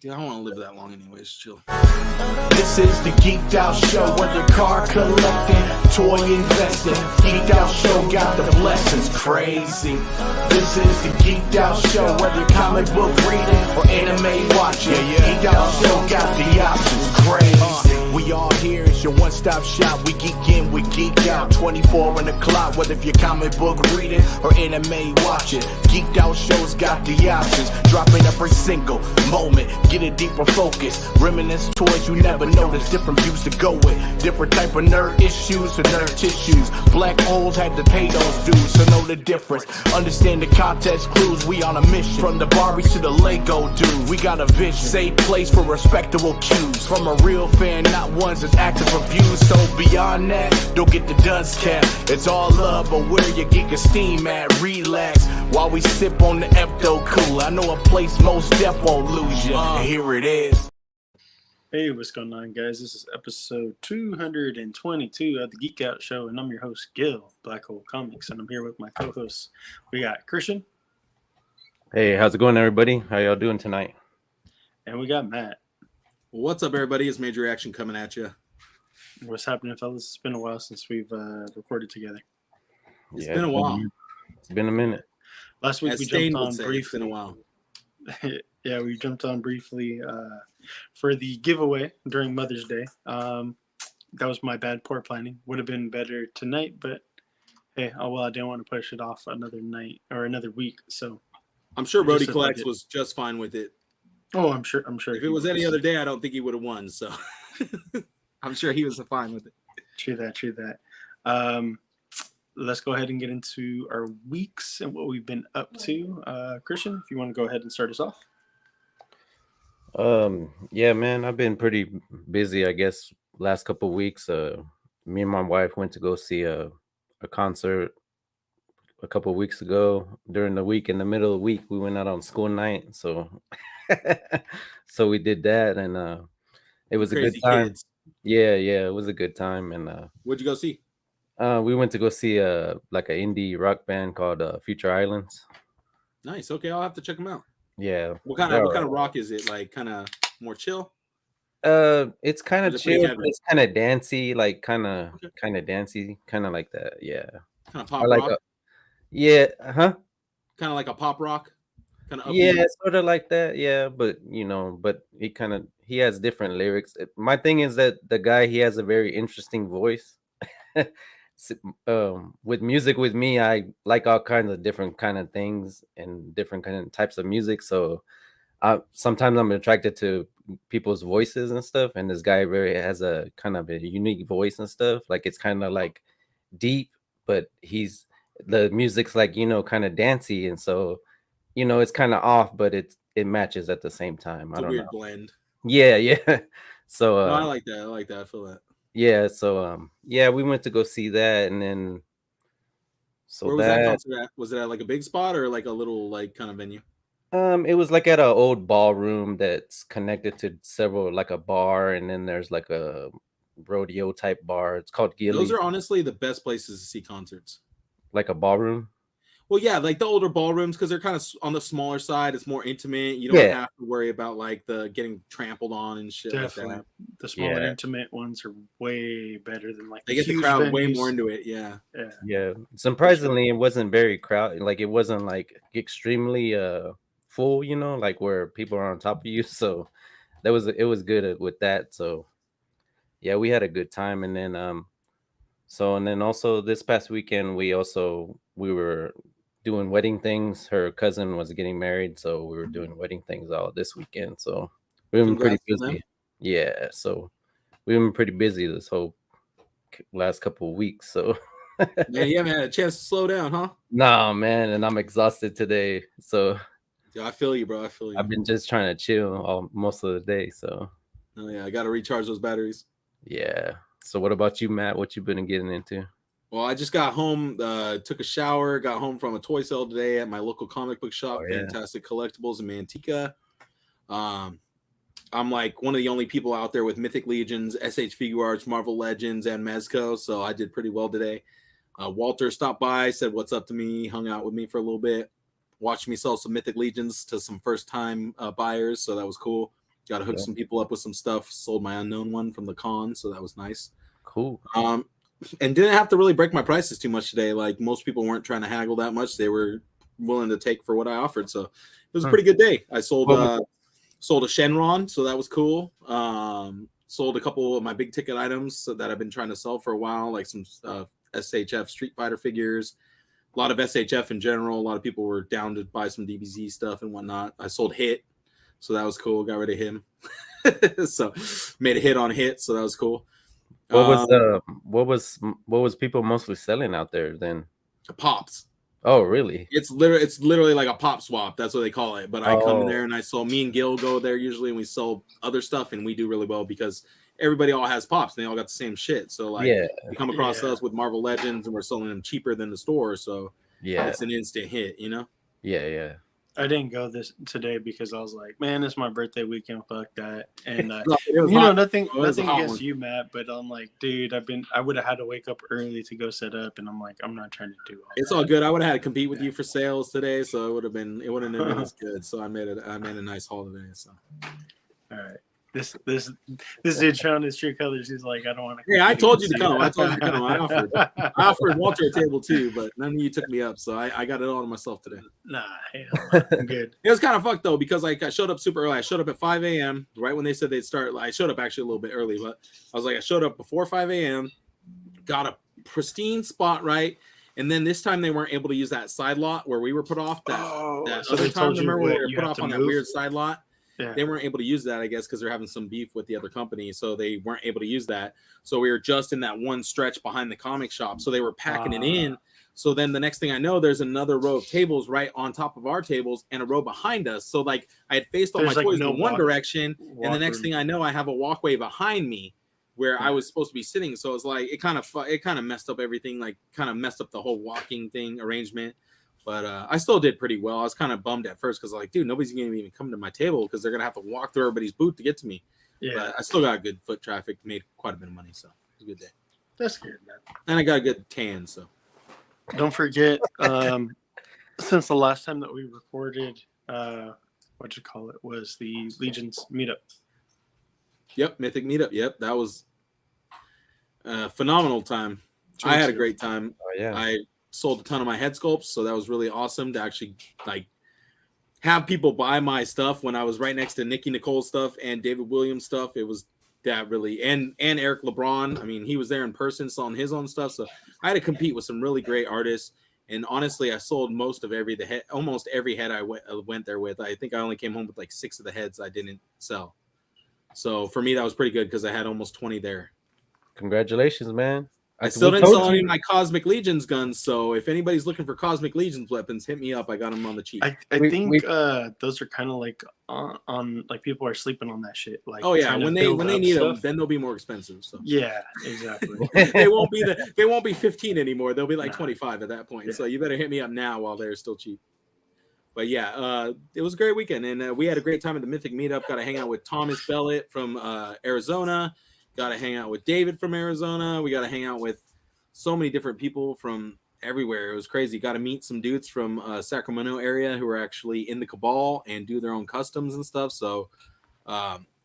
Dude, I don't want to live that long anyways. Chill. This is the Geeked Out Show, whether car collecting, toy investing. Geeked Out Show got the blessings crazy. This is the Geeked Out Show, whether comic book reading or anime watching. Geeked Out Show got the options crazy. We all here, it's your one-stop shop. We geek in, we geek out. 24 on the clock, whether if you're comic book reading or anime watching. Geeked Out Show's got the options, dropping every single moment. Get a deeper focus, reminisce toys you never noticed. Different views to go with, different type of nerd issues or nerd tissues. Black holes had to pay those dues, so know the difference. Understand the context clues, we on a mission. From the Barbies to the Lego dude, we got a vision. Safe place for respectable cues. From a real fan, not ones that's active reviews. So beyond that, don't get the dust cap. It's all love, but where your geek esteem at? Relax while we sip on the Epto Cooler. I know a place most deaf won't lose you. Here it is. Hey, what's going on, guys? This is episode 222 of the Geek Out Show, and I'm your host, Gil, Black Hole Comics, and I'm here with my co-hosts. We got Christian. Hey, how's it going, everybody? How y'all doing tonight? And we got Matt. What's up, everybody? It's Major Action coming at you. What's happening, fellas? It's been a while since we've recorded together. It's been a while. It's been a minute. Last week we jumped on briefly. It's been a while. Yeah, we jumped on briefly for the giveaway during Mother's Day. That was my bad, poor planning. Would have been better tonight, but hey, I didn't want to push it off another night or another week. So I'm sure Brody Collects was just fine with it. Oh, I'm sure. If it was any other day, I don't think he would have won. So I'm sure he was fine with it. True that. Let's go ahead and get into our weeks and what we've been up to. Christian, if you want to go ahead and start us off. Yeah, man, I've been pretty busy, I guess, last couple of weeks. Me and my wife went to go see a concert a couple of weeks ago. During the week, in the middle of the week, we went out on school night. So so we did that, and it was Crazy a good time. Kids. Yeah, it was a good time. And What'd you go see? we went to go see like an indie rock band called Future Islands. Nice. Okay, I'll have to check them out. Yeah. What kind of rock is it? Like kind of more chill? It's kind of chill. It's kind of dancey, like kind of dancey, kind of like that. Yeah. Kind of pop rock. Yeah. Kind of like a pop rock. Yeah, sort of like that. Yeah, but he has different lyrics. My thing is that the guy, he has a very interesting voice. With music, with me, I like all kinds of different kind of things and different kind of types of music. So sometimes I'm attracted to people's voices and stuff. And this guy has a kind of a unique voice and stuff. Like it's kind of like deep, but the music's like, kind of dancey. And so, it's kind of off, but it matches at the same time. It's a weird blend. Yeah. So I like that. I feel that. Yeah, so we went to go see that, and then where was that concert at? Was it at like a big spot or like a little like kind of venue? It was like at an old ballroom that's connected to several, like a bar, and then there's like a rodeo type bar. It's called Gilly. Those are honestly the best places to see concerts. Like a ballroom? Well, yeah, like the older ballrooms, because they're kind of on the smaller side. It's more intimate. You don't have to worry about like the getting trampled on and shit. Definitely. Like that. The smaller intimate ones are way better than like they get the crowd way more into it. Yeah. Surprisingly, it wasn't very crowded. Like it wasn't like extremely full, like where people are on top of you. So it was good with that. So yeah, we had a good time. And then also this past weekend we were doing wedding things. Her cousin was getting married, so we were doing wedding things all this weekend. So we've been pretty busy. Yeah, so we've been pretty busy this whole last couple of weeks. So man, you haven't had a chance to slow down, huh? No, man, and I'm exhausted today. So yeah, I feel you, bro. I feel you. I've been just trying to chill most of the day. So oh yeah, I got to recharge those batteries. Yeah. So what about you, Matt? What you been getting into? Well, I just got home, took a shower, got home from a toy sale today at my local comic book shop, Fantastic Collectibles in Manteca. I'm like one of the only people out there with Mythic Legions, SH Figure Arts, Marvel Legends, and Mezco, so I did pretty well today. Walter stopped by, said what's up to me, hung out with me for a little bit, watched me sell some Mythic Legions to some first-time buyers, so that was cool. Got to hook some people up with some stuff. Sold my unknown one from the con, so that was nice. Cool. And didn't have to really break my prices too much today. Like most people weren't trying to haggle that much. They were willing to take for what I offered. So it was a pretty good day. I sold a Shenron, so that was cool. Sold a couple of my big ticket items that I've been trying to sell for a while, like some SHF Street Fighter figures. A lot of SHF in general. A lot of people were down to buy some DBZ stuff and whatnot. I sold Hit, so that was cool. Got rid of him. So made a hit on Hit, so that was cool. What was people mostly selling out there then? Pops. Oh, really? It's literally like a pop swap. That's what they call it. But I come in there and I sell. Me and Gil go there usually, and we sell other stuff, and we do really well because everybody all has pops. And they all got the same shit. So like, you come across us with Marvel Legends, and we're selling them cheaper than the store. So it's an instant hit, you know? Yeah. I didn't go today because I was like, man, it's my birthday weekend. Fuck that. And nothing against you, Matt, but I'm like, dude, I would have had to wake up early to go set up, and I'm like, I'm not trying to do all It's that. all good. I would have had to compete with you for sales today, so it wouldn't have been as good. So I made a nice haul today. So all right. This dude showing his true colors. He's like, I don't want to. Yeah, I told you to come. I offered Walter a table too, but none of you took me up, so I got it all to myself today. Nah, hell, I'm good. It was kind of fucked though because like I showed up super early. I showed up at 5 a.m. right when they said they'd start. I showed up actually a little bit early, but I was like, I showed up before 5 a.m. Got a pristine spot right. And then this time they weren't able to use that side lot where we were put off. That so other they time, told you remember we were you put have off to on that move? weird side lot. Yeah. They weren't able to use that, I guess, because they're having some beef with the other company. So they weren't able to use that. So we were just in that one stretch behind the comic shop. So they were packing it in. So then the next thing I know, there's another row of tables right on top of our tables and a row behind us. So like I had faced all my toys in one direction. And the next thing I know, I have a walkway behind me where I was supposed to be sitting. So it's like it kind of messed up everything, like kind of messed up the whole walking thing arrangement. But I still did pretty well. I was kind of bummed at first because like, dude, nobody's going to even come to my table because they're going to have to walk through everybody's booth to get to me. Yeah. But I still got good foot traffic, made quite a bit of money. So it was a good day. That's good, man. And I got a good tan. So don't forget, since the last time that we recorded, was the Legion's meetup. Yep. Mythic meetup. Yep. That was a phenomenal time. I had a great time. Oh, yeah. I sold a ton of my head sculpts, so that was really awesome to actually like have people buy my stuff when I was right next to Nikki Nicole's stuff and David Williams stuff. It was that really and Eric LeBron. I mean, he was there in person selling his own stuff, so I had to compete with some really great artists. And honestly, I sold almost every head I went there with. I think I only came home with like 6 of the heads I didn't sell. So for me, that was pretty good because I had almost 20 there. Congratulations, man. I still didn't sell any of my Cosmic Legions guns, so if anybody's looking for Cosmic Legions weapons, hit me up. I got them on the cheap. I think those are kind of like on like people are sleeping on that shit. Like, oh yeah, when they need them, then they'll be more expensive. So yeah, exactly. they won't be 15 anymore. They'll be like 25 at that point. Yeah. So you better hit me up now while they're still cheap. But yeah, it was a great weekend, and we had a great time at the Mythic meetup. Got to hang out with Thomas Bellett from Arizona. Got to hang out with David from Arizona. We got to hang out with so many different people from everywhere. It was crazy. Got to meet some dudes from Sacramento area who are actually in the Cabal and do their own customs and stuff. So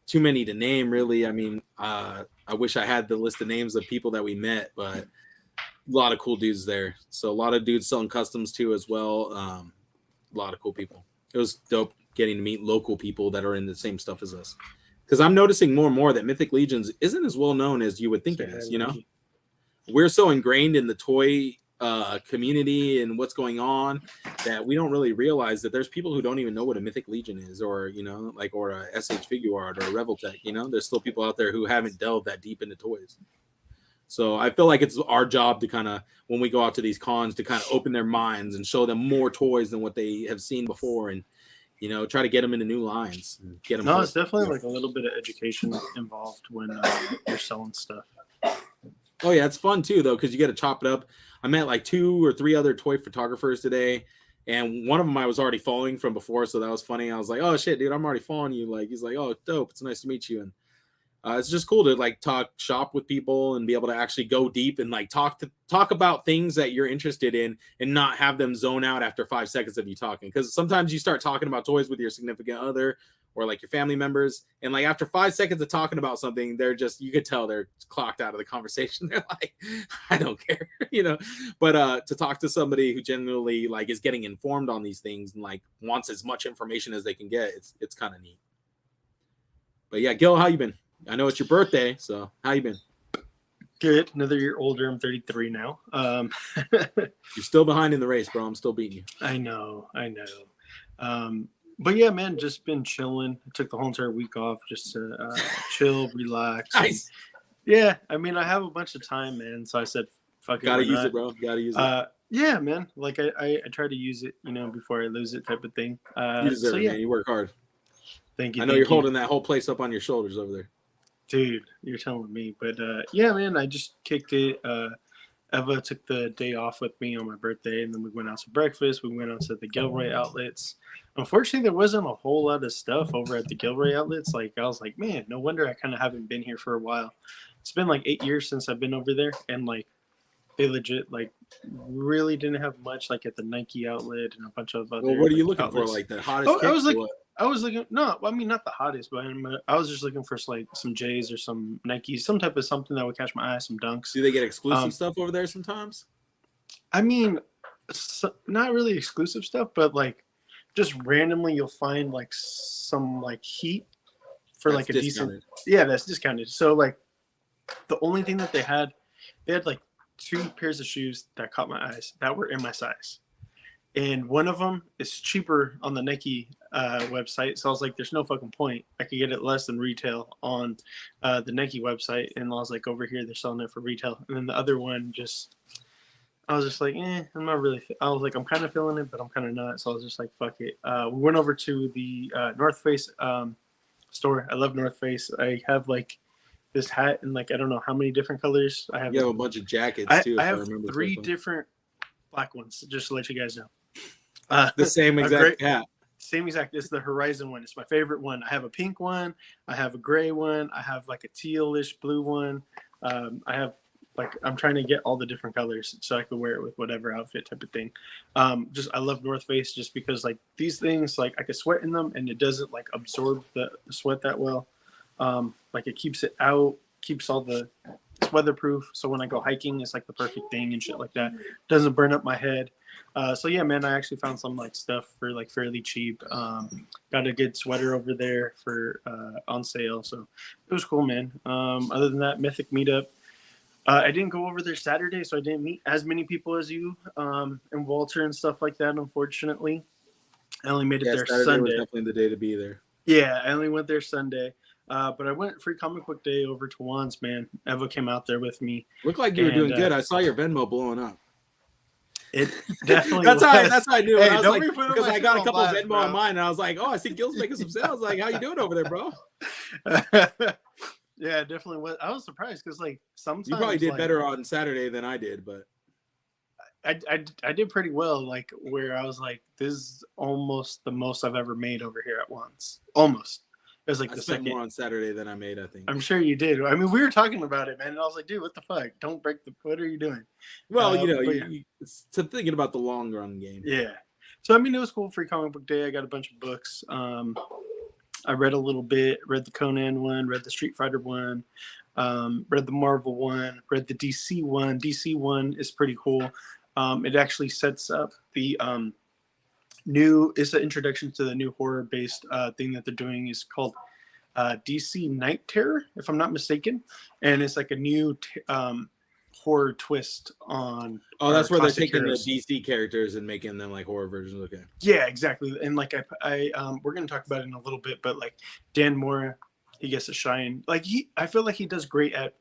too many to name, really. I mean, I wish I had the list of names of people that we met, but a lot of cool dudes there. So a lot of dudes selling customs too as well. A lot of cool people. It was dope getting to meet local people that are in the same stuff as us. Because I'm noticing more and more that Mythic Legions isn't as well known as you would think it is, you know? We're so ingrained in the toy community and what's going on that we don't really realize that there's people who don't even know what a Mythic Legion is or, you know, like, or a SH Figure Art or a Reveltech, you know? There's still people out there who haven't delved that deep into toys. So I feel like it's our job to kind of, when we go out to these cons, to kind of open their minds and show them more toys than what they have seen before and, you know, try to get them into new lines. And get them. No, it's definitely like a little bit of education involved when you're selling stuff. Oh yeah, it's fun too though because you get to chop it up. I met like 2 or 3 other toy photographers today, and one of them I was already following from before, so that was funny. I was like, "Oh shit, dude, I'm already following you." Like he's like, "Oh, dope, it's nice to meet you." And it's just cool to like talk shop with people and be able to actually go deep and like talk about things that you're interested in and not have them zone out after 5 seconds of you talking. Because sometimes you start talking about toys with your significant other or like your family members, and like after 5 seconds of talking about something, they're just, you could tell they're clocked out of the conversation. They're like, I don't care, you know. But to talk to somebody who genuinely like is getting informed on these things and like wants as much information as they can get, it's kind of neat. But yeah, Gil, how you been? I know it's your birthday, so how you been? Good. Another year older. I'm 33 now. You're still behind in the race, bro. I'm still beating you. I know. But yeah, man, just been chilling. I took the whole entire week off just to chill, relax. Nice. Yeah, I mean, I have a bunch of time, man. So I said, fuck it. Gotta use it, bro. Gotta use it. Yeah, man. Like I try to use it, you know, before I lose it, type of thing. You deserve it, man. You work hard. Thank you. I know you're holding that whole place up on your shoulders over there. Dude, you're telling me. But yeah, man, I just kicked it. Eva took the day off with me on my birthday, and then we went out to breakfast. We went out to the Gilroy outlets. Unfortunately, there wasn't a whole lot of stuff over at the Gilroy outlets. Like, I was like, man, no wonder I kind of haven't been here for a while. It's been like 8 years since I've been over there, and like they legit like really didn't have much like at the Nike outlet and a bunch of other. Well, what are you looking outlets. for? Like the hottest? I was looking. No, I mean not the hottest, but I was just looking for like some J's or some Nikes, some type of something that would catch my eye, some Dunks. Do they get exclusive stuff over there sometimes? I mean, not really exclusive stuff, but like just randomly you'll find like some like heat for That's like a decent. Yeah, that's discounted. So like the only thing that they had like 2 pairs of shoes that caught my eyes that were in my size. And one of them is cheaper on the Nike website. So I was like, there's no fucking point. I could get it less than retail on the Nike website. And I was like, over here, they're selling it for retail. And then the other one I was just like, I'm not really. I was like, I'm kind of feeling it, but I'm kind of not. So I was just like, fuck it. We went over to the North Face store. I love North Face. I have like this hat in like, I don't know how many different colors. I have. You have a bunch of jackets too. I have 3 different black ones, just to let you guys know. The same exact hat. Same exact. It's the Horizon one. It's my favorite one. I have a pink one. I have a gray one. I have like a tealish blue one. I have like, I'm trying to get all the different colors so I could wear it with whatever outfit type of thing. I love North Face just because like these things, like I could sweat in them and it doesn't like absorb the sweat that well. Like it keeps it out, keeps all the, it's weatherproof. So when I go hiking, it's like the perfect thing and shit like that. Doesn't burn up my head. So yeah, man, I actually found some like stuff for like fairly cheap. Got a good sweater over there for on sale. So it was cool, man. Other than that, Mythic meetup. I didn't go over there Saturday, so I didn't meet as many people as you and Walter and stuff like that, unfortunately. I only made it there Saturday Sunday. was definitely the day to be there. Yeah, I only went there Sunday. But I went free comic book day over to Juan's, man. Eva came out there with me. Looked like you were doing good. I saw your Venmo blowing up. It definitely that's how I knew it. I was like, because I got a couple of Venmo on mine, and I was like, oh, I see Gil's making some sales. Like, how you doing over there, bro? Yeah, it definitely was. I was surprised because like sometimes you probably did better on Saturday than I did, but I did pretty well. Like where I was like, this is almost the most I've ever made over here at once. Almost. It was like I spent more on Saturday than I made, I think. I'm sure you did. I mean, we were talking about it, man, and I was like, dude, what the fuck? Don't break the. What are you doing? Well, it's thinking about the long run game. Yeah. So I mean, it was cool. Free comic book day. I got a bunch of books. I read a little bit. Read the Conan one. Read the Street Fighter one. Read the Marvel one. Read the DC one. DC one is pretty cool. It actually sets up the it's an introduction to the new horror-based thing that they're doing. Is called DC Night Terror, if I'm not mistaken, and it's like a new horror twist on. Oh, that's where they're taking the DC characters and making them like horror versions. Okay. Yeah, exactly. And like I we're gonna talk about it in a little bit, but like Dan Mora, he gets a shine. Like I feel like he does great at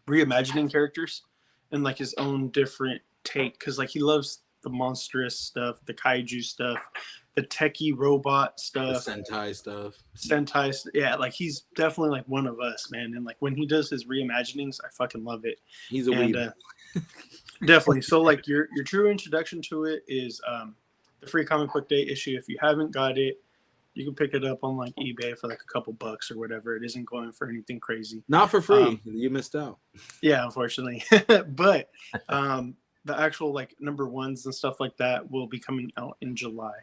reimagining characters and like his own different take, because like he loves the monstrous stuff, the kaiju stuff, the techie robot stuff, the Sentai stuff. Yeah, like he's definitely like one of us, man. And like when he does his reimaginings, I fucking love it. He's a weeb. Definitely. So like your true introduction to it is the free comic book day issue. If you haven't got it, you can pick it up on like eBay for like a couple bucks or whatever. It isn't going for anything crazy. Not for free. You missed out. Yeah, unfortunately. But the actual like number ones and stuff like that will be coming out in July.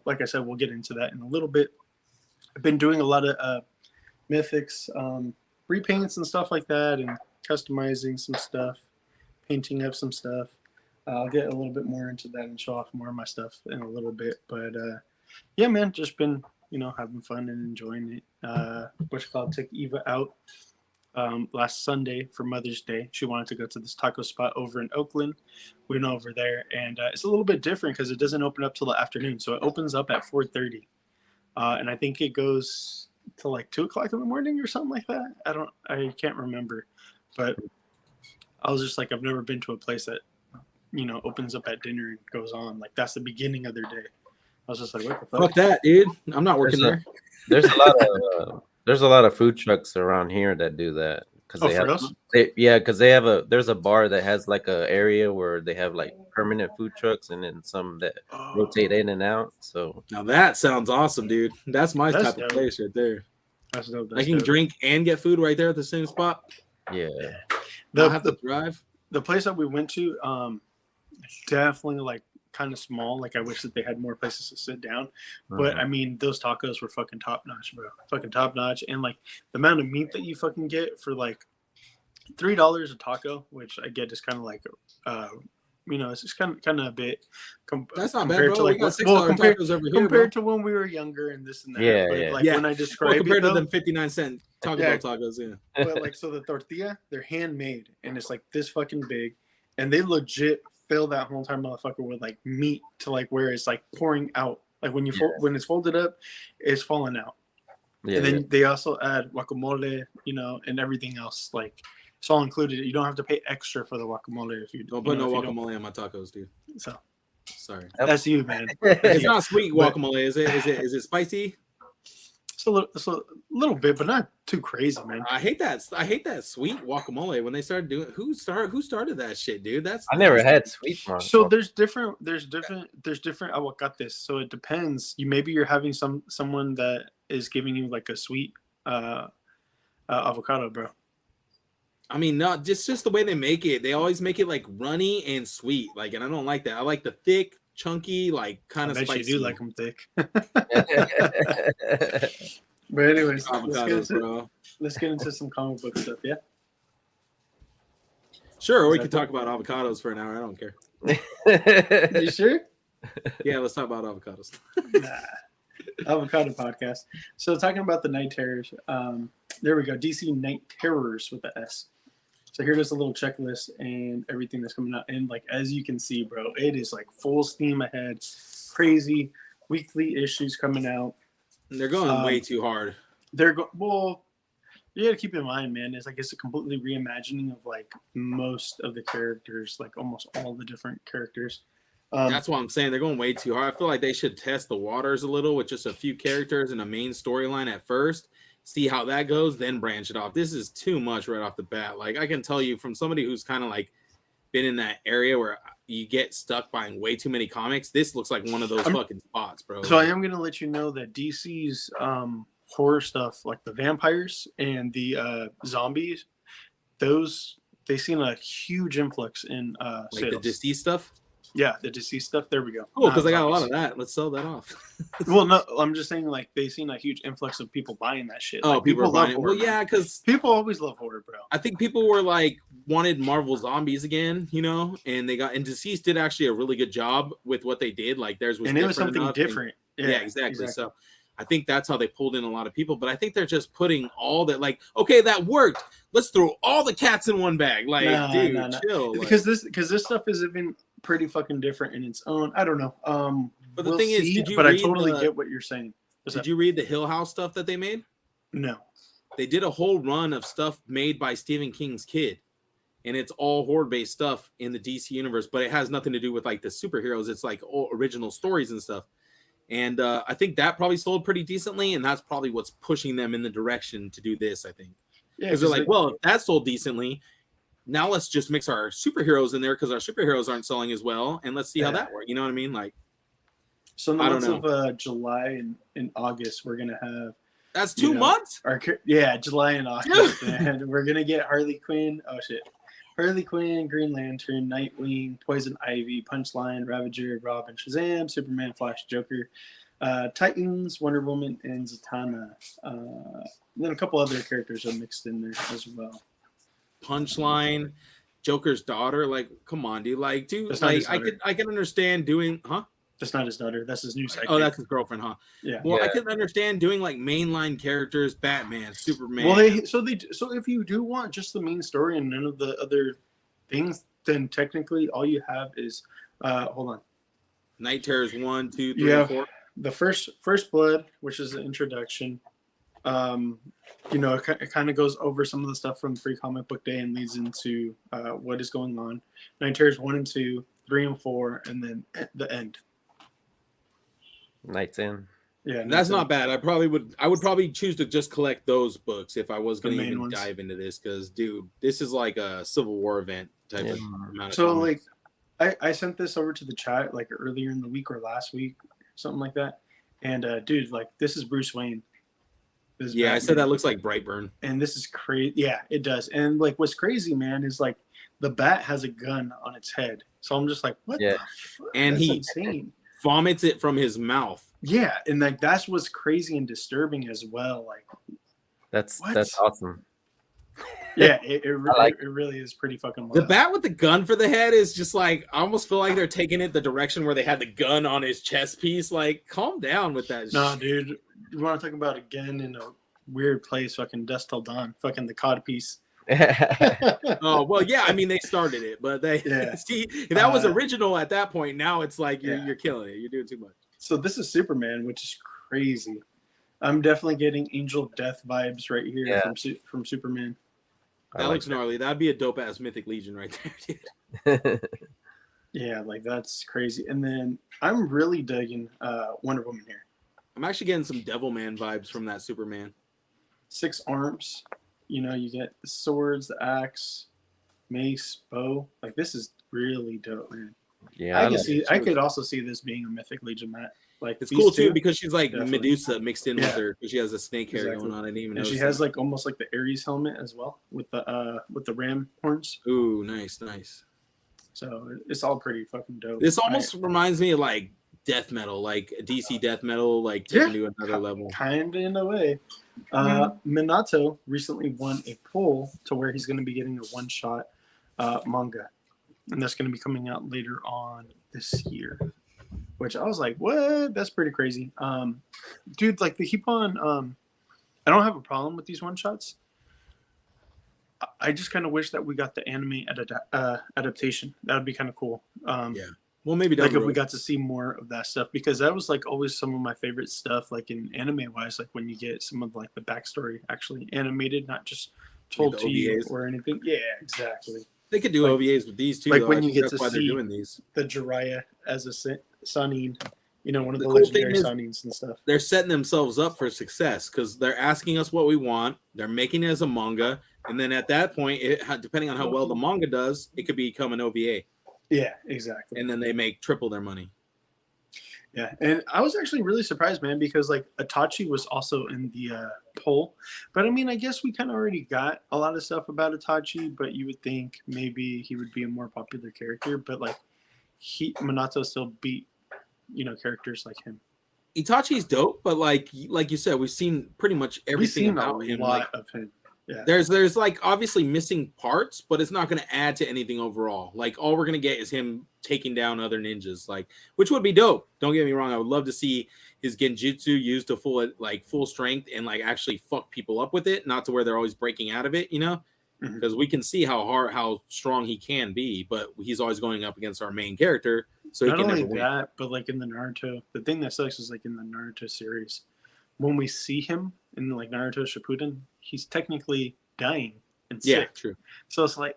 Like I said, we'll get into that in a little bit. I've been doing a lot of Mythics repaints and stuff like that, and customizing some stuff, painting up some stuff. I'll get a little bit more into that and show off more of my stuff in a little bit. But yeah, man, just been having fun and enjoying it. Took Eva out last Sunday for Mother's Day. She wanted to go to this taco spot over in Oakland. We went over there, and it's a little bit different because it doesn't open up till the afternoon. So it opens up at 4:30, and I think it goes to like 2:00 in the morning or something like that. I can't remember, but I was just like, I've never been to a place that opens up at dinner and goes on. Like, that's the beginning of their day. I was just like, what the fuck? Fuck that, dude. I'm not working there. There's a lot of food trucks around here that do that because they have there's a bar that has like a area where they have like permanent food trucks, and then some that rotate in and out. So now that sounds awesome, dude. That's my type of place right there. That's dope. I can drink and get food right there at the same spot. Yeah. Don't have to drive. The place that we went to, definitely like kind of small. Like, I wish that they had more places to sit down. But I mean, those tacos were fucking top notch, bro. Fucking top notch. And like the amount of meat that you fucking get for like $3 a taco, which I get is kind of like it's just kind of a bit. That's not bad, bro. To like, we got $6 tacos over here, compared to when we were younger and this and that. Yeah, but yeah. Like when I describe compared it, to them 59-cent Taco Bell tacos, yeah. But like, so the tortilla, they're handmade, and it's like this fucking big, and they legit fill that whole entire motherfucker with like meat to like where it's like pouring out. Like when when it's folded up, it's falling out. Yeah, and then they also add guacamole, and everything else. Like, it's all included. You don't have to pay extra for the guacamole if you don't put no guacamole on my tacos, dude. So sorry, that's you, man. It's not sweet guacamole, is it? Is it spicy? It's a little bit, but not too crazy, man. I hate that sweet guacamole when they started doing. Who started that shit, dude? I never had sweet one. So there's different aguacates. So it depends. You're having someone that is giving you like a sweet avocado, bro. I mean, no, just the way they make it. They always make it like runny and sweet, like, and I don't like that. I like the thick, chunky, like kind of spicy. You do like them thick. But anyways, let's get into some comic book stuff, yeah? Sure, we could talk about avocados for an hour. I don't care. Are you sure? Yeah, let's talk about avocados. Avocado podcast. So talking about the Night Terrors, there we go. DC Night Terrors with the S. So here's just a little checklist and everything that's coming out. And like, as you can see, bro, it is like full steam ahead. Crazy weekly issues coming out. They're going way too hard. Well, you got to keep in mind, man, it's a completely reimagining of like most of the characters, like almost all the different characters. That's what I'm saying. They're going way too hard. I feel like they should test the waters a little with just a few characters and a main storyline at first. See how that goes, then branch it off. This is too much right off the bat. Like, I can tell you from somebody who's kind of like been in that area where you get stuck buying way too many comics. This looks like one of those fucking spots, bro. So I am going to let you know that DC's horror stuff, like the vampires and the zombies, they've seen a huge influx in like sales. the deceased stuff. Yeah, the deceased stuff. There we go. Cool, because I got a lot of that. Let's sell that off. Well, no, I'm just saying, like, they've seen a huge influx of people buying that shit. Oh, like, people love horror. Well, yeah, because people always love horror, bro. I think people were like wanted Marvel zombies again, and Deceased did actually a really good job with what they did. Like, theirs was, and it was something different. Yeah, exactly. So I think that's how they pulled in a lot of people. But I think they're just putting all that, like, okay, that worked. Let's throw all the cats in one bag. Like, chill. Because this stuff is even pretty fucking different in its own. I don't know. But the thing is, I totally get what you're saying. Did you read the Hill House stuff that they made? No. They did a whole run of stuff made by Stephen King's kid, and it's all horror-based stuff in the DC universe, but it has nothing to do with like the superheroes. It's like all original stories and stuff. And I think that probably sold pretty decently, and that's probably what's pushing them in the direction to do this, I think. Yeah, because they're like, well, if that sold decently, now let's just mix our superheroes in there because our superheroes aren't selling as well, and let's see how that works. You know what I mean? Like, so in the months of July and August, we're gonna have. That's 2 months. July and August, and we're gonna get Harley Quinn. Oh shit, Harley Quinn, Green Lantern, Nightwing, Poison Ivy, Punchline, Ravager, Robin, Shazam, Superman, Flash, Joker, Titans, Wonder Woman, and Zatanna. Then a couple other characters are mixed in there as well. Punchline, Joker's daughter. Like, come on, dude. Like, dude, That's not his like daughter. I can understand doing, huh? That's not his daughter. That's his new sidekick. Oh, that's his girlfriend, huh? Yeah. Well, I Yeah. can understand doing like mainline characters, Batman, Superman. Well, so if you do want just the main story and none of the other things, then technically all you have is hold on. Night Terrors 1, 2, 3, Yeah. 4. The first blood, which is the introduction. You know, it kind of goes over some of the stuff from Free Comic Book Day and leads into what is going on. Night Terrors 1 and 2, 3 and 4, and then the end. Nights in. Yeah, That's not bad. I would probably choose to just collect those books if I was The going to main even ones. dive into this, because dude, this is like a Civil War event type Yeah. of amount of So comics. like I sent this over to the chat like earlier in the week or last week, something like that. And dude, like this is Bruce Wayne. This is Yeah, I Batman. said that looks like Brightburn. And this is crazy. Yeah, it does. And like what's crazy, man, is like the bat has a gun on its head. So I'm just like, what Yeah. the fuck? And That's he- insane. Vomits it from his mouth. Yeah, and like that's what's crazy and disturbing as well. Like, That's What? awesome. yeah, it I really is pretty fucking The wild. bat with the gun for the head is just like, I almost feel like they're taking it the direction where they had the gun on his chest piece. Like, calm down with that. No, dude, you want to talk about again in a weird place? Fucking Dust Till Dawn, fucking the cod piece. Oh well, yeah. I mean, they started it, but they Yeah. see that was Uh, original at that point. Now it's like Yeah. you're killing it. You're doing too much. So this is Superman, which is crazy. I'm definitely getting Angel Death vibes right here Yeah. from Superman. I That like looks gnarly. That'd be a dope ass Mythic Legion right there, dude. Yeah, like that's crazy. And then I'm really digging Wonder Woman here. I'm actually getting some Devilman vibes from that Superman. 6 arms. You know, you get the swords, the axe, mace, bow. Like this is really dope, man. Yeah, I could also see this being a Mythic Legion mat. Like It's these cool too two, because she's like definitely. Medusa mixed in with Yeah. her because she has a snake hair Exactly. going on. I didn't even and know. she has like almost like the Ares helmet as well with the ram horns. Ooh, nice, nice. So it's all pretty fucking dope. This almost reminds me of like death metal, like DC death metal, like taken to another level. Kind of in a way. Minato recently won a poll to where he's going to be getting a one-shot manga, and that's going to be coming out later on this year. Which I was like, what? That's pretty crazy. Dude, like they keep on. I don't have a problem with these one-shots. I just kind of wish that we got the anime adaptation. That would be kind of cool. Yeah. Well, maybe Like down the if we road. got to see more of that stuff, because that was like always some of my favorite stuff, like in anime wise, like when you get some of like the backstory actually animated, not just told the to you OVAs. or anything. Yeah, exactly. They could do like- OVAs with these too. like though. when I you think get that's to why they're see- doing these. The Jiraiya as a Sannin, you know, one of The the, cool thing legendary is- Sannins and stuff. They're setting themselves up for success because they're asking us what we want. They're making it as a manga, and then at that point, depending on how well the manga does, it could become an OVA, Yeah, exactly. and then they make triple their money. Yeah, and I was actually really surprised, man, because like Itachi was also in the poll, but I mean, I guess we kind of already got a lot of stuff about Itachi, but you would think maybe he would be a more popular character, but like Minato still beat, you know, characters like him. Itachi's dope, but like you said, we've seen pretty much We've everything seen about a him. lot Like, of him. Yeah, there's like obviously missing parts, but it's not going to add to anything overall. Like all we're going to get is him taking down other ninjas, like which would be dope. Don't get me wrong, I would love to see his genjutsu used to full strength and like actually fuck people up with it, not to where they're always breaking out of it, you know? Mhm. Because we can see how strong he can be, but he's always going up against our main character, so he not can only never win. that, but like in the Naruto, the thing that sucks is like in the Naruto series, when we see him in like Naruto Shippuden, he's technically dying and Yeah, sick. true. So it's like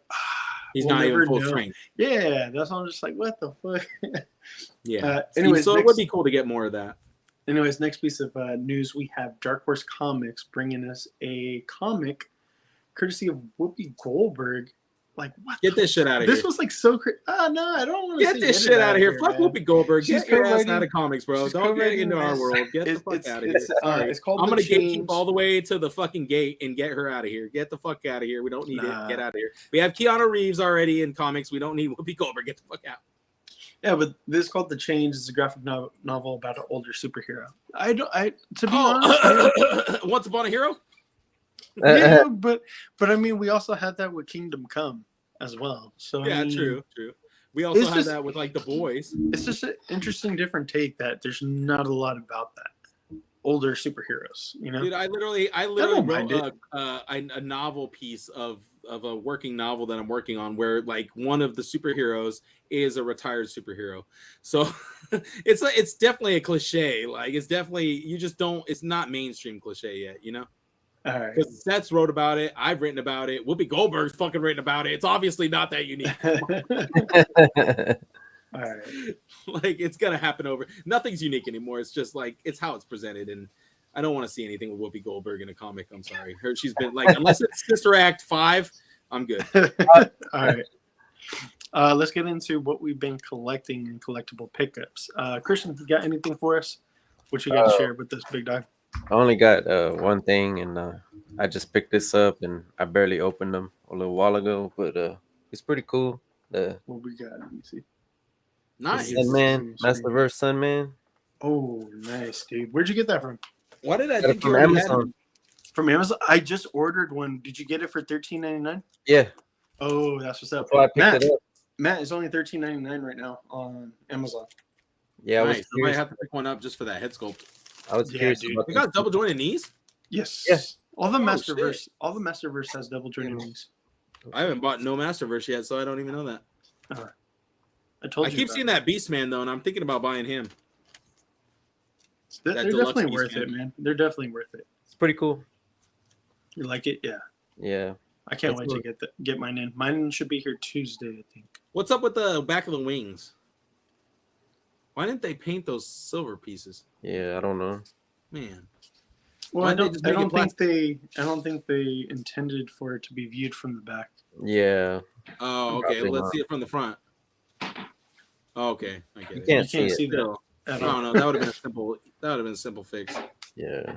He's we'll not even never full know. strength. Yeah, that's why I'm just like, what the fuck? Yeah. Anyways, so it next, would be cool to get more of that. next piece of news, we have Dark Horse Comics bringing us a comic courtesy of Whoopi Goldberg. Like, what? Get this shit out of This here. was like so crazy. No, I don't want to Get this shit out of here. Fuck man. Whoopi Goldberg. She's Get your ass co-writing- out of comics, bro. she's Don't get co-writing into our this. world. Get the fuck out of here. Sorry. It's called I'm The gonna gatekeep Change. all the way to the fucking gate and get her out of here. Get the fuck out of here. We don't need Nah. it. Get out of here. We have Keanu Reeves already in comics. We don't need Whoopi Goldberg. Get the fuck out. Yeah, but this is called The Change. It's a graphic novel about an older superhero. To be honest, Once Upon a Hero. Yeah, but I mean, we also had that with Kingdom Come as well. So yeah, I mean, true. We also had that with like The Boys. It's just an interesting, different take that there's not a lot about that older superheroes. You know, dude, I literally wrote a novel piece of a working novel that I'm working on where like one of the superheroes is a retired superhero. So it's definitely a cliche. Like it's definitely it's not mainstream cliche yet, you know? All right. Because Seth's wrote about it, I've written about it, Whoopi Goldberg's fucking written about it. It's obviously not that unique. All right. Like it's gonna happen over. Nothing's unique anymore. It's just like it's how it's presented, and I don't want to see anything with Whoopi Goldberg in a comic. I'm sorry. She's been like, unless it's Sister Act 5, I'm good. All right. Let's get into what we've been collecting and collectible pickups. Christian, you got anything for us? What you got to share with this big dog? I only got one thing, and I just picked this up, and I barely opened them a little while ago, but it's pretty cool. What we got? Let me see. Nice. Sunman, Masterverse Sunman. Oh, nice, dude. Where'd you get that from? Why did I think from Amazon? From Amazon. I just ordered one. Did you get it for $13.99? Yeah. Oh, that's what's up. So I picked it up. Matt, it's only $13.99 right now on Amazon. Yeah, nice. I might have to pick one up just for that head sculpt. I was curious. Dude. You got double jointed knees? Yes. Yes. All the Masterverse. All the Masterverse has double jointed knees. I haven't bought no Masterverse yet, so I don't even know that. I keep seeing that Beastman though, and I'm thinking about buying him. They're definitely worth it, man. They're definitely worth it. It's pretty cool. You like it? Yeah. Yeah. I can't wait to get mine in. Mine should be here Tuesday, I think. What's up with the back of the wings? Why didn't they paint those silver pieces? Yeah, I don't know. Man. Well, I don't think they intended for it to be viewed from the back. Yeah. Oh, okay. Well, let's see it from the front. Oh, okay, I get it. You can't see that. I don't know. That would have been a simple. That would have been a simple fix. Yeah.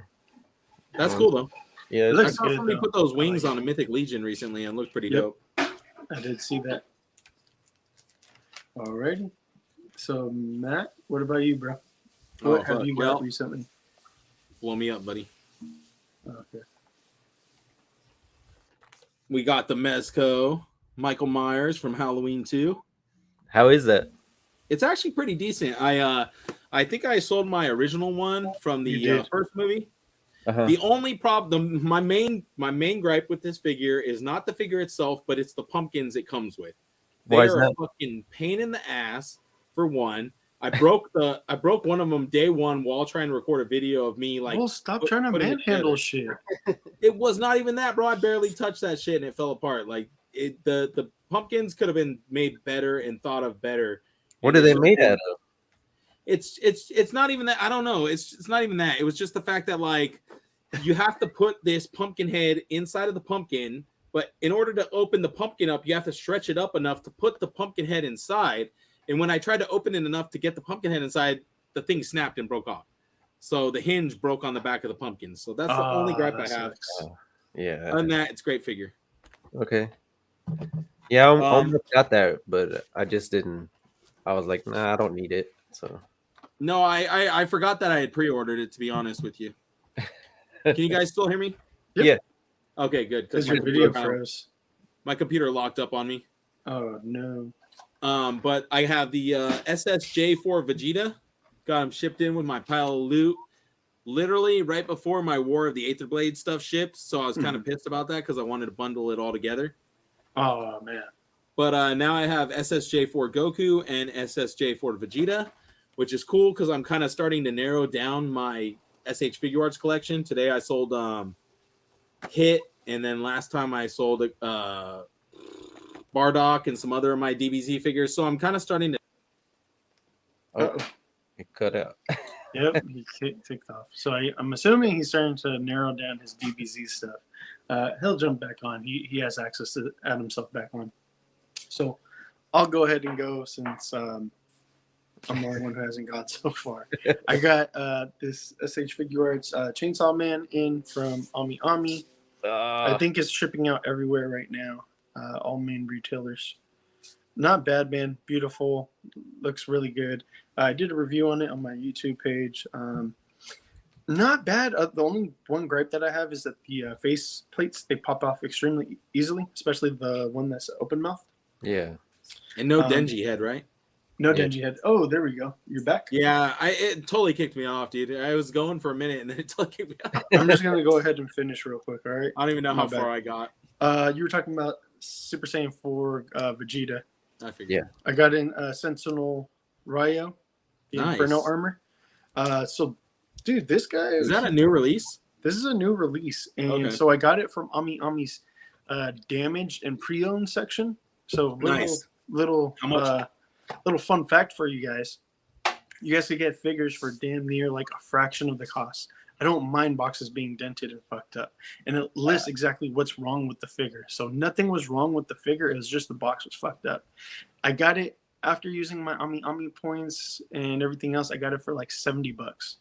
That's cool though. Yeah, it I looks saw good. somebody put those wings on a Mythic Legion recently and looked pretty dope. I did see that. Alrighty. So Matt, what about you, bro? What have you got recently? Blow me up, buddy. Okay. We got the Mezco Michael Myers from Halloween 2. How is that? It's actually pretty decent. I think I sold my original one from the first movie. Uh-huh. The only problem, my main gripe with this figure is not the figure itself, but it's the pumpkins it comes with. They are a fucking pain in the ass. For one, I broke one of them day one while trying to record a video of me like. Well, stop trying to manhandle shit. It was not even that, bro. I barely touched that shit and it fell apart. Like the pumpkins could have been made better and thought of better. What are they made out of? It's not even that. I don't know. It's not even that. It was just the fact that like you have to put this pumpkin head inside of the pumpkin, but in order to open the pumpkin up, you have to stretch it up enough to put the pumpkin head inside. And when I tried to open it enough to get the pumpkin head inside, the thing snapped and broke off. So the hinge broke on the back of the pumpkin. So that's the only gripe I have. Yeah. Other than that, it's a great figure. Okay. Yeah, I almost got that, but I just didn't. I was like, nah, I don't need it. So. No, I forgot that I had pre-ordered it, to be honest with you. Can you guys still hear me? Yep. Yeah. Okay, good. Because your video froze. My computer locked up on me. Oh, no. But I have the SSJ4 Vegeta. Got him shipped in with my pile of loot. Literally right before my War of the Aether Blade stuff shipped. So I was kind of pissed about that because I wanted to bundle it all together. Oh, man. But now I have SSJ4 Goku and SSJ4 Vegeta, which is cool because I'm kind of starting to narrow down my SH Figure Arts collection. Today I sold Hit, and then last time I sold Bardock and some other of my DBZ figures. So I'm kind of starting to. Oh, it cut out. Yep, he kicked off. So I'm assuming he's starting to narrow down his DBZ stuff. He'll jump back on. He has access to add himself back on. So I'll go ahead and go since I'm the only one who hasn't gone so far. I got this SH Figure Arts Chainsaw Man in from Ami Ami. I think it's shipping out everywhere right now. All main retailers. Not bad, man. Beautiful. Looks really good. I did a review on it on my YouTube page. Not bad. The only one gripe that I have is that the face plates, they pop off extremely easily, especially the one that's open mouth. Yeah. And no Denji head, right? No Yeah. Denji head. Oh, there we go. You're back. Yeah, it totally kicked me off, dude. I was going for a minute and then it totally kicked me off. I'm just gonna go ahead and finish real quick. All right. I don't even know My how bad. far I got. You were talking about Super Saiyan 4 Vegeta. I figured. Yeah. I got in Sentinel Ryo, the Nice. Inferno armor. So, dude, this guy Is that a new release? This is a new release, and Okay. so I got it from Ami's damage and pre-owned section. So Nice. little How much? little fun fact for you guys. You guys could get figures for damn near like a fraction of the cost. I don't mind boxes being dented and fucked up, and it lists exactly what's wrong with the figure. So nothing was wrong with the figure. It was just the box was fucked up. I got it after using my Ami points and everything else. I got it for like $70.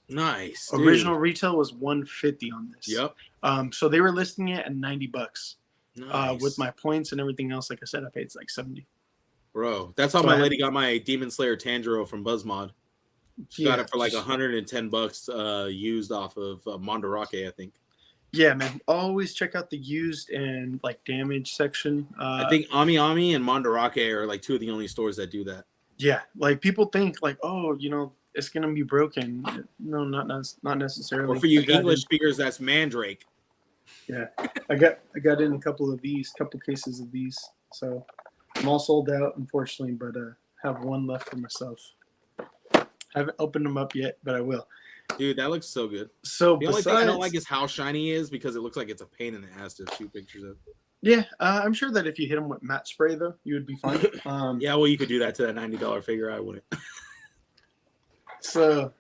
Nice. Dude. Original retail was $150 on this. Yep. So they were listing it at $90. Nice. With my points and everything else, like I said, I paid like 70. Bro, that's how So my I- lady got my Demon Slayer Tanjiro from BuzzMod. She got it for like $110 used off of Mandarake, I think. Yeah, man. Always check out the used and like damage section. I think Ami and Mandarake are like two of the only stores that do that. Yeah, like people think like, oh, it's gonna be broken. No, not necessarily. Or for you I got English speakers, that's Mandrake. Yeah, I got in a couple cases of these. So I'm all sold out, unfortunately, but have one left for myself. Haven't opened them up yet, but I will. Dude, that looks so good. So The only thing I don't besides- like is how shiny he is because it looks like it's a pain in the ass to shoot pictures of. Yeah, I'm sure that if you hit them with matte spray, though, you would be fine. Yeah, well, you could do that to that $90 figure. I wouldn't. So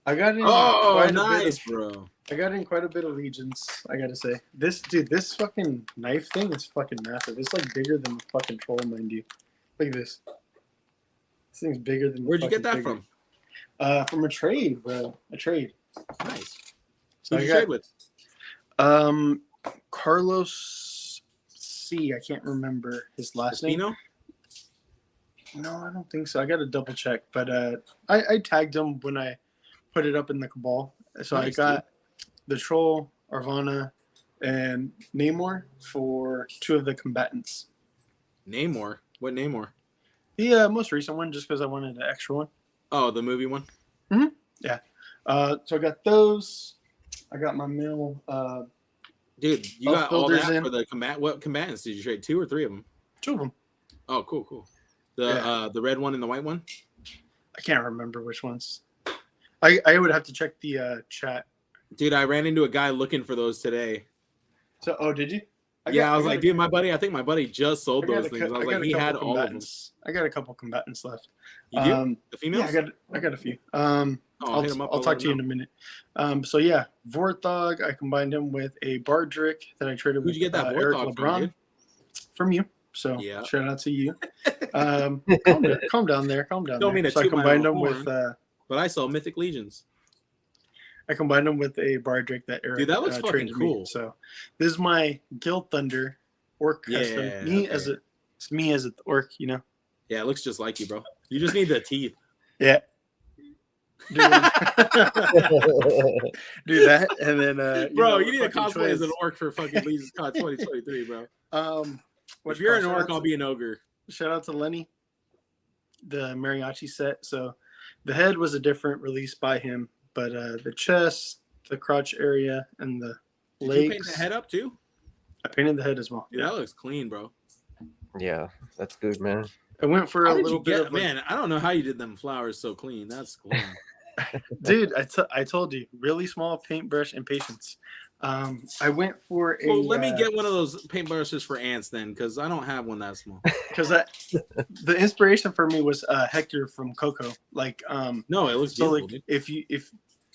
I got in Oh, quite a nice, bit. bro. I got in quite a bit of Legions. I gotta say, this fucking knife thing is fucking massive. It's like bigger than the fucking troll, mind you. Look at this. This thing's bigger than. Where'd you get fucking that figure. from? From a trade, bro. A trade. Nice. So Who'd I you got trade with? Carlos C. I can't remember his last name. Espino? No, I don't think so. I got to double check, but I tagged him when I put it up in the Cabal. So Nice, I got the Troll, Arvana, and Namor for 2 of the combatants. Namor. What Namor? The most recent one, just because I wanted an extra one. Oh, the movie one? So I got those. I got my mill. Dude, you Both got all builders that in. for the what combatants did you trade? 2 or 3 of them? 2 of them. Oh, cool. The red one and the white one? I can't remember which ones. I would have to check the chat. Dude, I ran into a guy looking for those today. So, oh, did you? I was like, dude, I think my buddy just sold I got those a things. cou- I was I got like, a he couple had all of them. combatants. I got a couple combatants left. You do? The females? Yeah, I got a few. Oh, I'll hit him up. I'll talk to you in a minute. So yeah, Vorthog, I combined him with a Bardrick that I traded Who'd with you get that Eric Vorthog LeBron from, from you. So Yeah. shout out to you. Calm down there. Don't there. mean to So I toot my combined own them with But I saw Mythic Legions. a Bardrick that Eric Dude, that looks fucking traded me. cool. So this is my Guild Thunder orc custom. Yeah, It's me as an orc, Yeah, it looks just like you, bro. You just need the teeth. Yeah. Do that, and then Bro, you need a fucking cosplay as an twins. orc for fucking Legions Con 2023, bro. What If you're an shout orc, out I'll to- be an ogre. Shout out to Lenny, the mariachi set. So the head was a different release by him, but the chest, the crotch area, and the Did you legs. paint the head up too? I painted the head as well. Dude, that looks clean, bro. Yeah, that's good, man. I went for How a did little you bit get, of like, man? I don't know how you did them flowers so clean. That's clean. dude. I told you, really small paintbrush and patience. I went for a. Well, let me get one of those paint brushes for ants then, because I don't have one that small. because the inspiration for me was Hector from Coco. Like No, it looks so beautiful, like dude. if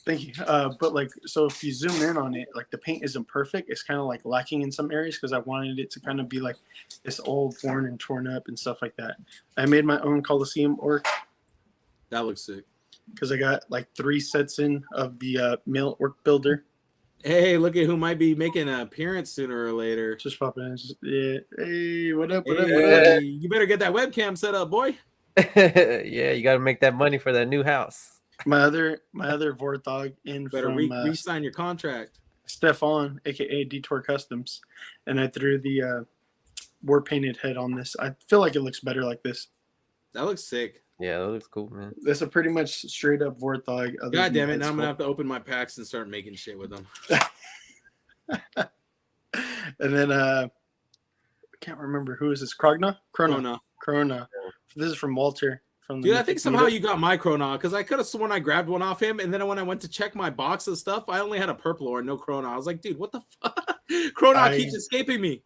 thank you. But like so if you zoom in on it, like the paint isn't perfect. It's kind of like lacking in some areas because I wanted it to kind of be like this old, worn and torn up and stuff like that. I made my own Coliseum orc That looks sick. because I got like 3 sets in of the male orc builder. Hey, look at who might be making an appearance sooner or later. Just popping in. Yeah. Hey, what up? What up? Hey, you better get that webcam set up, boy. Yeah, you got to make that money for that new house. My other Vorthog in Better from re-sign your contract. Stefan, aka Detour Customs, and I threw the war painted head on this. I feel like it looks better like this. That looks sick. Yeah, that looks cool, man. That's a pretty much straight up Vorthog. God damn it! Now I'm gonna have to open my packs and start making shit with them. And then I can't remember who is this. Krona. This is from Walter. From the Dude, I think somehow you got my Krona because I could have sworn I grabbed one off him, and then when I went to check my box of stuff, I only had a purple or no Krona. I was like, dude, what the fuck? Krona keeps escaping me.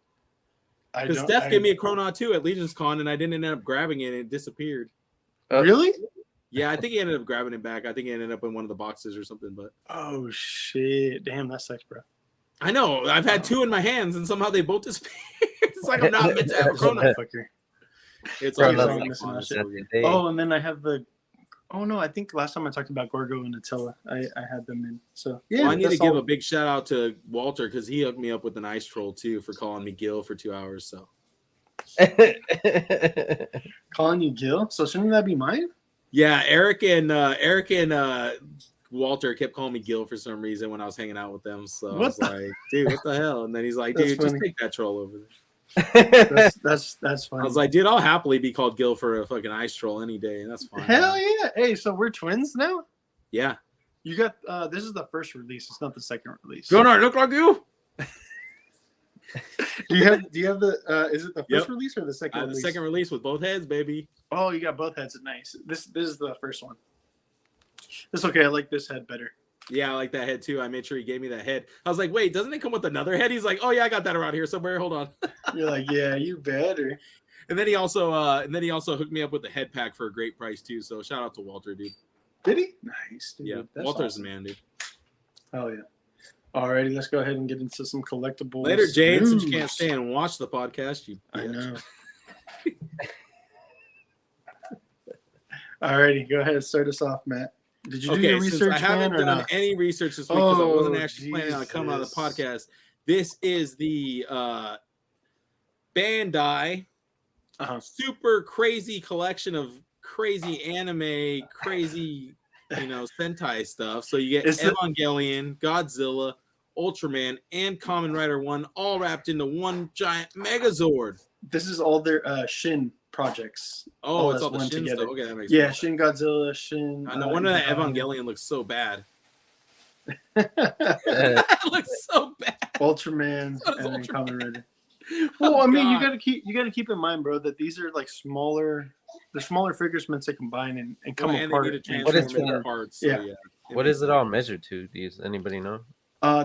Because Steph gave me a Krona too at Legion's Con, and I didn't end up grabbing it, and it disappeared. Really? Yeah, I think he ended up grabbing it back. I think he ended up in one of the boxes or something. But oh shit, damn, that sucks, bro. I know. I've had two in my hands, and somehow they both disappeared. It's like I'm not meant to have a Krona. It's all oh, and then I have the. Oh no, I think last time I talked about Gorgo and Attila, I had them in. So yeah, I need to give a big shout out to Walter because he hooked me up with an ice troll too for calling me Gil for 2 hours. So calling you Gil, so shouldn't that be mine? Yeah, Eric and Walter kept calling me Gil for some reason when I was hanging out with them. So I was like, dude, what the hell? And then he's like, dude, just take that troll over there. That's fine. I was like, dude, I'll happily be called Gil for a fucking ice troll any day, and that's fine. Hell yeah! Hey, so we're twins now. Yeah. You got this is the first release. It's not the second release. Don't I look like you? Do you have the? Is it the first release or the second? The second release with both heads, baby. Oh, you got both heads. Nice. This is the first one. It's okay. I like this head better. Yeah, I like that head too. I made sure he gave me that head. I was like, wait, doesn't it come with another head? He's like, oh yeah, I got that around here somewhere. Hold on. You're like, yeah, you better. And then he also hooked me up with the head pack for a great price too. So shout out to Walter, dude. Did he? Nice. Dude. Yeah, That's Walter's awesome. The man, dude. Oh yeah. Alrighty, let's go ahead and get into some collectibles. Later, Jade, since you can't stay and watch the podcast, you bitch. I know. Alrighty, go ahead, start us off, Matt. Did you do your research? I haven't done any research this week because I wasn't actually planning on coming on the podcast. This is the Bandai super crazy collection of crazy anime, crazy Sentai stuff. So you get Evangelion, Godzilla, Ultraman, and Kamen Rider 1 all wrapped into one giant Megazord. This is all their Shin projects. Oh, it's all the Shin stuff. Okay, that makes sense. Shin Godzilla, Shin. No wonder that Evangelion looks so bad. It looks so bad. Ultraman and then Kamen Rider. Well, I mean, you gotta keep in mind, bro, that these are like smaller. They're smaller figures meant to combine and come apart. What is parts? So, yeah. What is it all measured to? Does anybody know?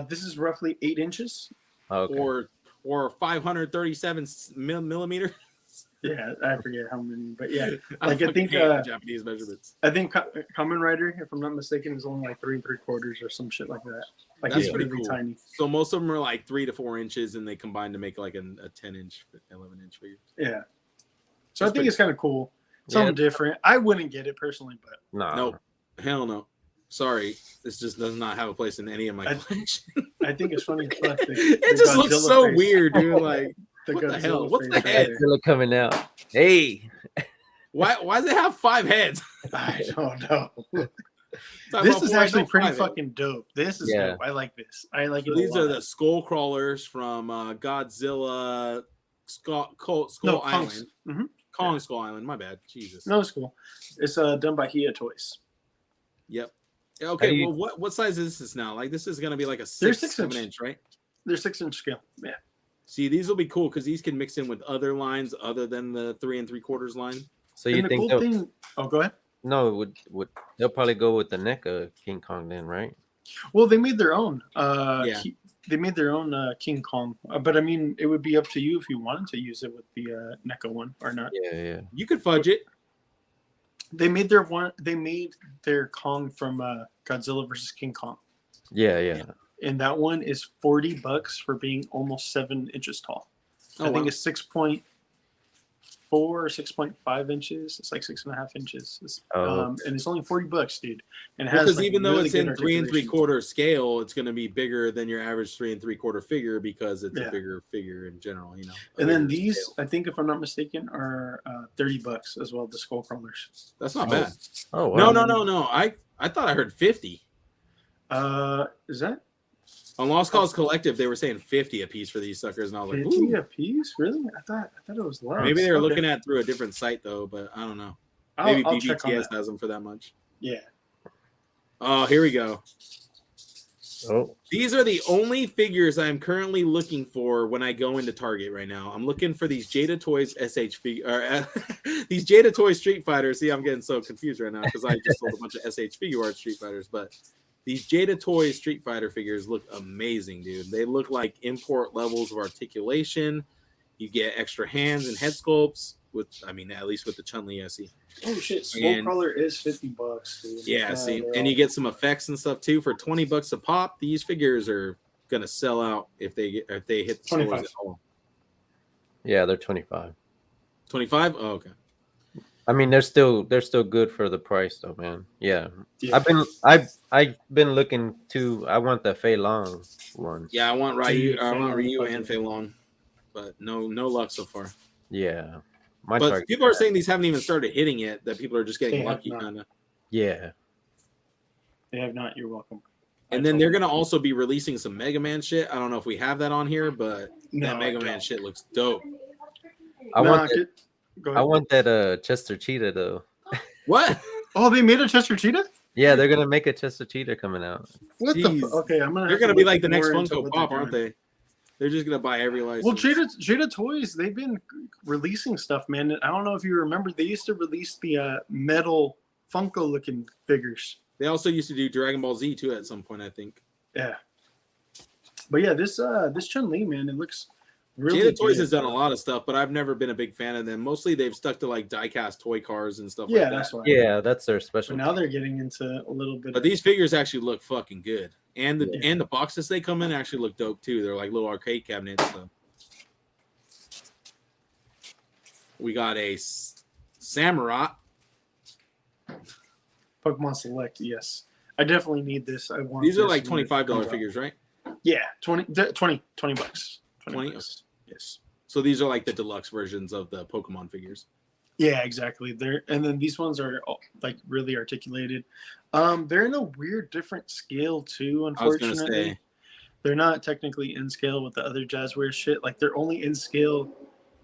This is roughly 8 inches. Okay. Or 537 millimeters. Yeah, I forget how many, but yeah, like I think Japanese measurements. I think Kamen Rider, if I'm not mistaken, is only like 3 3/4 or some shit like that. Like that's it's pretty really cool. tiny. So most of them are like 3 to 4 inches, and they combine to make like a 10-inch, 11-inch figure. Yeah. So I think it's kind of cool. Something different. I wouldn't get it personally, but nope, hell no. Sorry, this just does not have a place in any of my collection. I think it's funny. It just looks so weird, dude. Like, what the hell? What's the head? Godzilla coming out. Hey, why does it have 5 heads? I don't know. This is actually pretty fucking dope. This is dope. I like this. I like it. These are the skull crawlers from Godzilla Skull Island. Mm-hmm. Kong Skull Island. My bad. Jesus. No, it's cool. It's done by Hiatus. Yep. Okay. Well, what size is this now? Like, this is gonna be like a 6-7 inch, right? They're 6-inch scale. Yeah. See, these will be cool because these can mix in with other lines other than the 3 3/4 line. So you think? Oh, go ahead. No, would they'll probably go with the NECA King Kong then, right? Well, they made their own. They made their own King Kong, but I mean, it would be up to you if you wanted to use it with the NECA one or not. Yeah. You could fudge it. They made their one. They made their Kong from Godzilla versus King Kong. Yeah. And that one is $40 for being almost 7 inches tall. I think it's 6.5 6'4" or 6.5 inches. It's like 6.5 inches. And it's only $40, dude. And it has Because like, even though really it's in good 3 articulation. 3/4 scale, it's going to be bigger than your average 3 3/4 figure because it's Yeah. a bigger figure in general, you know. And then bigger these, scale. I think, if I'm not mistaken, are $30 as well. The skull crawlers. That's not bad. Oh wow. No. I thought I heard 50. Is that On Lost Cause Collective, they were saying 50 a piece for these suckers, and I was like, 50 ooh. a piece? Really? I thought it was less. Maybe they were Okay. looking at through a different site though, but I don't know. Maybe I'll check on BBTS that. has them for that much. Yeah. Oh, here we go. Oh, These are the only figures I'm currently looking for when I go into Target right now. I'm looking for these Jada Toys SH figure, these Jada Toys Street Fighters. See, I'm getting so confused right now because I just sold a bunch of SH Figure Art Street Fighters, but these Jada Toys Street Fighter figures look amazing, dude. They look like import levels of articulation. You get extra hands and head sculpts with, I mean, at least with the Chun-Li SE. Oh shit! Skullcrawler is $50, dude. Yeah, see, and you get some effects and stuff too for $20 a pop. These figures are gonna sell out if they hit the stores 25. at all. yeah, they're 25. 25? Oh, okay. I mean, they're still good for the price though, man. Yeah. Yeah. I've been looking to. I want the Fei Long one. Yeah, I want Ryu, Dude, I want Ryu fucking- and Fei Long, but no luck so far. Yeah. My But target. people are saying these haven't even started hitting yet. That people are just getting They have lucky, not. kind of. Yeah. They have not. You're welcome. And then they're gonna also be releasing some Mega Man shit. I don't know if we have that on here, but No, that Mega I Man don't. shit looks dope. I want that, Go I ahead. want that Chester Cheetah though. What? Oh, they made a Chester Cheetah? Yeah, they're gonna make a Chester Cheetah coming out. What Jeez. the? Okay, I'm gonna. They're have gonna to be look like the next more into Funko what Pop, they're aren't doing. they? They're just gonna buy every license. Well, Jada Toys, they've been releasing stuff, man. I don't know if you remember, they used to release the metal Funko looking figures. They also used to do Dragon Ball Z too at some point, I think. Yeah. But yeah, this Chun-Li, man, it looks really Jada Toys good. has done a lot of stuff, but I've never been a big fan of them. Mostly they've stuck to like die-cast toy cars and stuff Yeah, like that's that. why. Yeah, that's their But special. now they're getting into a little bit. But these figures actually look fucking good. And the Yeah. and the boxes they come in actually look dope too. They're like little arcade cabinets. So. We got a Samurai. Pokemon Select, yes. I definitely need this. I want. These are this like when it $25 comes out. figures, right? Yeah, 20 bucks. 20? Bucks. Yes. So these are like the deluxe versions of the Pokemon figures. Yeah, exactly. And then these ones are like really articulated. They're in a weird different scale too, I was gonna unfortunately. say. They're not technically in scale with the other Jazzware shit. Like they're only in scale.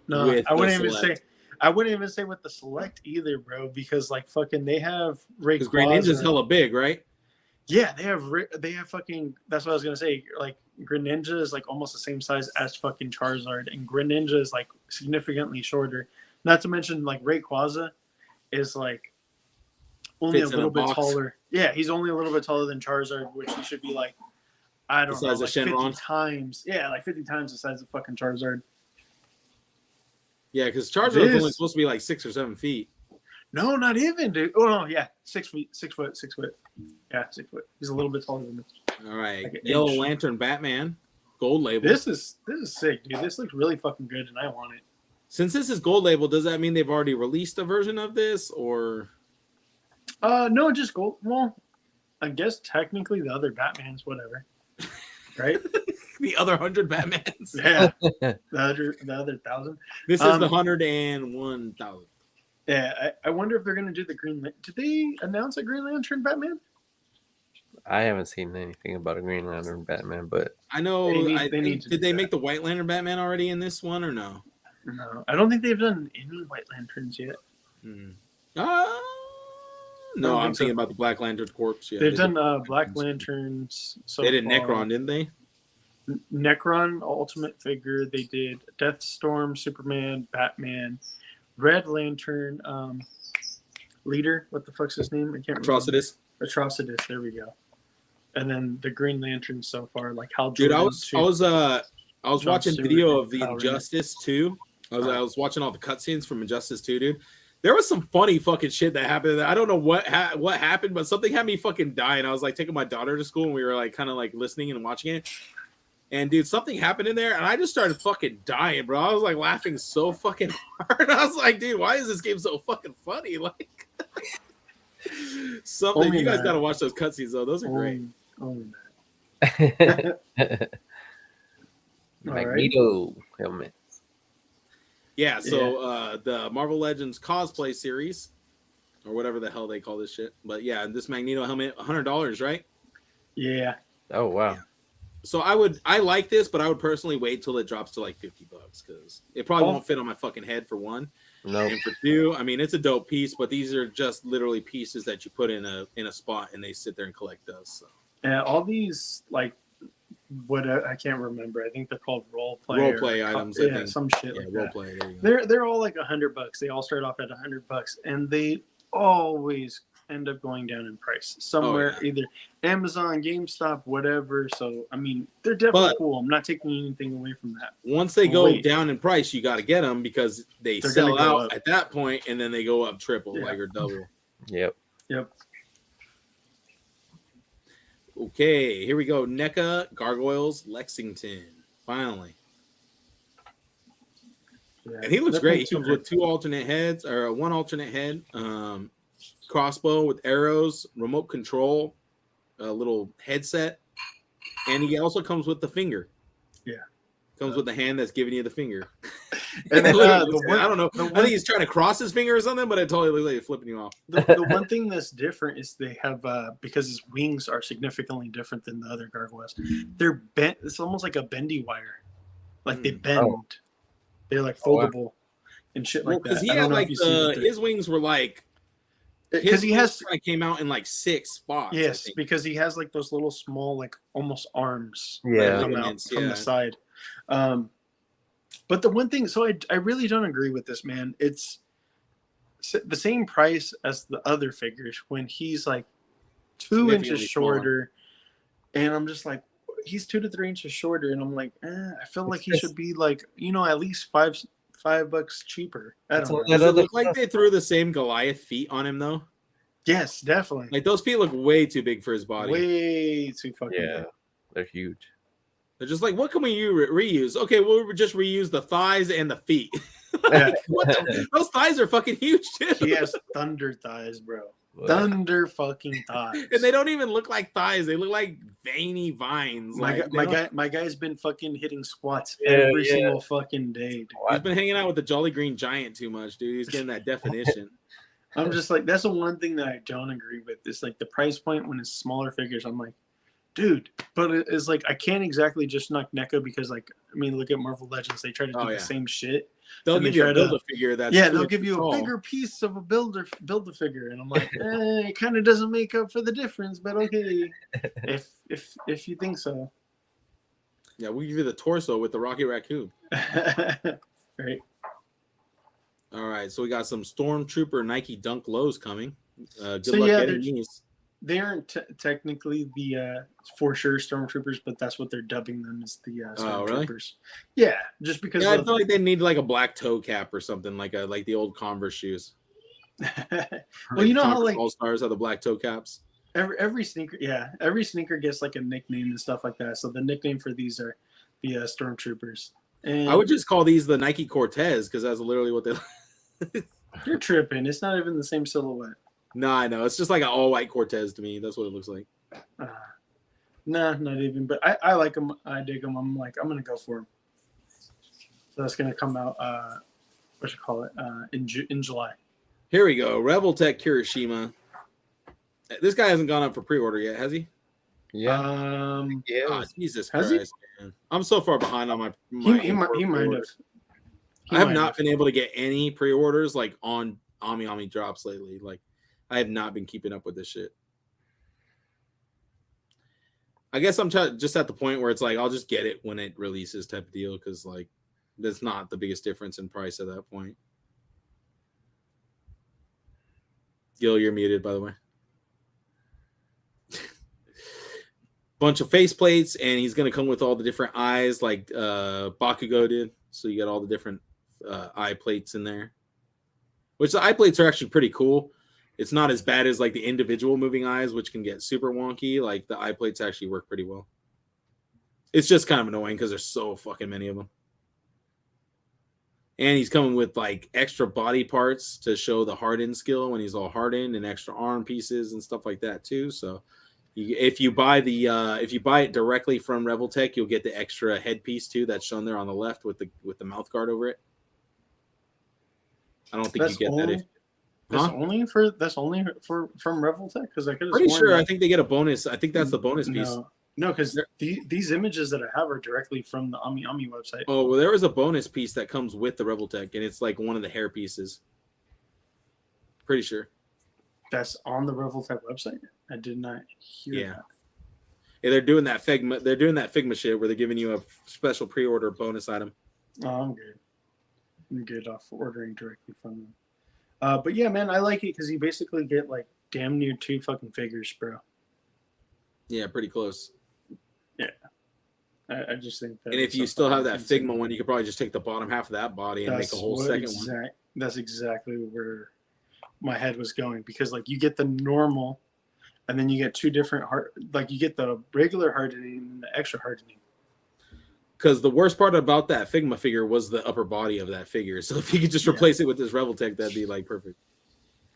No, With I wouldn't the even Select. say I wouldn't even say with the Select either, bro, because like fucking they have Rayquaza. Because Greninja's hella big, right? Yeah, they have fucking. That's what I was gonna say. Like Greninja is like almost the same size as fucking Charizard, and Greninja is like significantly shorter. Not to mention like Rayquaza is like only Fits a in a little bit box. taller. Yeah, he's only a little bit taller than Charizard, which he should be like I don't The know, size like of 50 Shenron? times. Yeah, like 50 times the size of fucking Charizard. Yeah, because Charizard is only This- supposed to be like 6 or 7 feet. No, not even, dude. Oh no, yeah, 6 feet, 6 foot, 6 foot. Yeah, 6 foot. He's a little bit taller than me. All right. Like an Yellow inch. Lantern Batman. Gold label. This is sick, dude. This looks really fucking good, and I want it. Since this is gold label, does that mean they've already released a version of this, or No, just gold. Well, I guess technically the other Batman's whatever, right? the other 100 Batmans? Yeah, the other 1,000. This is the 101,000. Yeah, I wonder if they're gonna do the Green. Did they announce a Green Lantern Batman? I haven't seen anything about a Green Lantern Batman, but I know. They need to Did do they that. make the White Lantern Batman already in this one or no? No, I don't think they've done any White Lanterns yet. Hmm. I No, don't I'm think so. thinking about the Black Lantern Corps. Yeah, They've they done did. Black Lanterns. So They did far. Necron, didn't they? Necron Ultimate Figure. They did Deathstorm, Superman, Batman, Red Lantern, Leader. What the fuck's his name? I can't remember. Atrocitus. Atrocitus. There we go. And then the Green Lantern so far, like Hal Dude, Jordan. I was John watching Stewart video and of the Kyle Rayner. Injustice 2. I was watching all the cutscenes from Injustice 2, dude. There was some funny fucking shit that happened. I don't know what happened, but something had me fucking dying. I was like taking my daughter to school, and we were like kind of like listening and watching it. And dude, something happened in there, and I just started fucking dying, bro. I was like laughing so fucking hard. I was like, dude, why is this game so fucking funny? Like something. Only You guys that. gotta watch those cutscenes though. Those are great. Only Magneto helmet. Yeah. So the Marvel Legends cosplay series, or whatever the hell they call this shit. But yeah, this Magneto helmet, $100, right? Yeah. Oh wow. Yeah. So I like this, but I would personally wait till it drops to like $50 because it probably won't fit on my fucking head for one. No. And for two, I mean it's a dope piece, but these are just literally pieces that you put in a spot and they sit there and collect dust. So And all these like what I can't remember. I think they're called role play items. Yeah, some shit like role that. play. There you go. They're all like $100. They all start off at $100, and they always end up going down in price somewhere, either Amazon, GameStop, whatever. So I mean, they're definitely cool. I'm not taking anything away from that. Once they go down in price, you got to get them because they're sell out at that point, and then they go up triple, like or double. Yep. Okay, here we go. NECA Gargoyles Lexington. Finally. Yeah. And he looks great. He comes with two alternate heads, or one alternate head, crossbow with arrows, remote control, a little headset, and he also comes with the finger. Yeah. Comes with the hand that's giving you the finger. And I don't know. I think he's trying to cross his finger or something, but it totally looks like he's flipping you off. The one thing that's different is they have because his wings are significantly different than the other gargoyles. They're bent. It's almost like a bendy wire, like they bend. Oh. They're like foldable and shit like that. Because he had like his wings were like. Because he has came out in like 6 spots. Yes, because he has like those little small, like almost arms. Yeah. That come out from the side. But the one thing, so I really don't agree with this, man. It's the same price as the other figures when he's like 2 inches shorter, and I'm just like, he's 2 to 3 inches shorter, and I'm like, I feel like he should be like, at least $5 cheaper. I don't know. Does it look like they threw the same Goliath feet on him though? Yes, definitely. Like those feet look way too big for his body. Way too fucking big. They're huge. They're just like, what can we reuse? Okay, we'll just reuse the thighs and the feet. Those thighs are fucking huge too. He has thunder thighs, bro. Thunder fucking thighs. And they don't even look like thighs. They look like veiny vines. My guy's been fucking hitting squats every single fucking day, dude. He's been hanging out with the Jolly Green Giant too much, dude. He's getting that definition. I'm just like, that's the one thing that I don't agree with. It's like the price point when it's smaller figures. I'm like, dude, but it's like I can't exactly just knock NECA because, like, I mean, look at Marvel Legends. They try to do the same shit. They'll give you a Build-A-Figure that's they'll give you a bigger piece of a Build-A-Figure, and I'm like, it kind of doesn't make up for the difference, but okay, if you think so. Yeah, we'll give you the torso with the Rocket Raccoon. Right. All right, so we got some Stormtrooper Nike Dunk Lows coming. Good luck getting these. They aren't technically the for sure Stormtroopers, but that's what they're dubbing them as the Stormtroopers. Oh, really? Yeah, just because. I feel like they need like a black toe cap or something, like the old Converse shoes. Well, you know how like All Stars have the black toe caps. Every sneaker, every sneaker gets like a nickname and stuff like that. So the nickname for these are the Stormtroopers. And I would just call these the Nike Cortez because that's literally what they. You're tripping. It's not even the same silhouette. No, I know. It's just like an all-white Cortez to me. That's what it looks like. Nah, not even. But I like them. I dig them. I'm like, I'm going to go for them. So that's going to come out, in July. Here we go. Reveltech Kirishima. This guy hasn't gone up for pre-order yet, has he? Yeah. Oh, Jesus Christ, man. I'm so far behind on my he might have. I have not been able to get any pre-orders like on Ami drops lately. Like, I have not been keeping up with this shit. I guess I'm just at the point where it's like I'll just get it when it releases type of deal because like that's not the biggest difference in price at that point. Gil, you're muted, by the way. Bunch of faceplates, and he's going to come with all the different eyes like Bakugo did. So you got all the different eye plates in there. Which the eye plates are actually pretty cool. It's not as bad as like the individual moving eyes, which can get super wonky. Like the eye plates actually work pretty well. It's just kind of annoying because there's so fucking many of them. And he's coming with like extra body parts to show the hardened skill when he's all hardened, and extra arm pieces and stuff like that too. So if you buy it directly from Reveltech, you'll get the extra headpiece too that's shown there on the left with the mouth guard over it. I don't think you get that. That's only from Reveltech, because I could have pretty sure. I think they get a bonus. I think that's the bonus piece. No, because these images that I have are directly from the Ami website. Oh, well, there was a bonus piece that comes with the Reveltech, and it's like one of the hair pieces. Pretty sure. That's on the Reveltech website? I did not hear that. Yeah, they're doing that Figma. They're doing that Figma shit where they're giving you a special pre-order bonus item. Oh, I'm good. I'm good off ordering directly from them. But yeah, man, I like it because you basically get like damn near 2 fucking figures, bro. Yeah, pretty close. Yeah. I just think that. And if you still have that Figma one, you could probably just take the bottom half of that body and make a whole second one. That's exactly where my head was going, because like you get the normal, and then you get 2 different like you get the regular hardening and the extra hardening. Because the worst part about that Figma figure was the upper body of that figure. So if you could just replace it with this Reveltech, that'd be like perfect.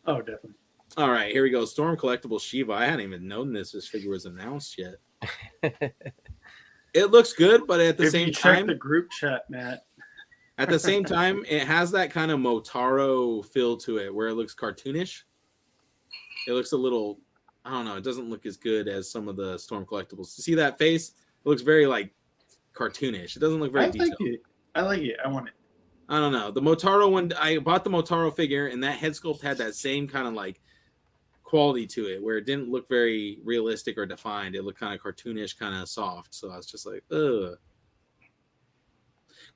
Oh, definitely. All right, here we go. Storm Collectible Shiva. I hadn't even known this figure was announced yet. It looks good, but at the same time, check the group chat, Matt. At the same time, it has that kind of Motaro feel to it, where it looks cartoonish. It looks a little, I don't know. It doesn't look as good as some of the Storm Collectibles. You see that face? It looks very like cartoonish. It doesn't look very detailed. I like it. I want it. I don't know. The Motaro one, I bought the Motaro figure, and that head sculpt had that same kind of like quality to it, where it didn't look very realistic or defined. It looked kind of cartoonish, kind of soft. So I was just like, ugh.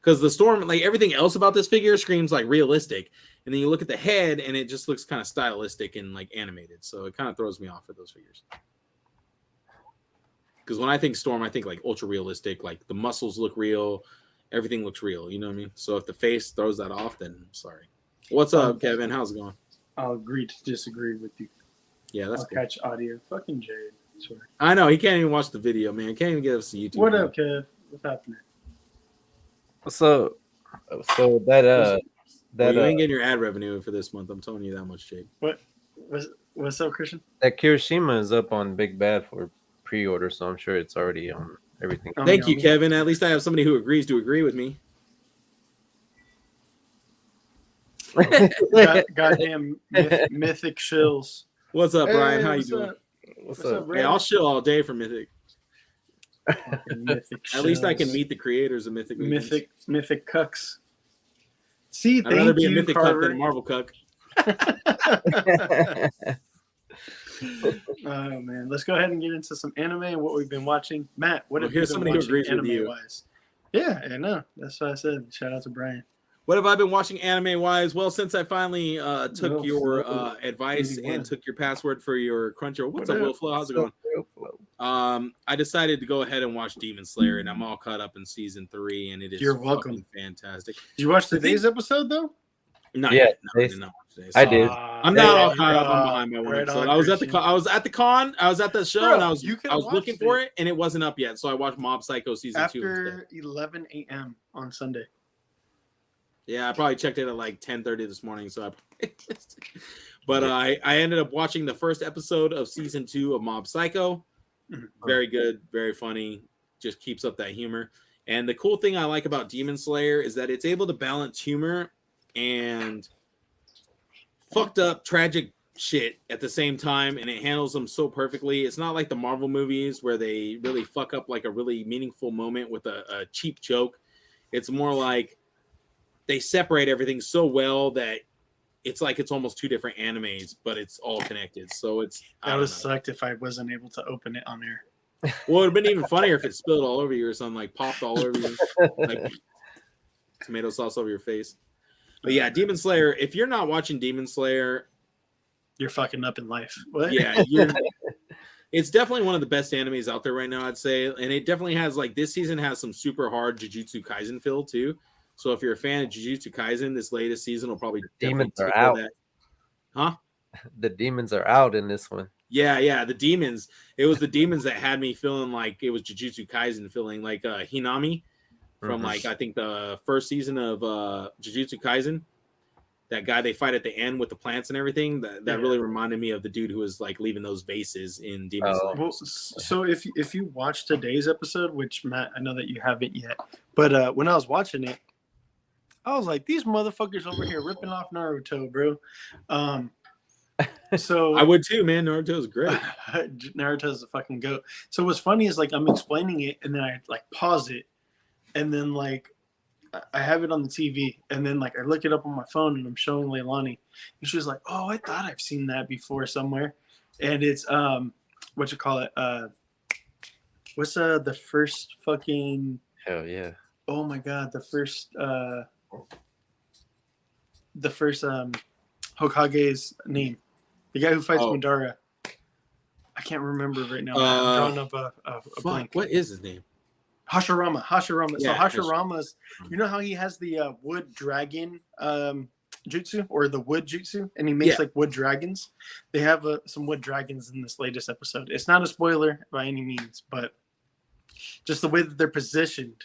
Because the Storm, like everything else about this figure screams like realistic. And then you look at the head and it just looks kind of stylistic and like animated. So it kind of throws me off for those figures. Because when I think Storm, I think like ultra realistic, like the muscles look real, everything looks real. You know what I mean? So if the face throws that off, then I'm sorry. What's up, Kevin? How's it going? I'll agree to disagree with you. Yeah, that's I'll cool. catch audio. Fucking Jade. Sorry. I know. He can't even watch the video, man. Can't even get us to YouTube. What up, Kev? What's happening? So that well, you ain't getting your ad revenue for this month. I'm telling you that much, Jake. What's up, Christian? That Kirishima is up on Big Bad for pre-order, so I'm sure it's already on everything. Thank you, Kevin. At least I have somebody who agrees to agree with me. Goddamn mythic shills. What's up, Brian? Hey, How you doing? What's up? Hey, I'll chill all day for Mythic. Mythic At least I can meet the creators of Mythic. Mythic cucks. See, I'd rather be a you, Mythic Carver. cuck than a Marvel cuck. Oh man, let's go ahead and get into some anime and what we've been watching. Matt, what have you here's been somebody who watching agrees with anime you. wise? Yeah, I know. That's what I said. Shout out to Brian. What have I been watching anime wise? Well, since I finally took your advice and took your password for your Crunchyroll. What's up, Will Flow? How's it going? I decided to go ahead and watch Demon Slayer, and I'm all caught up in season 3, and it is welcome. Fantastic. Did you watch today's episode though? Not yet. yet. No, I did not watch today's. I did. I'm not all caught up. I'm behind by one Right episode. on, I was at the con. I was at the show, Bro, and I was looking for it. it, and it wasn't up yet. So I watched Mob Psycho season 2 instead. After 11 a.m. on Sunday. Yeah, I probably checked it at like 10:30 this morning. So but I ended up watching the first episode of season 2 of Mob Psycho. Very good, very funny. Just keeps up that humor. And the cool thing I like about Demon Slayer is that it's able to balance humor and fucked up tragic shit at the same time, and it handles them so perfectly. It's not like the Marvel movies where they really fuck up like a really meaningful moment with a cheap joke. It's more like they separate everything so well that it's like it's almost 2 different animes, but it's all connected. So it's That would have sucked if I wasn't able to open it on air. Well, it would have been even funnier if it spilled all over you or something, like popped all over you, like tomato sauce over your face. But yeah, Demon Slayer. If you're not watching Demon Slayer, you're fucking up in life. What? Yeah, it's definitely one of the best animes out there right now, I'd say. And it definitely has like this season has some super hard Jujutsu Kaisen feel too. So if you're a fan of Jujutsu Kaisen, this latest season will probably demons definitely are out. That. Huh? The demons are out in this one. Yeah, the demons. It was the demons that had me feeling like it was Jujutsu Kaisen, feeling like Hinami from like I think the first season of Jujutsu Kaisen. That guy they fight at the end with the plants and everything. That really reminded me of the dude who was like leaving those vases in Demon Slayer. Well, so if you watch today's episode, which Matt, I know that you haven't yet, but when I was watching it, I was like, these motherfuckers over here ripping off Naruto, bro. So I would too, man. Naruto's great. Naruto's a fucking goat. So what's funny is like I'm explaining it and then I like pause it and then like I have it on the TV and then like I look it up on my phone and I'm showing Leilani and she's like, oh, I thought I've seen that before somewhere. And it's what you call it? What's the first fucking Hell yeah. Oh my god, the first Hokage's name. The guy who fights Madara. I can't remember right now. I'm drawing up a blank. What is his name? Hashirama. Yeah, So Hashirama's, you know how he has the wood dragon jutsu or the wood jutsu, and he makes like wood dragons. They have some wood dragons in this latest episode. It's not a spoiler by any means, but just the way that they're positioned.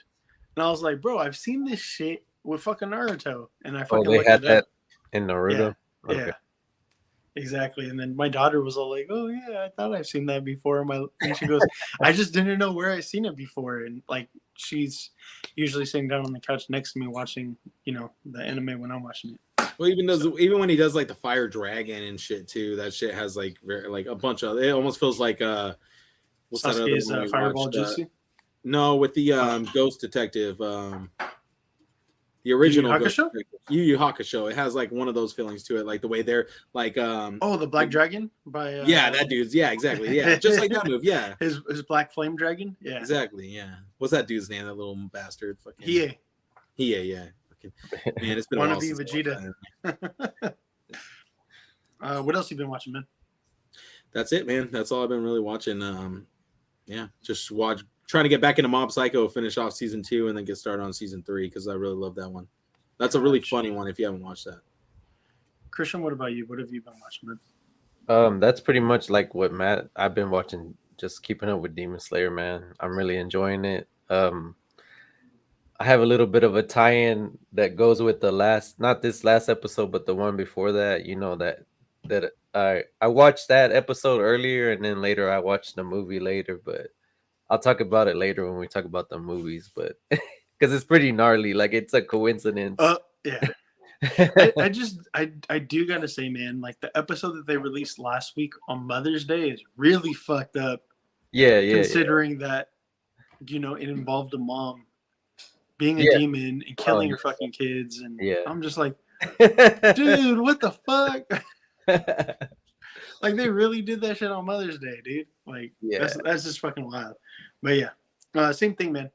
And I was like, bro, I've seen this shit with fucking Naruto, and I fucking they looked had it that up. in Naruto. Yeah. Okay. Yeah. Exactly. And then my daughter was all like, oh yeah, I thought I've seen that before. And she goes, I just didn't know where I've seen it before. And like she's usually sitting down on the couch next to me watching, you know, the anime when I'm watching it. Well, even when he does like the fire dragon and shit too, that shit has like a bunch of it almost feels like what's Sasuke's that other one fireball jutsu? No, with the ghost detective, the original Yu Yu Hakusho. It has like one of those feelings to it, like the way they're like the Black Dragon by that dude's exactly just like that move his Black Flame Dragon exactly what's that dude's name, that little bastard fucking Hiei man, it's been wanna a be Vegeta. What else you been watching, man? That's it, man. That's all I've been really watching. Just trying to get back into Mob Psycho, finish off season 2, and then get started on season 3 because I really love that one. That's a really funny one if you haven't watched that. Christian, what about you? What have you been watching, man? That's pretty much like what Matt. I've been watching, just keeping up with Demon Slayer, man. I'm really enjoying it. I have a little bit of a tie-in that goes with not this last episode, but the one before that. You know that I watched that episode earlier, and then later I watched the movie later, but I'll talk about it later when we talk about the movies, but because it's pretty gnarly, like it's a coincidence. Yeah. I do gotta say, man, like the episode that they released last week on Mother's Day is really fucked up. Yeah. Considering that, you know, it involved a mom being a demon and killing her fucking kids, and I'm just like, dude, what the fuck? Like they really did that shit on Mother's Day, dude. Like that's just fucking wild. But yeah, same thing, man.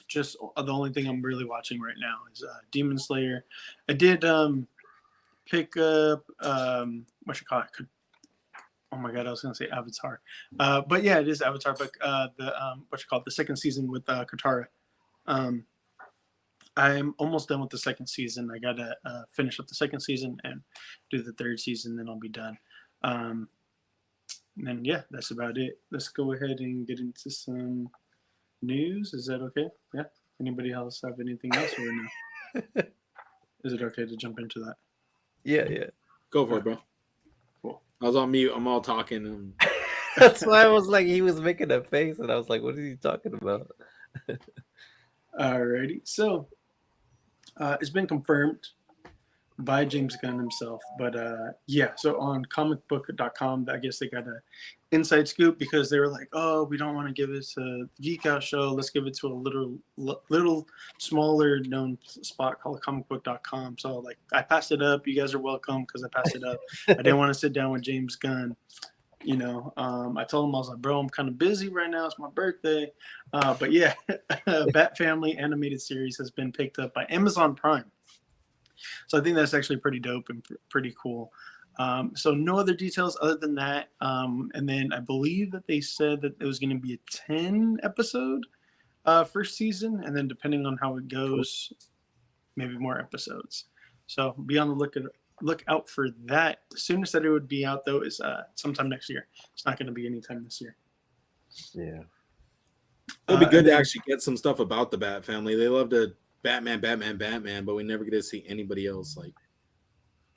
Just the only thing I'm really watching right now is Demon Slayer. I did pick up what you call it? Oh my god, I was gonna say Avatar, but yeah, it is Avatar. But the second season with Katara. I'm almost done with the second season. I gotta finish up the second season and do the third season, then I'll be done. And then that's about it. Let's go ahead and get into some news. Is that okay? Yeah. Anybody else have anything else or no? Is it okay to jump into that? Yeah. Go for it, bro. Cool. I was on mute. I'm all talking. That's why I was like, he was making a face, and I was like, what is he talking about? Alrighty. So it's been confirmed by James Gunn himself, but so on comicbook.com, I guess they got an inside scoop because they were like, oh, we don't want to give it to the Geek Out show, let's give it to a little smaller known spot called comicbook.com. So like I passed it up. You guys are welcome because I passed it up. I didn't want to sit down with James Gunn, you know. I told him, I was like, bro, I'm kind of busy right now, it's my birthday, but yeah. Bat Family animated series has been picked up by Amazon Prime. So I think that's actually pretty dope and pretty cool. So no other details other than that. And then I believe that they said that it was going to be a 10 episode first season. And then depending on how it goes, maybe more episodes. So be on the look out for that. The soonest that it would be out though is sometime next year. It's not going to be anytime this year. Yeah. It'll be good and to then- actually get some stuff about the Bat family. They love to Batman, but we never get to see anybody else. Like,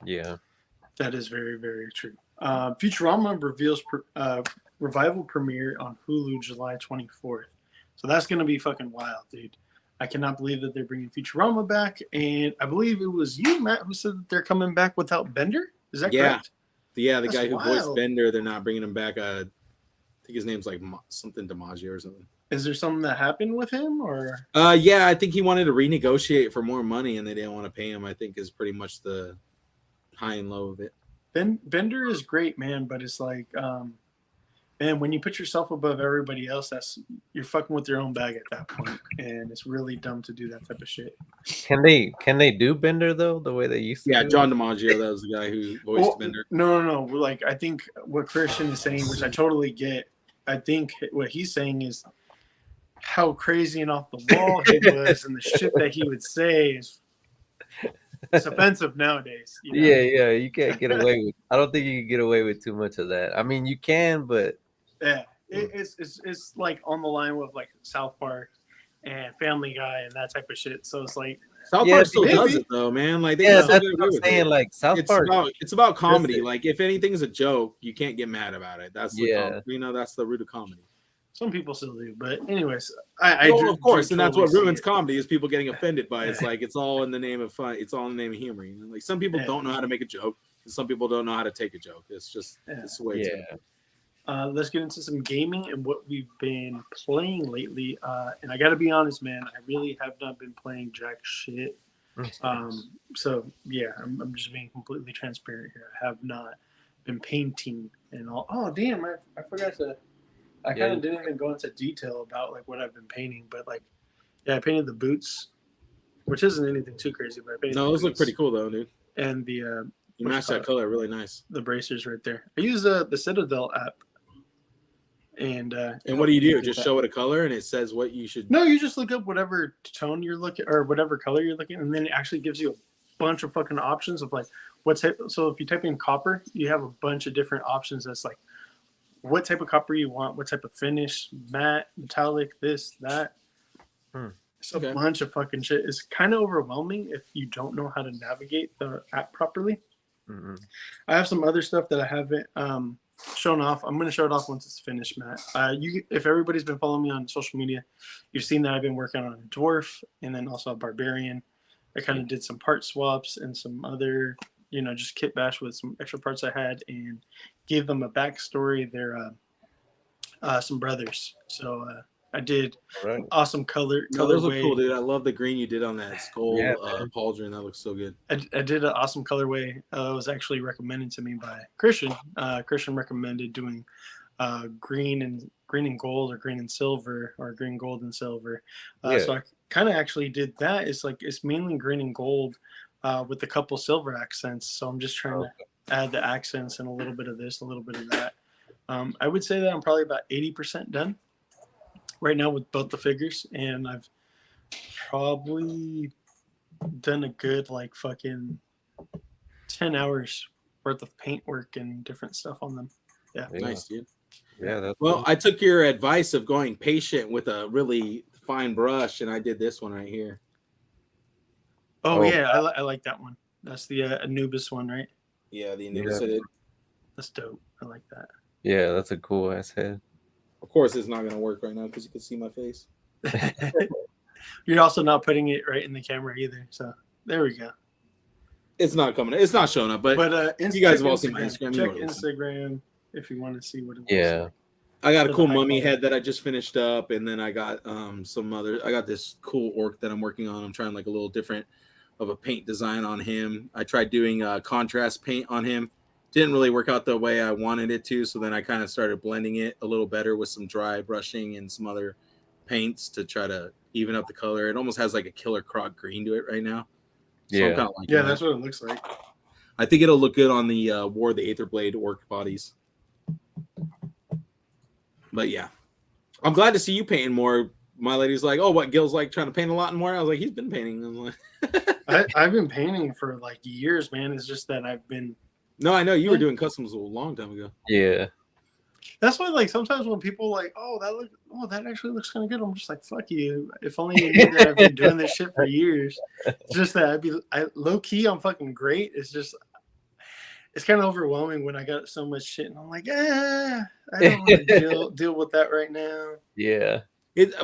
Yeah. That is very, very true. Futurama reveals revival premiere on Hulu July 24th. So that's going to be fucking wild, dude. I cannot believe that they're bringing Futurama back. And I believe it was you, Matt, who said that they're coming back without Bender. Is that correct? Yeah, the That's guy who voiced wild. Bender, they're not bringing him back. I think his name's like something DiMaggio or something. Is there something that happened with him, or? Yeah, I think he wanted to renegotiate for more money, and they didn't want to pay him. I think is pretty much the high and low of it. Bender is great, man, but it's like, man, when you put yourself above everybody else, you're fucking with your own bag at that point, and it's really dumb to do that type of shit. Can they do Bender though the way they used to? Yeah, do? John DiMaggio, that was the guy who voiced Bender. No. Like, I think what Christian is saying, which I totally get, I think what he's saying is how crazy and off the wall he was, and the shit that he would say is it's offensive nowadays. You know? Yeah, you can't get away with. I don't think you can get away with too much of that. I mean, you can, but Yeah, it's like on the line with like South Park and Family Guy and that type of shit. So it's like South Yeah, Park still maybe. does it though, man. Like they yeah, can still that's get what away I'm with saying. it. Like South Park, It's about comedy. it. Like if anything's a joke, you can't get mad about it. That's the that's the root of comedy. some people still do, but anyways, Of course, and that's what totally ruins see it. comedy is people getting offended by it. It's like it's all in the name of fun. It's all in the name of humor. You know? Like some people Yeah. don't know how to make a joke, and some people don't know how to take a joke. It's just Yeah. it's the way it's Yeah. Let's get into some gaming and what we've been playing lately. And I got to be honest, man, I really have not been playing jack shit. So yeah, I'm just being completely transparent here. I have not been painting and all. Oh damn, I forgot to. I Yeah. kind of didn't even go into detail about like what I've been painting, but like, yeah, I painted the boots, which isn't anything too crazy. But I painted No, the those look boots pretty cool though, dude. and the You What's match it that called? color really nice. the bracers right there. I use the Citadel app, and And what do you do? Just show it a color, and it says what you should. No, you just look up whatever tone you're looking or whatever color you're looking, and then it actually gives you a bunch of fucking options of like what type. So if you type in copper, you have a bunch of different options. That's like what type of copper you want, what type of finish, matte, metallic, this, that. It's a Okay. bunch of fucking shit. It's kind of overwhelming if you don't know how to navigate the app properly. Mhm. I have some other stuff that I haven't shown off. I'm going to show it off once it's finished, Matt. If everybody's been following me on social media, you've seen that I've been working on a dwarf and then also a barbarian. I kind of did some part swaps and some other, just kit bash with some extra parts I had and gave them a backstory. They're some brothers. So I did All right. awesome No, those look colorway. cool, dude. I love the green you did on that skull Yeah, pauldron. That looks so good. I did an awesome colorway. It was actually recommended to me by Christian. Christian recommended doing green and gold or green and silver or green, gold, and silver. So I kind of actually did that. It's mainly green and gold with a couple silver accents. So I'm just trying to add the accents and a little bit of this, a little bit of that. I would say that I'm probably about 80% done right now with both the figures, and I've probably done a good like fucking 10 hours worth of paint work and different stuff on them. Yeah. Nice, dude. Yeah. That's Well, cool. I took your advice of going patient with a really fine brush, and I did this one right here. Oh, Oh. yeah, I like that one. That's the Anubis one, right? Yeah, the Yeah. Anubis. That's dope. I like that. Yeah, that's a cool ass head. Of course, it's not going to work right now because you can see my face. You're also not putting it right in the camera either. So there we go. It's not coming. It's not showing up, but you guys have all seen my Instagram. You Check know what it is. Instagram if you want to see what it looks Yeah. like. I got a For cool the high mummy quality. head that I just finished up, and then I got some other. I got this cool orc that I'm working on. I'm trying like a little different of a paint design on him. I tried doing contrast paint on him. Didn't really work out the way I wanted it to, so then I kind of started blending it a little better with some dry brushing and some other paints to try to even up the color. It almost has like a killer croc green to it right now. So I'm Yeah. kinda liking Yeah, that. that's what it looks like. I think it'll look good on the War of the Aether Blade orc bodies. But yeah, I'm glad to see you painting more. my lady's like, "Oh, what Gil's like trying to paint a lot more?" I was like, "He's been painting." I'm like, I've been painting for like years, man. It's just that I've been. No, I know you were doing customs a long time ago. Yeah. That's why, like, sometimes when people like, that actually looks kind of good. I'm just like, fuck you. If only you knew that I've been doing this shit for years. It's just that low key, I'm fucking great. It's just, it's kind of overwhelming when I got so much shit, and I'm like, I don't want to deal with that right now. Yeah.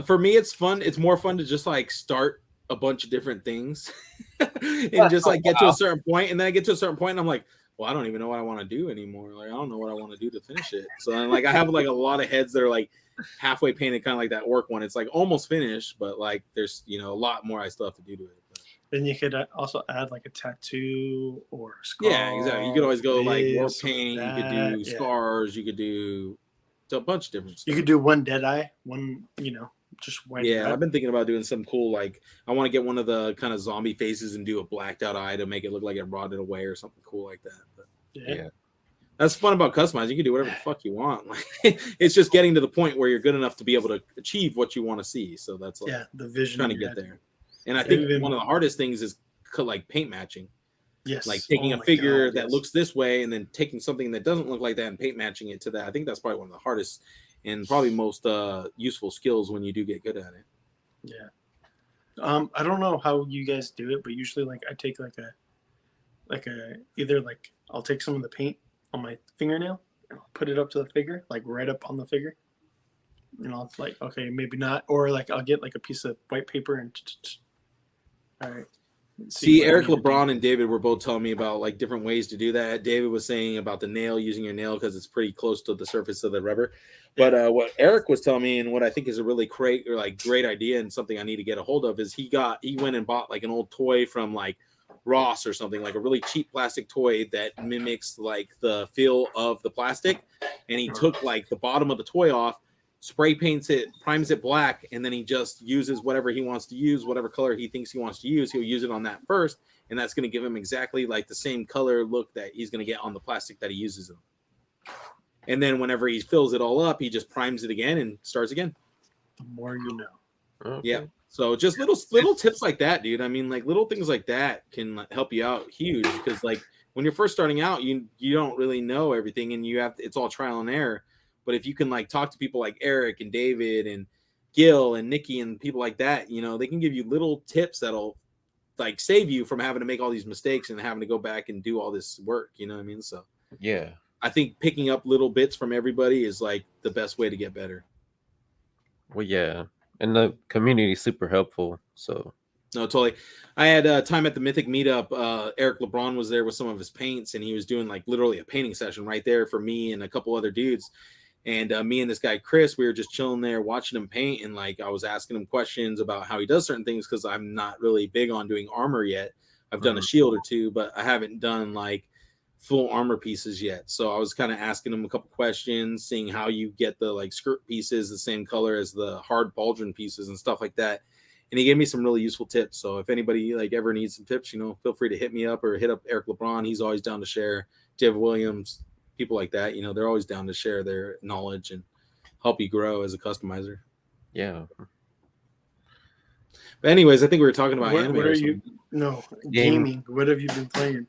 For me, it's fun. It's more fun to just like start a bunch of different things and just like get to a certain point, and then I get to a certain point, and I'm like, well, I don't even know what I want to do anymore. Like, I don't know what I want to do to finish it. So then, like, I have like a lot of heads that are like halfway painted, kind of like that orc one. It's like almost finished, but like there's a lot more I still have to do to it. But then you could also add like a tattoo or a scar. Yeah, exactly. You could always go like war paint. You could do scars. You could do a bunch of different stuff. You could do one dead eye, one just white. Yeah, I've been thinking about doing some cool, like, I want to get one of the kind of zombie faces and do a blacked out eye to make it look like it rotted away or something cool like that. But yeah. That's fun about customizing. You can do whatever the fuck you want. Like, it's just getting to the point where you're good enough to be able to achieve what you want to see. So that's like the vision trying to get there. And I think one of the hardest things is like paint matching. Yes. Like taking a figure that looks this way and then taking something that doesn't look like that and paint matching it to that. I think that's probably one of the hardest and probably most useful skills when you do get good at it. Yeah. I don't know how you guys do it, but usually like I take I'll take some of the paint on my fingernail and I'll put it up to the figure, like right up on the figure. And I'll like, okay, maybe not. Or like I'll get like a piece of white paper and all right. See, Eric LeBron and David were both telling me about like different ways to do that. David was saying about the nail, using your nail because it's pretty close to the surface of the rubber. But what Eric was telling me, and what I think is a really great idea and something I need to get a hold of, is he went and bought like an old toy from like Ross or something, like a really cheap plastic toy that mimics like the feel of the plastic, and he took like the bottom of the toy off, spray paints it, primes it black, and then he just uses whatever he wants to use, whatever color he thinks he wants to use. He'll use it on that first, and that's going to give him exactly like the same color look that he's going to get on the plastic that he uses it. And then whenever he fills it all up, he just primes it again and starts again. The more you know. Okay. Yeah. So just little tips like that, dude. I mean, like little things like that can help you out huge, because like when you're first starting out, you don't really know everything, and it's all trial and error. But if you can like talk to people like Eric and David and Gil and Nikki and people like that, they can give you little tips that'll like save you from having to make all these mistakes and having to go back and do all this work. You know what I mean? So yeah, I think picking up little bits from everybody is like the best way to get better. Well, yeah, and the community is super helpful. So no, totally. I had time at the Mythic meetup. Eric LeBron was there with some of his paints, and he was doing like literally a painting session right there for me and a couple other dudes. And me and this guy, Chris, we were just chilling there watching him paint. And like, I was asking him questions about how he does certain things, because I'm not really big on doing armor yet. I've done a shield or two, but I haven't done like full armor pieces yet. So I was kind of asking him a couple questions, seeing how you get the like skirt pieces the same color as the hard pauldron pieces and stuff like that. And he gave me some really useful tips. So if anybody like ever needs some tips, feel free to hit me up or hit up Eric LeBron. He's always down to share. Jeff Williams, people like that, they're always down to share their knowledge and help you grow as a customizer. Yeah. But anyways, I think we were talking about anime. What are you? No, gaming. What have you been playing?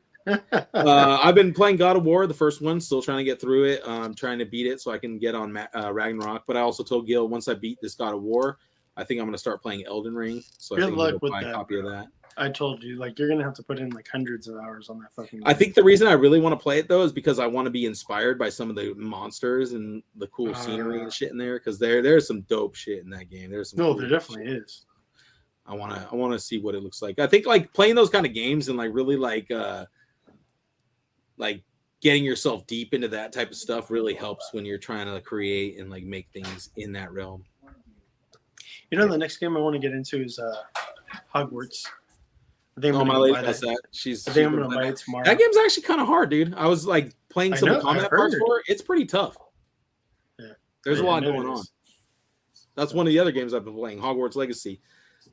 I've been playing God of War, the first one, still trying to get through it. I'm trying to beat it so I can get on Ragnarok. But I also told Gil, once I beat this God of War, I think I'm going to start playing Elden Ring. So Good I think luck with buy that, a copy of that. I told you, like, you're going to have to put in like hundreds of hours on that fucking game. I think the reason I really want to play it, though, is because I want to be inspired by some of the monsters and the cool scenery and shit in there, because there's some dope shit in that game. There's some no, there definitely is. I want to see what it looks like. I think like playing those kind of games and like really like getting yourself deep into that type of stuff really helps when you're trying to create and like make things in that realm. The next game I want to get into is Hogwarts. I think my lady does that. I think I'm gonna buy it tomorrow. That game's actually kind of hard, dude. I was like playing some combat parts for it. It's pretty tough. Yeah, there's a lot going on. That's one of the other games I've been playing, Hogwarts Legacy.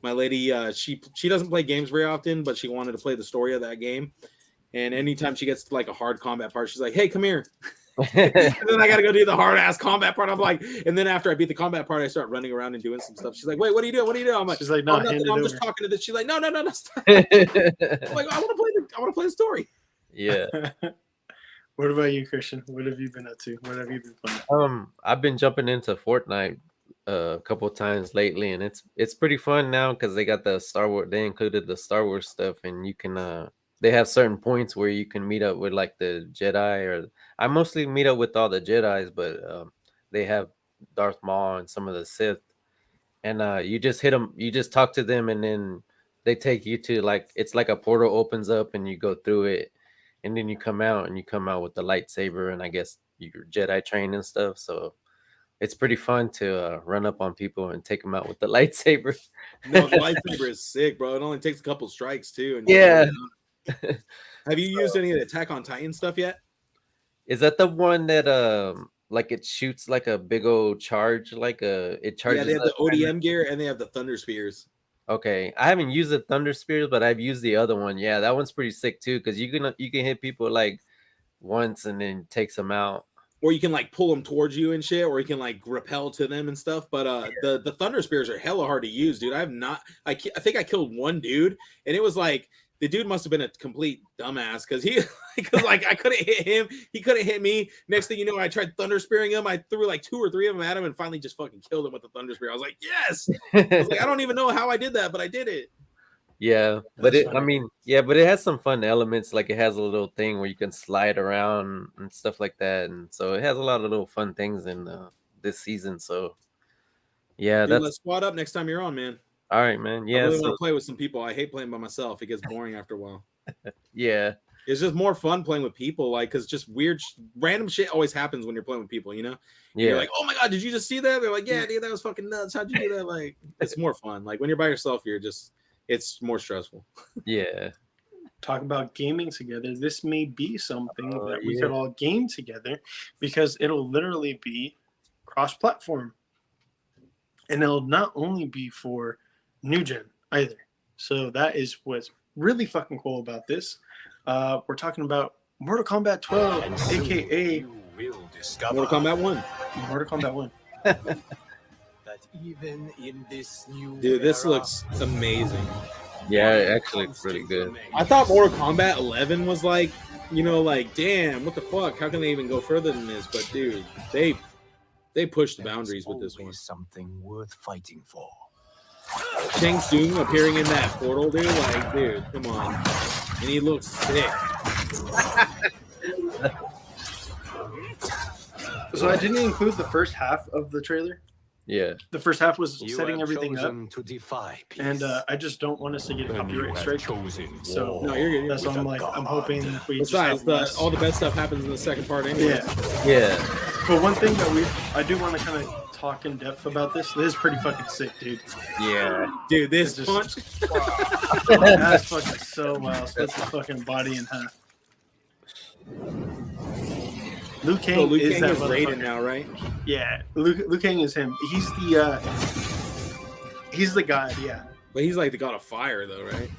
My lady, she doesn't play games very often, but she wanted to play the story of that game. And anytime she gets to like a hard combat part, she's like, "Hey, come here." And then I got to go do the hard ass combat part. I'm like, and then after I beat the combat part, I start running around and doing some stuff. She's like, wait, what are you doing? What are you doing? I'm like, She's like, no, oh, nothing. hand it I'm over. just talking to this. She's like, no, stop. I'm like, I want to play the story. Yeah. What about you, Christian? What have you been up to? What have you been playing? I've been jumping into Fortnite a couple of times lately, and it's pretty fun now because they got the Star Wars. They included the Star Wars stuff, and you can they have certain points where you can meet up with like the Jedi, or I mostly meet up with all the Jedis, but they have Darth Maul and some of the Sith, and you just hit them, you just talk to them, and then they take you to like it's like a portal opens up, and you go through it. And then you come out with the lightsaber and I guess your Jedi train and stuff. So it's pretty fun to run up on people and take them out with the lightsaber. No, the lightsaber is sick, bro. It only takes a couple strikes too. And Yeah. Have you used any of the Attack on Titan stuff yet? Is that the one that like it shoots like a big old charge, like it charges? Yeah, they have the ODM gear and they have the Thunder Spears. Okay, I haven't used the Thunder Spears, but I've used the other one. Yeah, that one's pretty sick too, because you can hit people like once and then takes them out. Or you can like pull them towards you and shit, or you can like repel to them and stuff. But the Thunder Spears are hella hard to use, dude. I think I killed one dude, and it was like the dude must have been a complete dumbass because like I couldn't hit him, he couldn't hit me. Next thing you know, I tried Thunder Spearing him. I threw like 2 or 3 of them at him, and finally just fucking killed him with the Thunder Spear. I was like, yes. I was like, I don't even know how I did that, but I did it. Yeah, but it has some fun elements. Like it has a little thing where you can slide around and stuff like that, and so it has a lot of little fun things in this season. So yeah, Dude, let's squad up next time you're on, man. All right, man. Yeah, I really want to play with some people. I hate playing by myself. It gets boring after a while. Yeah, it's just more fun playing with people, like because just weird, random shit always happens when you're playing with people. Yeah, you're like, oh my god, did you just see that? They're like, yeah, dude, that was fucking nuts. How'd you do that? Like, it's more fun. Like when you're by yourself, it's more stressful. Yeah. Talk about gaming together. This may be something that we could all game together because it'll literally be cross-platform, and it'll not only be for new gen either. So that is what's really fucking cool about this. We're talking about Mortal Kombat 12, aka Mortal Kombat 1. Mortal Kombat 1. That even in this new dude, this looks amazing. Yeah, it actually looks pretty good. I thought Mortal Kombat 11 was like, like, damn, what the fuck? How can they even go further than this? But dude, they pushed the boundaries with this one. Something worth fighting for. Shang Tsung appearing in that portal, dude. Like, dude, come on. And he looks sick. So I didn't include the first half of the trailer. Yeah. The first half was setting everything up. To defy peace. And I just don't want us to get copyright strike. So no, you're good. That's why I'm hoping if we besides, all the best stuff happens in the second part anyway. Yeah. But one thing that I do want to kind of talk in depth about this. This is pretty fucking sick, dude. Yeah. Dude, this punch. That's fucking so wild. Splits his fucking body in half. Liu Kang is Raiden now, right? Yeah, Liu Kang is him. He's the god, yeah. But he's like the god of fire, though, right?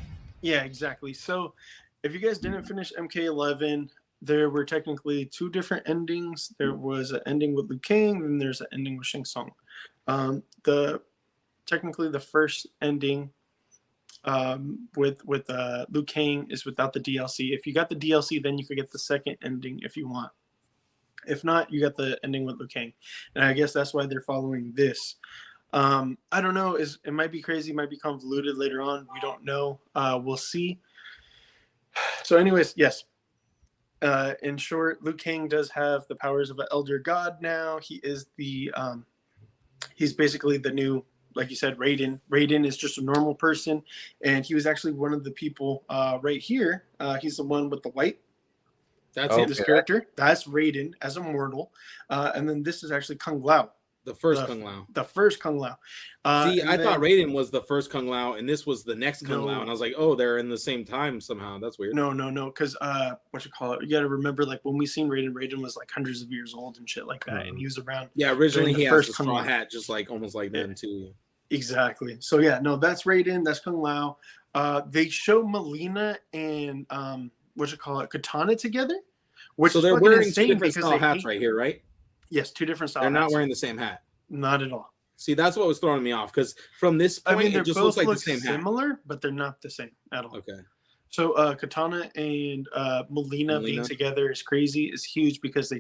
Yeah, exactly. So, if you guys didn't finish MK11, there were technically 2 different endings. There was an ending with Liu Kang, and there's an ending with Shang Tsung. Technically the first ending with Liu Kang is without the DLC. If you got the DLC, then you could get the second ending if you want. If not, you got the ending with Liu Kang. And I guess that's why they're following this. I don't know. It might be crazy, might be convoluted later on. We don't know. We'll see. So anyways, yes. In short, Liu Kang does have the powers of an elder god now. He is he's basically the new, like you said, Raiden. Raiden is just a normal person. And he was actually one of the people right here. He's the one with the white. That's this character. That's Raiden as a mortal. And then this is actually Kung Lao. The first Kung Lao. The first Kung Lao. See, I thought Raiden was the first Kung Lao, and this was the next Kung Lao. And I was like, oh, they're in the same time somehow. That's weird. No. Because, you got to remember, like, when we seen Raiden was, like, hundreds of years old and shit like that. And he was around. Yeah, originally he has a straw hat, just, like, almost like them, too. Exactly. So, yeah, no, that's Raiden. That's Kung Lao. They show Melina and, Katana together, which So is they're fucking wearing two insane different because style they hats hate, right here, right? yes, two different style They're not hats. wearing the same hat. Not at all. See, that's what was throwing me off because from this I point, mean, they it just both looks like the look same hat. similar, but they're not the same at all. Okay. So Katana and Melina being Melina. together is crazy, is huge because they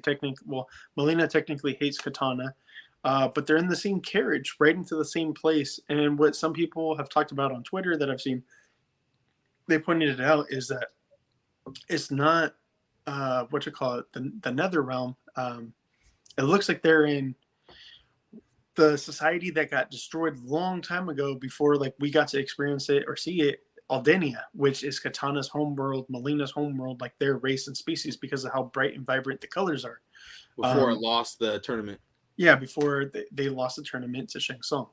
Melina technically hates Katana, but they're in the same carriage, right into the same place. And what some people have talked about on Twitter that I've seen, they pointed it out, is that it's not what you call it, the Nether Realm. It looks like they're in the society that got destroyed a long time ago before like we got to experience it or see it. Aldenia, which is Katana's homeworld, Melina's homeworld, like their race and species, because of how bright and vibrant the colors are. Before it lost the tournament. Yeah, before they lost the tournament to Shang Tsung.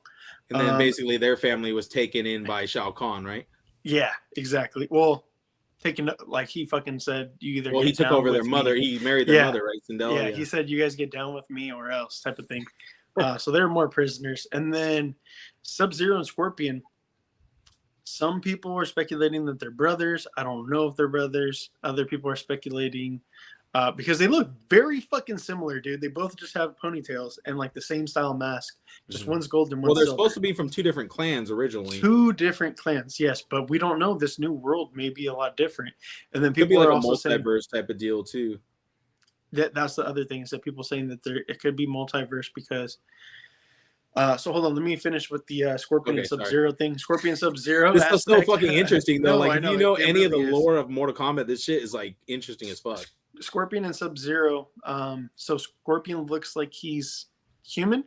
And then basically their family was taken in by Shao Kahn, right? Yeah, exactly. Well, taken, like he fucking said, you either. Well, he took over their mother. He married their mother, right? Sindel, yeah, he said, you guys get down with me or else, type of thing. So there are more prisoners. And then Sub-Zero and Scorpion. Some people are speculating that they're brothers. I don't know if they're brothers. Other people are speculating because they look very fucking similar, dude. They both just have ponytails and like the same style mask. Just one's gold and one's Well, they're silver. supposed to be from two different clans originally. Two different clans, yes, but we don't know. This new world may be a lot different. And then Could people be like are a also saying multiverse type of deal too. that's the other thing, is that people saying that it could be multiverse because. So hold on, let me finish with the Scorpion and Sub-Zero thing. Scorpion Sub-Zero. This is so fucking interesting though. No, like I if you know, know it any of the really is. lore of Mortal Kombat, this shit is like interesting as fuck. Scorpion and Sub-Zero. So Scorpion looks like he's human,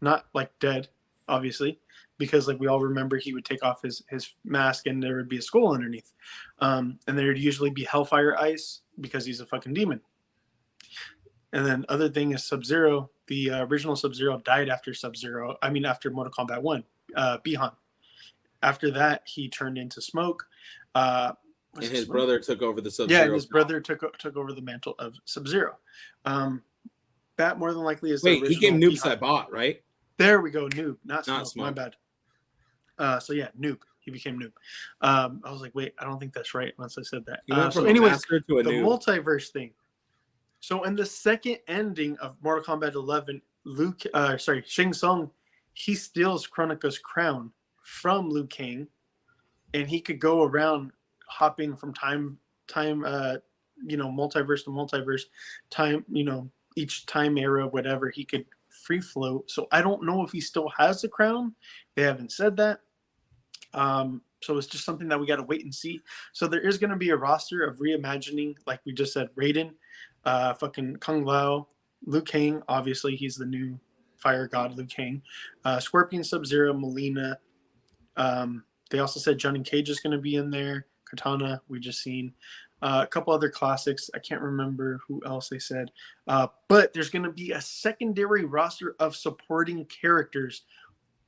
not like dead, obviously, because like we all remember he would take off his mask and there would be a skull underneath. And there would usually be Hellfire Ice because he's a fucking demon. And then other thing is Sub-Zero. The original Sub-Zero died after after Mortal Kombat 1, Bihan. After that, he turned into smoke. And his brother took over the Sub-Zero. Yeah, and his brother took over the mantle of Sub-Zero. That more than likely is Wait, the he came original Noob Saibot, right? There we go, Noob, not Not Smoke. My Smoke. bad. So yeah, Noob. He became Noob. I was like, wait, I don't think that's right once I said that. He went So from a anyways, master to a the noob. multiverse thing. So in the second ending of Mortal Kombat 11, Shang Tsung, he steals Kronika's crown from Liu Kang, and he could go around hopping from time, multiverse to multiverse, time, each time era, whatever. He could free float. So I don't know if he still has the crown. They haven't said that. So it's just something that we got to wait and see. So there is going to be a roster of reimagining, like we just said, Raiden, fucking Kung Lao, Liu Kang, obviously he's the new fire god Liu Kang, Scorpion, Sub-Zero, Melina. They also said Johnny Cage is going to be in there. Katana, we just seen. A couple other classics. I can't remember who else they said. But there's going to be a secondary roster of supporting characters.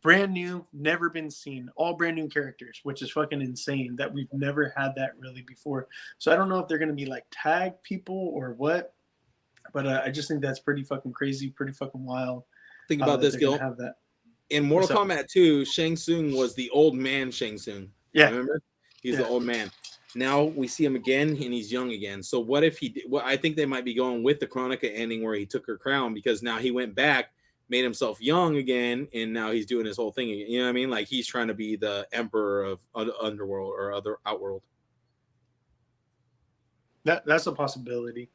Brand new, never been seen. All brand new characters, which is fucking insane that we've never had that really before. So I don't know if they're going to be like tag people or what. But I just think that's pretty fucking crazy, pretty fucking wild. Think about this, Gil. Have that. In Mortal Kombat 2, Shang Tsung was the old man Shang Tsung. Yeah. Remember? He's the old man. Now we see him again and he's young again. So what if he did? Well, I think they might be going with the Kronika ending where he took her crown because now he went back, made himself young again, and now he's doing his whole thing again. You know what I mean? Like he's trying to be the emperor of Underworld or other Outworld. That's a possibility.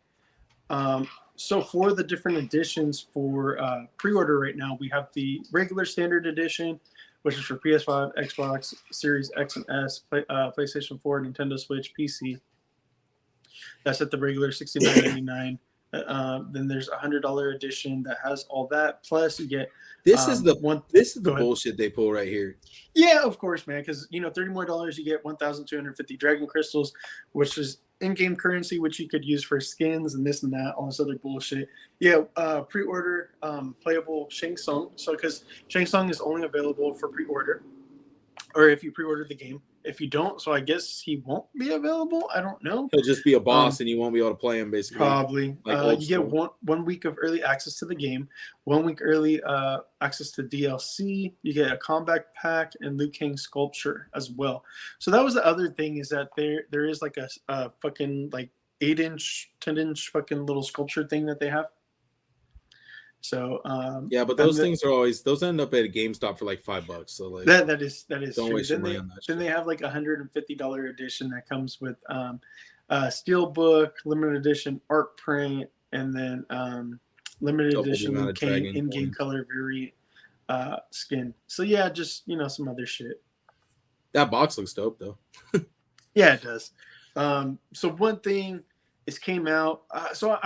So for the different editions for pre-order right now, we have the regular standard edition, which is for PS5, Xbox Series X and S, PlayStation 4, Nintendo Switch, PC. That's at the regular $69.99. Then there's a $100 edition that has all that. Plus, you get this is the Go ahead. bullshit they pull right here. Yeah, of course, man. Because $30 more, you get 1,250 Dragon Crystals, which is in-game currency, which you could use for skins and this and that, all this other bullshit. Yeah, pre-order playable Shang Tsung. So because Shang Tsung is only available for pre-order, or if you pre-order the game. If you don't, so I guess he won't be available. I don't know. He'll just be a boss and you won't be able to play him basically. Probably. Like you get one week of early access to the game, 1 week early access to DLC. You get a combat pack and Liu Kang sculpture as well. So that was the other thing, is that there is like a fucking like 8-inch, 10-inch fucking little sculpture thing that they have. So yeah, but those things are always those end up at a GameStop for like $5. So like that is don't true. waste your money on that Then shit. they have like $150 edition that comes with steel book, limited edition art print, and then limited Double the edition amount of dragon in-game coins. color variant skin. So yeah, just some other shit. That box looks dope though. Yeah, it does. So one thing is came out. So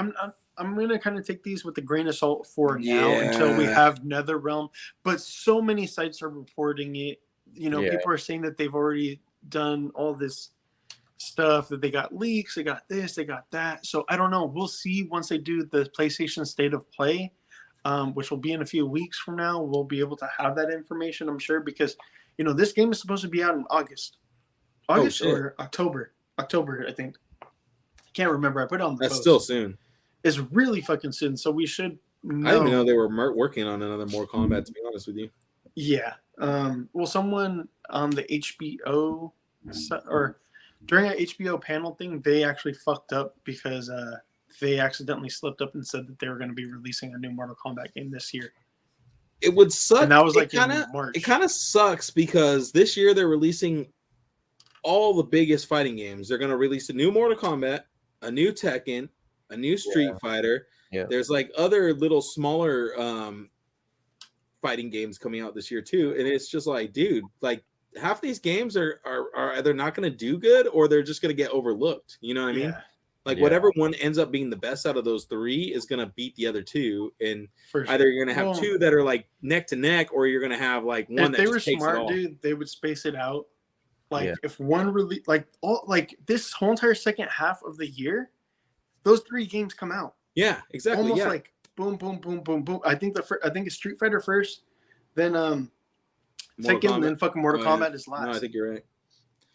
I'm gonna kind of take these with a grain of salt for now until we have NetherRealm. But so many sites are reporting it. People are saying that they've already done all this stuff, that they got leaks, they got this, they got that. So I don't know. We'll see once they do the PlayStation State of Play, which will be in a few weeks from now. We'll be able to have that information, I'm sure, because this game is supposed to be out in August or October, I think. I can't remember. I put it on the That's post. still soon. It's really fucking soon, so we should know. I didn't even know they were working on another Mortal Kombat, to be honest with you. Yeah. Well, someone on the HBO or during an HBO panel thing, they actually fucked up because they accidentally slipped up and said that they were going to be releasing a new Mortal Kombat game this year. It would suck. And that was like in March. It kind of sucks because this year they're releasing all the biggest fighting games. They're going to release a new Mortal Kombat, a new Tekken, a new Street Fighter. Yeah. There's like other little smaller fighting games coming out this year too, and it's just like, dude, like half these games are either not going to do good or they're just going to get overlooked. You know what I mean? Like whatever one ends up being the best out of those three is going to beat the other two, and either you're going to have two that are like neck to neck, or you're going to have like one that just takes it all. If they were smart, dude, they would space it out. Like if one really like this whole entire second half of the year, those three games come out. Yeah, exactly. Almost like boom, boom, boom, boom, boom. I think it's Street Fighter first, then Tekken, then fucking Mortal Kombat is last. No, I think you're right.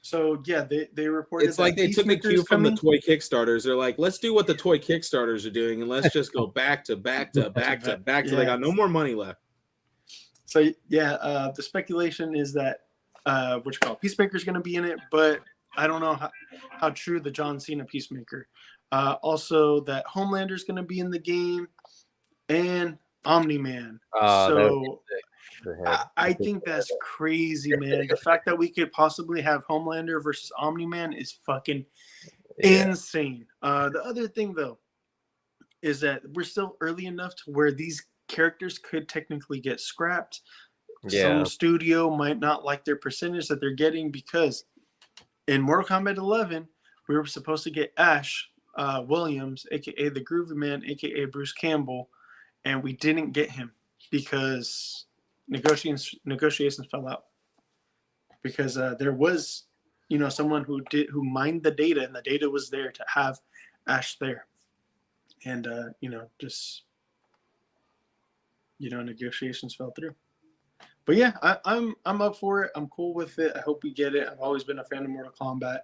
So yeah, they reported. It's like they took a cue from the toy Kickstarters. They're like, let's do what the toy Kickstarters are doing, and let's just go back to they got no more money left. So yeah, the speculation is that Peacemaker is going to be in it, but I don't know how true the John Cena Peacemaker. Also, that Homelander is going to be in the game, and Omni-Man. I think that's crazy, man. The fact that we could possibly have Homelander versus Omni-Man is fucking insane. The other thing, though, is that we're still early enough to where these characters could technically get scrapped. Some studio might not like their percentage that they're getting, because in Mortal Kombat 11, we were supposed to get Ash Williams, aka the Groovy Man, aka Bruce Campbell, and we didn't get him because negotiations fell out. Because there was, someone who mined the data, and the data was there to have Ash there, and negotiations fell through. But yeah, I'm up for it. I'm cool with it. I hope we get it. I've always been a fan of Mortal Kombat.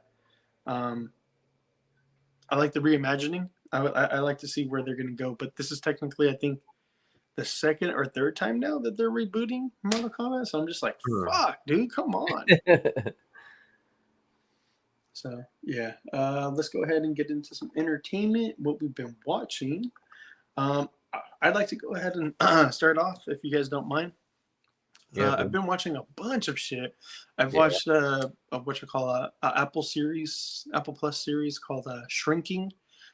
I like the reimagining. I like to see where they're going to go. But this is technically, I think, the second or third time now that they're rebooting Mortal Kombat. So I'm just like, fuck, dude, come on. So yeah, let's go ahead and get into some entertainment. What we've been watching. I'd like to go ahead and start off, if you guys don't mind. I've been watching a bunch of shit. I've watched Apple Plus series called Shrinking,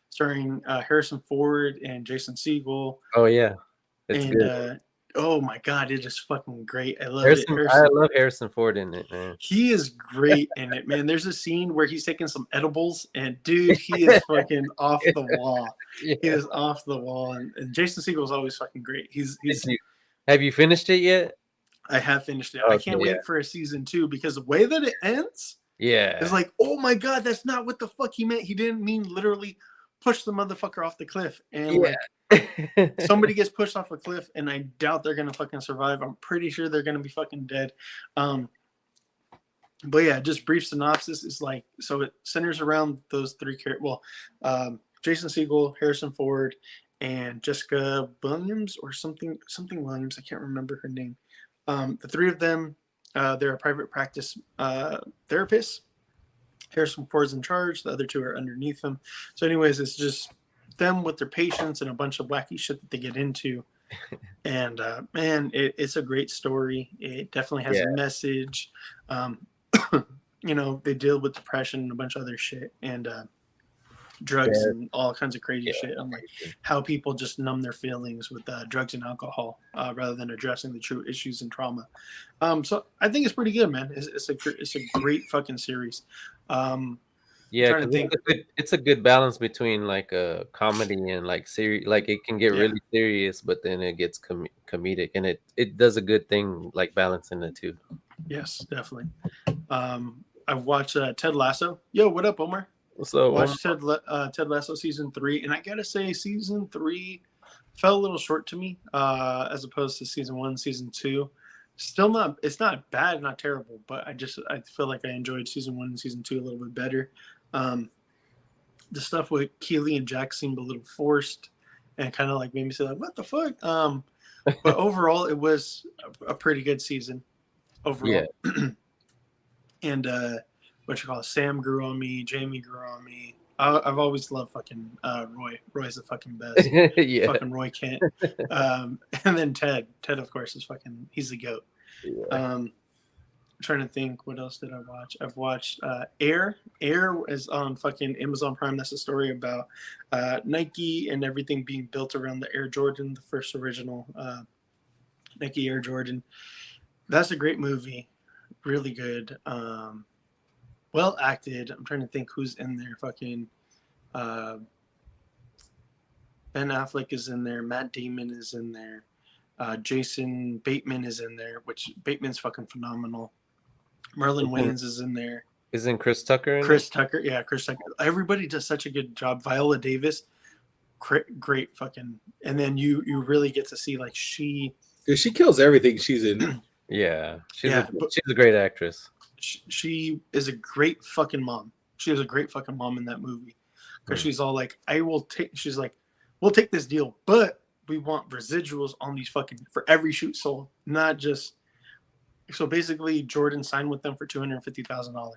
starring Harrison Ford and Jason Segel. Oh yeah, it's and good. Oh my god, it is fucking great. I love it. I love Harrison Ford in it, man. He is great in it, man. There's a scene where he's taking some edibles, and dude, he is fucking off the wall. Yeah. He is off the wall, and Jason Segel is always fucking great. He's. Have you finished it yet? I have finished it. Okay, I can't wait for a season 2, because the way that it ends, it's like, oh my god, that's not what the fuck he meant. He didn't mean literally push the motherfucker off the cliff. And somebody gets pushed off a cliff, and I doubt they're gonna fucking survive. I'm pretty sure they're gonna be fucking dead. But yeah, just brief synopsis is like, so it centers around those three characters. Well, Jason Segel, Harrison Ford, and Jessica Williams or something Williams. I can't remember her name. The three of them, they're a private practice therapists, Harrison Ford's in charge. The other two are underneath him. So, anyways, it's just them with their patients and a bunch of wacky shit that they get into. And man, it's a great story. It definitely has a message. You know, they deal with depression and a bunch of other shit and drugs and all kinds of crazy shit. And like how people just numb their feelings with drugs and alcohol rather than addressing the true issues and trauma. So I think it's pretty good, man. It's a great fucking series. Yeah, 'cause it's a good balance between like a comedy and like serious. Like it can get really serious, but then it gets comedic, and it does a good thing like balancing the two. Yes, definitely. I've watched Ted Lasso. Yo, what up, Omar? So watched Ted Lasso season 3, and I gotta say, season 3 fell a little short to me as opposed to season 1, season 2. Still not, it's not bad, not terrible, but I feel like I enjoyed season 1 and season 2 a little bit better. The stuff with Keely and Jack seemed a little forced and kind of like made me say like, what the fuck? But overall, it was a pretty good season overall. Yeah. And Sam grew on me, Jamie grew on me. I've always loved fucking Roy. Roy's the fucking best. Fucking Roy Kent. And then Ted. Ted, of course, is fucking, he's the GOAT. Yeah. Trying to think, what else did I watch? I've watched Air. Air is on fucking Amazon Prime. That's a story about Nike and everything being built around the Air Jordan, the first original Nike Air Jordan. That's a great movie. Really good. Well acted. I'm trying to think who's in there. Fucking Ben Affleck is in there. Matt Damon is in there. Jason Bateman is in there, which Bateman's fucking phenomenal. Merlin Wayans is in there. Isn't Chris Tucker in Chris Tucker. Everybody does such a good job. Viola Davis, great fucking. And then you really get to see like she kills everything she's in. Yeah, she's a great actress. She is a great fucking mom. She is a great fucking mom in that movie because she's all like, she's like, we'll take this deal, but we want residuals on these fucking for every shoot sold, not just. So basically, Jordan signed with them for $250,000.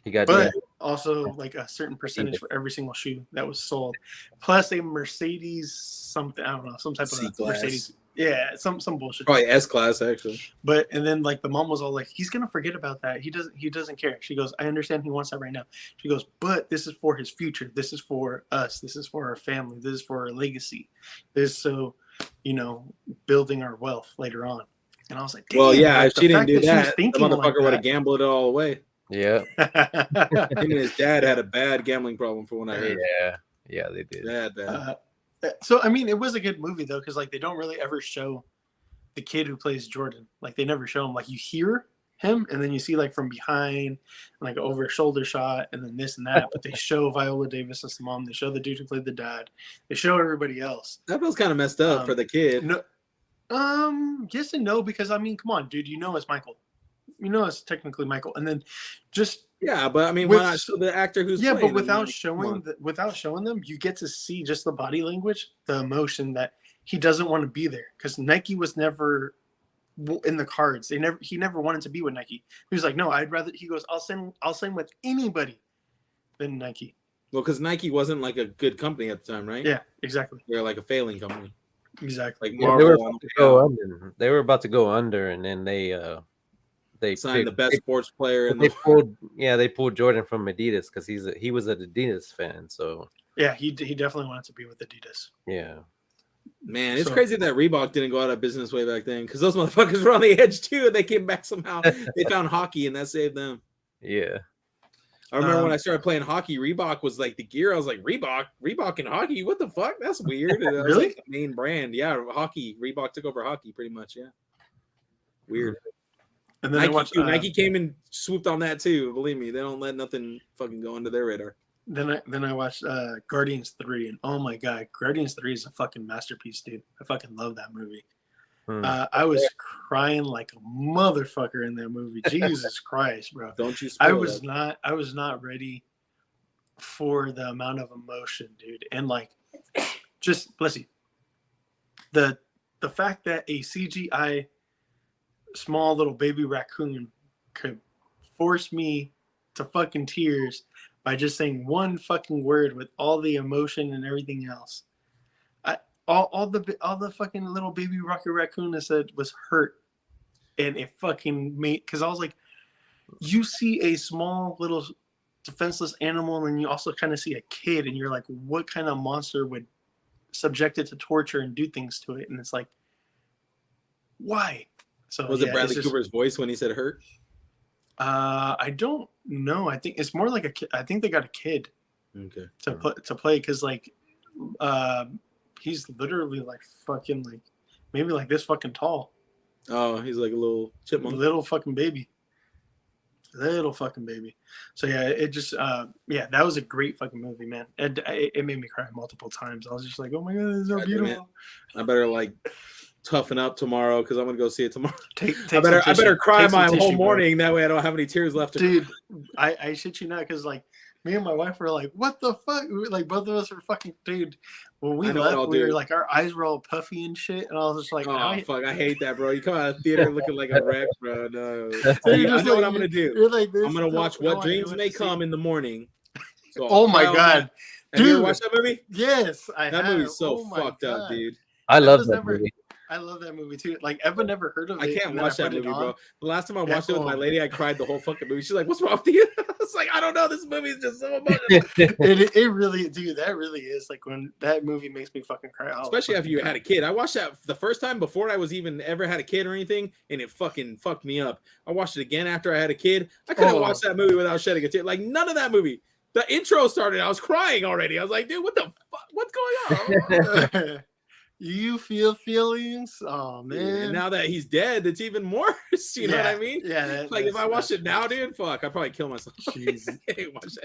He got, but also like a certain percentage for every single shoe that was sold, plus a Mercedes something, I don't know, some type of Mercedes. Yeah, some bullshit. Probably S-Class actually. But and then like the mom was all like, he's gonna forget about that. He doesn't care. She goes, I understand he wants that right now. She goes, but this is for his future. This is for us. This is for our family. This is for our legacy. This is so, building our wealth later on. And I was like, damn, well, yeah, if she didn't do that, the motherfucker like would have gambled it all away. Yeah. Him and his dad had a bad gambling problem for when I heard. Yeah, they did. Bad. So I mean, it was a good movie though, because like they don't really ever show the kid who plays Jordan. Like they never show him. Like you hear him, and then you see like from behind, like over a shoulder shot, and then this and that. But they show Viola Davis as the mom. They show the dude who played the dad. They show everybody else. That feels kind of messed up for the kid. No, yes and no, because I mean, come on, dude, it's Michael. It's technically Michael, and then just but I mean, why not show the actor who's playing but without showing them, you get to see just the body language, the emotion that he doesn't want to be there because Nike was never in the cards. He never wanted to be with Nike. He was like, no, I'd rather. He goes, I'll sign with anybody than Nike. Well, because Nike wasn't like a good company at the time, right? Yeah, exactly. They're like a failing company. Exactly. Like Marvel, they were about to go under. They were about to go under, and then they signed the best sports player, and they pulled Jordan from Adidas because he was an Adidas fan. So yeah, he definitely wanted to be with Adidas. Yeah, man, it's crazy that Reebok didn't go out of business way back then because those motherfuckers were on the edge too, and they came back somehow. They found hockey, and that saved them. Yeah. I remember when I started playing hockey, Reebok was like the gear. I was like, Reebok and hockey? What the fuck? That's weird. And really? Like the main brand. Yeah, hockey. Reebok took over hockey pretty much, yeah. Weird. And then Nike came and swooped on that too. Believe me, they don't let nothing fucking go under their radar. Then I watched Guardians 3, and oh my god, Guardians 3 is a fucking masterpiece, dude. I fucking love that movie. I was crying like a motherfucker in that movie. Jesus Christ, bro. Don't you I was not ready for the amount of emotion, dude. And like just bless you. The fact that a CGI small little baby raccoon could force me to fucking tears by just saying one fucking word with all the emotion and everything else. All the fucking little baby Rocket Raccoon that said was hurt, and it fucking made, because I was like, you see a small little defenseless animal, and you also kind of see a kid, and you're like, what kind of monster would subject it to torture and do things to it? And it's like, why? So Was it Bradley Cooper's voice when he said hurt? I don't know. I think it's more like a kid. I think they got a kid to play, because like he's literally like fucking like maybe like this fucking tall. Oh, he's like a little chipmunk. Little fucking baby. So yeah, it just that was a great fucking movie, man. It made me cry multiple times. I was just like, oh my god, this is so beautiful. I better like toughen up tomorrow because I'm gonna go see it tomorrow. I better cry my whole tissue, morning. That way I don't have any tears left. Dude, I shit you not, because like me and my wife were like, what the fuck? Like both of us were fucking, dude. When we left, we were like, our eyes were all puffy and shit, and I was just like, oh fuck, I hate that, bro. You come out of the theater looking like a wreck, bro. No. I know what I'm gonna do. You're like this, I'm gonna watch What Dreams May Come in the morning. So oh my god. Have you ever watched that movie? Yes, I have. That movie's so fucked up, dude. I love that movie. I love that movie too. Like, Eva never heard of it. I can't watch that movie, bro. The last time I watched it with my lady, I cried the whole fucking movie. She's like, "What's wrong with you?" I was like, "I don't know. This movie is just so emotional." it really, dude. That really is like when that movie makes me fucking cry. Especially after you had a kid. I watched that the first time before I was even ever had a kid or anything, and it fucking fucked me up. I watched it again after I had a kid. I couldn't watch that movie without shedding a tear. Like none of that movie. The intro started. I was crying already. I was like, "Dude, what the fuck? What's going on?" You feel feelings? Oh man! And now that he's dead, it's even worse. You know what I mean? Yeah. Like if I watched it now, dude, fuck, I'd probably kill myself.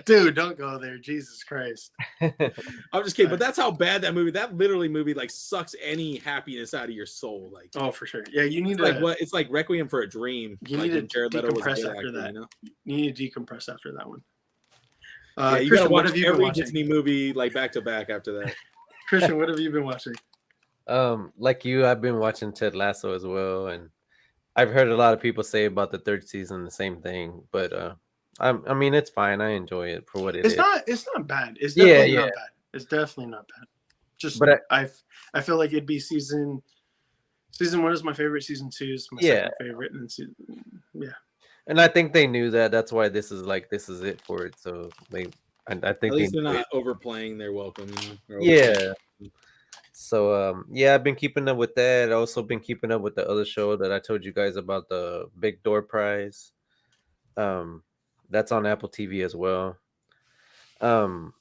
Dude, don't go there. Jesus Christ! I'm just kidding, but that's how bad that movie like sucks any happiness out of your soul. Like, oh, for sure. Yeah, you need it's like Requiem for a Dream. You like need to decompress after that. You need to decompress after that one. You gotta watch every Disney movie like back to back after that. Christian, what have you been watching? Like you, I've been watching Ted Lasso as well, and I've heard a lot of people say about the third season the same thing, but I mean it's fine. I enjoy it for what it is. It's not bad. It's definitely not bad. It's definitely not bad. Just but I feel like it'd be season 1 is my favorite, season 2 is my second favorite, and then And I think they knew that. That's why this is it for it. So I think at least they're not overplaying their welcome. Yeah. So I've been keeping up with that. I've also been keeping up with the other show that I told you guys about, the Big Door Prize. That's on Apple TV as well. And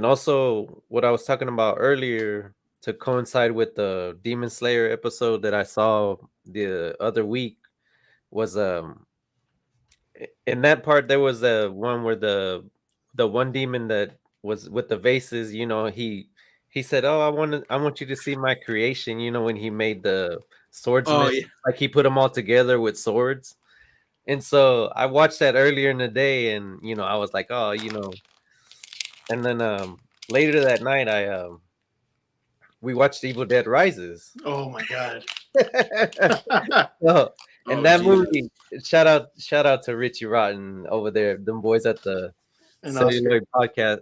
also what I was talking about earlier to coincide with the Demon Slayer episode that I saw the other week was in that part there was a one where the one demon that was with the vases, you know, he said, "Oh, I want you to see my creation." You know, when he made the swordsman, like he put them all together with swords. And so I watched that earlier in the day, and you know, I was like, "Oh, you know." And then later that night, we watched Evil Dead Rises. Oh my god! That movie. Shout out to Richie Rotten over there, them boys at the Cellular podcast.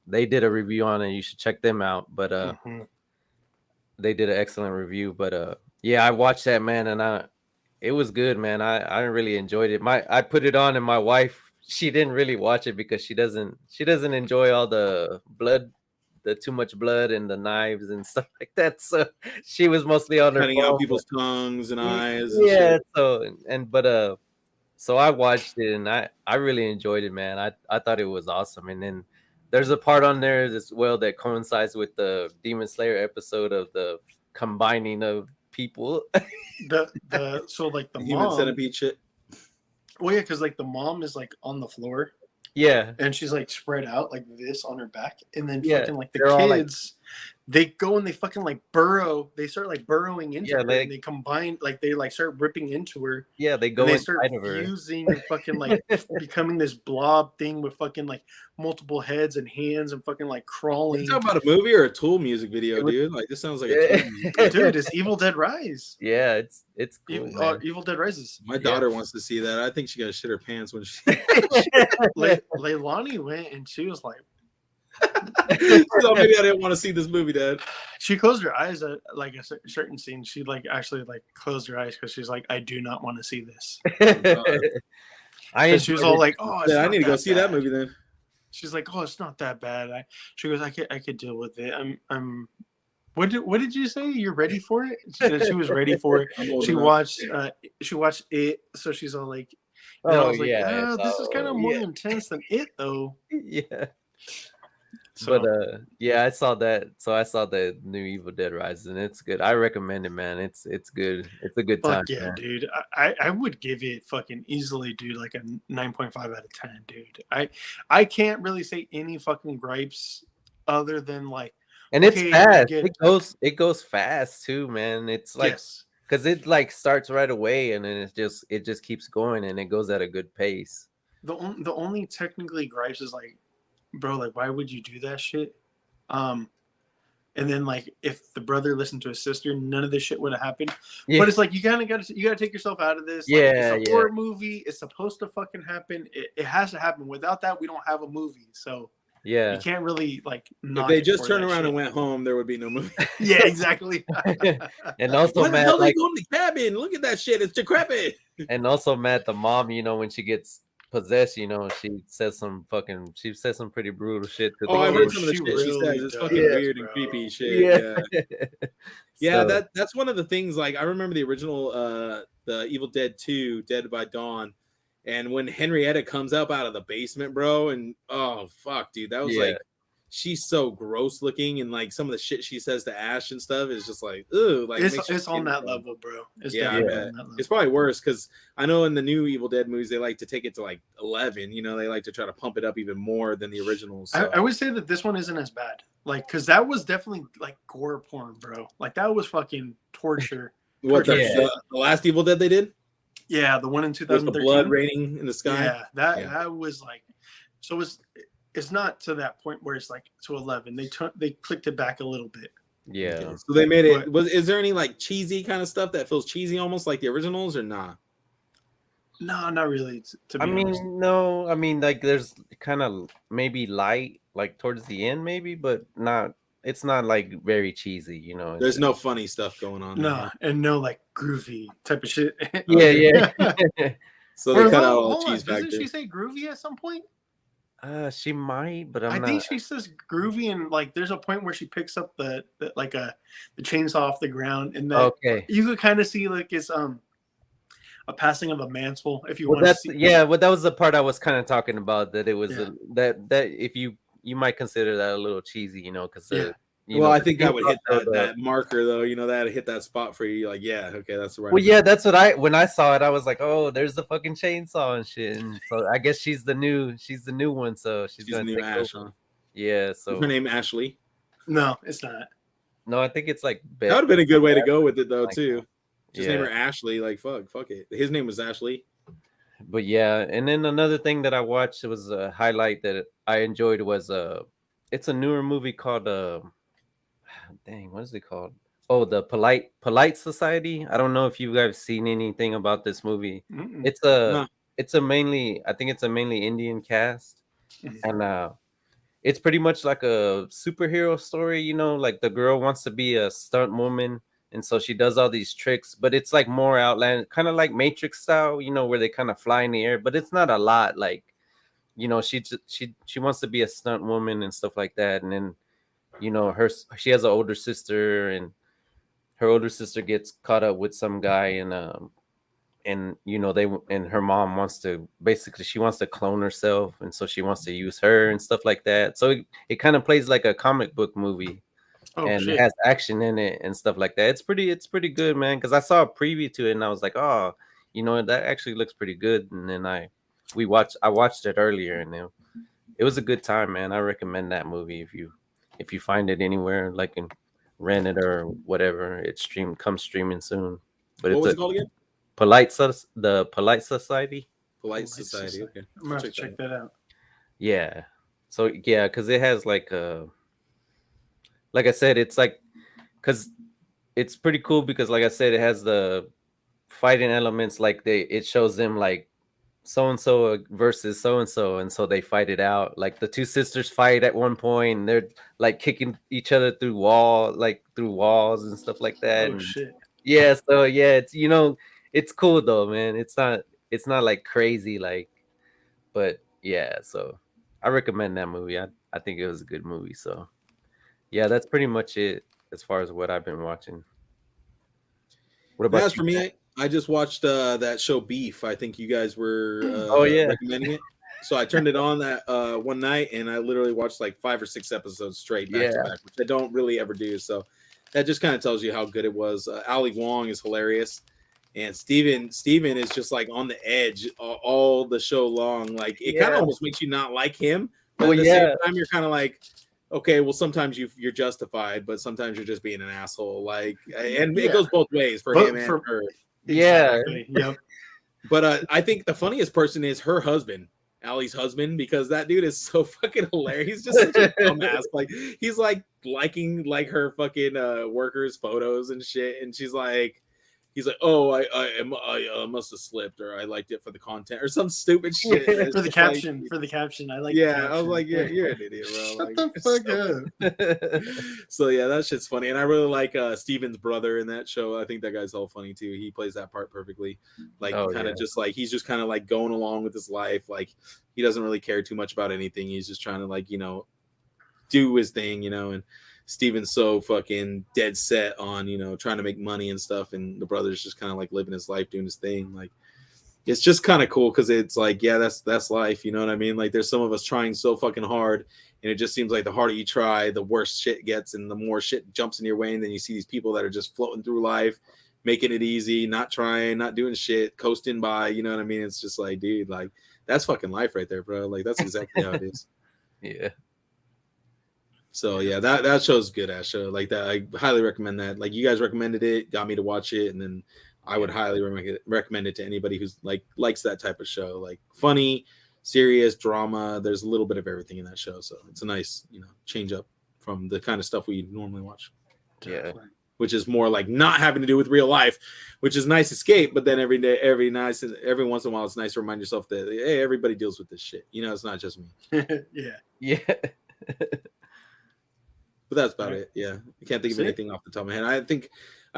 They did a review on it. You should check them out. But they did an excellent review. But I watched that, man, and it was good, man. I really enjoyed it. I put it on, and my wife, she didn't really watch it because she doesn't enjoy all the blood, the too much blood and the knives and stuff like that. So she was mostly on her cutting out people's tongues and eyes. Yeah. So I watched it, and I really enjoyed it, man. I thought it was awesome. And then there's a part on there as well that coincides with the Demon Slayer episode of the combining of people. So like the human mom, centipede shit. Well, yeah, because like the mom is like on the floor. Yeah. And she's like spread out like this on her back. And then Yeah, fucking like the they're all, like- kids, they go and they fucking like burrow. They start like burrowing into her, like, and they combine like they like start ripping into her. yeah, they go And they start inside of her. fusing and fucking like becoming this blob thing with fucking like multiple heads and hands and fucking like You crawling. talking about a movie or a Tool music video, dude? Like this sounds like a Tool music. Dude, it's Evil Dead Rise. Yeah, it's cool. Evil Dead Rises. My daughter wants to see that. I think she got to shit her pants when she. Leilani went and she was like, So maybe I didn't want to see this movie, Dad. she closed her eyes at like a certain scene. She like actually like closed her eyes because she's like, I do not want to see this. And she was all like, oh, it's Yeah, I not need to go that see that bad. movie then. She's like, oh, it's not that bad. She goes, I could deal with it. I'm. What did you say? You're ready for it? She was ready for it. I'm old She enough. watched it, so she's all like, and I was like, yeah, this is kind of more intense than it though. yeah. So, But yeah, I saw that. So I saw the new Evil Dead Rise, and it's good. I recommend it, man. It's good. It's a good time. fuck yeah, man. dude. I would give it fucking easily, dude, like a 9.5 out of 10, dude. I can't really say any fucking gripes other than like, And it's okay, I fast. get It goes fast too, man. It's like yes. because it like starts right away, and then it just keeps going, and it goes at a good pace. The only technically gripes is like, bro, like why would you do that shit? And then like if the brother listened to his sister, none of this shit would have happened. Yeah. But it's like you gotta take yourself out of this. Like, Yeah, it's a horror movie. It's supposed to fucking happen. It has to happen. Without that, we don't have a movie. So Yeah. you can't really like. If knock they it just for turned that around shit. and went home, there would be no movie. Yeah, exactly. And also, Why the Matt, hell they like, go in the cabin? Look at that shit. It's decrepit. and also Matt, the mom, when she gets possessed, she says some pretty brutal shit to the Oh, I've heard kids. some of the she shit she really says. It's does, fucking weird and bro. creepy shit. Yeah. Yeah, So, that's one of the things. Like I remember the original, the Evil Dead 2, Dead by Dawn, and when Henrietta comes up out of the basement, bro, and oh fuck, dude, that was Yeah. like, she's so gross looking, and like some of the shit she says to Ash and stuff is just like, ooh, like makes your it's on skin that crawl. level, bro. It's Yeah, I definitely bet. on that level. It's probably worse because I know in the new Evil Dead movies they like to take it to like 11. They like to try to pump it up even more than the originals. So. I would say that this one isn't as bad. Like, because that was definitely like gore porn, bro. Like that was fucking torture. What the, Yeah. the last Evil Dead they did Yeah, the one in with the 2013. blood raining in the sky. Yeah, that was like, so it's not to that point where it's like to 11. They clicked it back a little bit. yeah. Okay, so they made it. But- Is there any like cheesy kind of stuff that feels cheesy almost like the originals or not? No, not really. To be I honest. mean, no. I mean, like, there's kind of maybe light, like towards the end, maybe, but not. It's not like very cheesy, it's There's just- no funny stuff going on. No, and no like groovy type of shit. Yeah, yeah. So they Or cut no, out all hold the on, cheese doesn't factor. she say groovy at some point? She might, but I'm I not. think she says groovy, and like there's a point where she picks up the chainsaw off the ground, and that Okay. you could kind of see like it's a passing of a mantle if you Well, want to that's see. yeah. Well, that was the part I was kind of talking about. That it was Yeah. that if you might consider that a little cheesy, because Yeah. Well, I think that would hit the- that marker though. That hit that spot for you. You're like, yeah, okay, that's the right. Well, yeah, that's what when I saw it, I was like, oh, there's the fucking chainsaw and shit. And so I guess she's the new one, so she's She's gonna new take Ash. over. Huh? Yeah. Is So her name Ashley? No, it's not. no, I think it's like That would have been a good way to go with it though Like too. Just yeah. name her Ashley. Like fuck it. His name was Ashley. But yeah, and then another thing that I watched was a highlight that I enjoyed was it's a newer movie called dang, what is it called? Oh, the Polite Society. I don't know if you guys seen anything about this movie. Mm-mm. It's a I think it's a mainly Indian cast, Mhm. and it's pretty much like a superhero story. Like the girl wants to be a stunt woman, and so she does all these tricks, but it's like more outland, kind of like Matrix style, where they kind of fly in the air, but it's not a lot. Like, she wants to be a stunt woman and stuff like that, and then she has an older sister, and her older sister gets caught up with some guy, and her mom wants to she wants to clone herself, and so she wants to use her and stuff like that. So it kind of plays like a comic book movie. Oh And shit! it has action in it and stuff like that. It's pretty good, man. Because I saw a preview to it and I was like, oh, that actually looks pretty good. And then I watched it earlier, and it was a good time, man. I recommend that movie if you find it anywhere, like rent it or whatever. It comes streaming soon. But What it's was a it called again? the Polite Society. Polite Society. Okay. I'm gonna have to check that out. Yeah. So yeah, because it has like I said, it's like because it's pretty cool because like I said, it has the fighting elements. Like it shows them like so and so versus so and so, and so they fight it out. Like the two sisters fight at one point, and they're like kicking each other through walls and stuff like that. Oh And shit! yeah, so yeah, it's it's cool though, man. It's not like crazy like, but yeah. So I recommend that movie. I think it was a good movie. So yeah, that's pretty much it as far as what I've been watching. What about As you? for me, I just watched that show Beef. I think you guys were Oh, yeah. recommending it. So I turned it on that one night, and I literally watched like 5 or 6 episodes straight back to Yeah. back, which I don't really ever do. So that just kind of tells you how good it was. Ali Wong is hilarious, and Steven is just like on the edge all the show long. Like it kind Yeah. of almost makes you not like him, but Oh, at the yeah. same time, you're kind of like, okay, well, sometimes you're justified, but sometimes you're just being an asshole. Like, and it Yeah. goes both ways for But him and for- her. Yeah. Exactly. Yep. But I think the funniest person is her husband, Allie's husband, because that dude is so fucking hilarious. He's just such a dumbass. Like he's like liking like her fucking workers' photos and shit, and she's like, he's like, oh, I must have slipped, or I liked it for the content, or some stupid shit. And it's For the just like- caption. For the caption. I like. yeah, The I was caption. like, you're an idiot, bro. Shut Like, the it's fuck so- up. So yeah, that shit's funny, and I really like Steven's brother in that show. I think that guy's all funny too. He plays that part perfectly. Like Oh, kind of yeah. just like he's just kind of like going along with his life. Like he doesn't really care too much about anything. He's just trying to like do his thing, and Steven's so fucking dead set on trying to make money and stuff, and the brother's just kind of like living his life, doing his thing. Like it's just kind of cool because it's like, yeah, that's life, you know what I mean? Like there's some of us trying so fucking hard, and it just seems like the harder you try, the worse shit gets, and the more shit jumps in your way, and then you see these people that are just floating through life, making it easy, not trying, not doing shit, coasting by, you know what I mean? It's just like, dude, like that's fucking life right there, bro. Like that's exactly how it is. Yeah. So yeah, that show's good ass show. Like that, I highly recommend that. Like you guys recommended it, got me to watch it, and then I would highly recommend it to anybody who's like likes that type of show. Like funny, serious, drama. There's a little bit of everything in that show, so it's a nice change up from the kind of stuff we normally watch, Yeah. which is more like not having to do with real life, which is nice escape. But then every once in a while, it's nice to remind yourself that hey, everybody deals with this shit. It's not just me. Yeah. Yeah. But that's about it. Yeah, I can't think of anything off the top of my head. I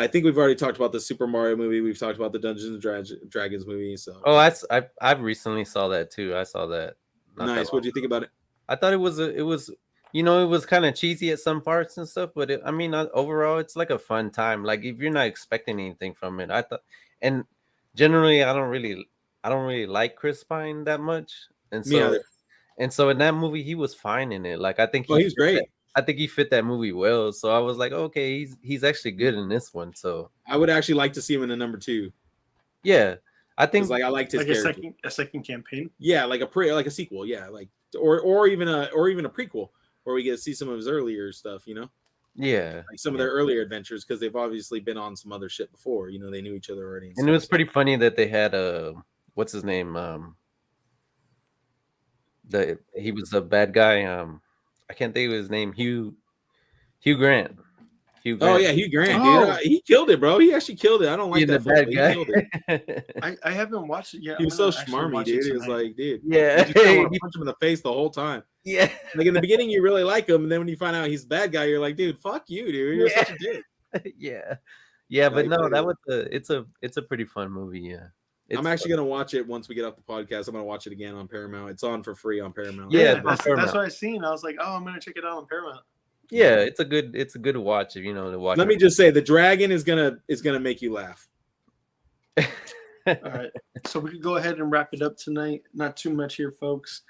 think we've already talked about the Super Mario movie. We've talked about the Dungeons and Dragons movie. So I recently saw that too. I saw that. not that nice. What do you think about it? I thought it was it was kind of cheesy at some parts and stuff, but overall it's like a fun time. Like if you're not expecting anything from it, I thought, and generally I don't really like Chris Pine that much, and Me either. so in that movie he was fine in it. Like I think He was great. I think he fit that movie well. So I was like, okay, he's actually good in this one. So I would actually like to see him in a number 2. yeah, I think Like I liked his Like character. a second campaign. Yeah, like a sequel. Yeah, like or even a prequel where we get to see some of his earlier stuff. yeah. Like some of their earlier adventures, because they've obviously been on some other shit before. They knew each other already. And it was pretty funny that they had what's his name? He was a bad guy. I can't think of his name. Hugh Grant. Hugh Grant. Oh yeah, Hugh Grant, Oh. dude. He killed it, bro. He actually killed it. I don't like Being that the bad fool, but he killed it. guy. I haven't watched it yet. He was so I'm gonna actually schmarmy, watch it dude. He was tonight. like, dude, Yeah. you just kinda want to punch him in the face the whole time. Yeah. Like in the beginning, you really like him, and then when you find out he's a bad guy, you're like, dude, fuck you, dude. You're such a dick. Yeah. Yeah, but Like, no, that was it's a pretty fun movie. Yeah. I'm actually gonna watch it once we get off the podcast. I'm gonna watch it again on Paramount. It's on for free on Paramount. Yeah, that's Paramount. what I seen. I was like, oh, I'm gonna check it out on Paramount. Yeah, it's a good watch if to watch. Let me just say, the dragon is gonna make you laugh. All right, so we can go ahead and wrap it up tonight. Not too much here, folks.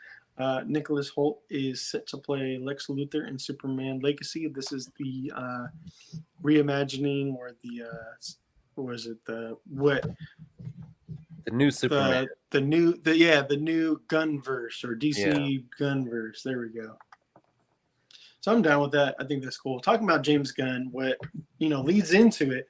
Nicholas Hoult is set to play Lex Luthor in Superman Legacy. This is the reimagining, or the what was it? The new Superman. the new Gunverse, or DC Gunverse. There we go. So I'm down with that. I think that's cool. Talking about James Gunn, what leads into it.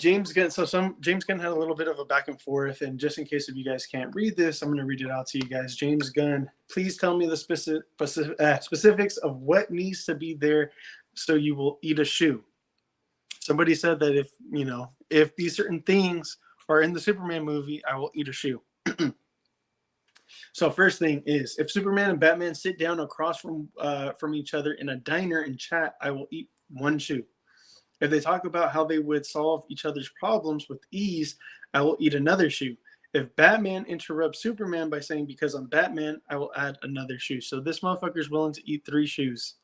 James Gunn. James Gunn had a little bit of a back and forth, and just in case if you guys can't read this, I'm going to read it out to you guys. James Gunn, please tell me the specifics of what needs to be there so you will eat a shoe. Somebody said that if these certain things are in the Superman movie, I will eat a shoe. So first thing is, if Superman and Batman sit down across from each other in a diner and chat, I will eat one shoe. If they talk about how they would solve each other's problems with ease, I will eat another shoe. If Batman interrupts Superman by saying, because I'm Batman, I will add another shoe. So this motherfucker is willing to eat 3 shoes.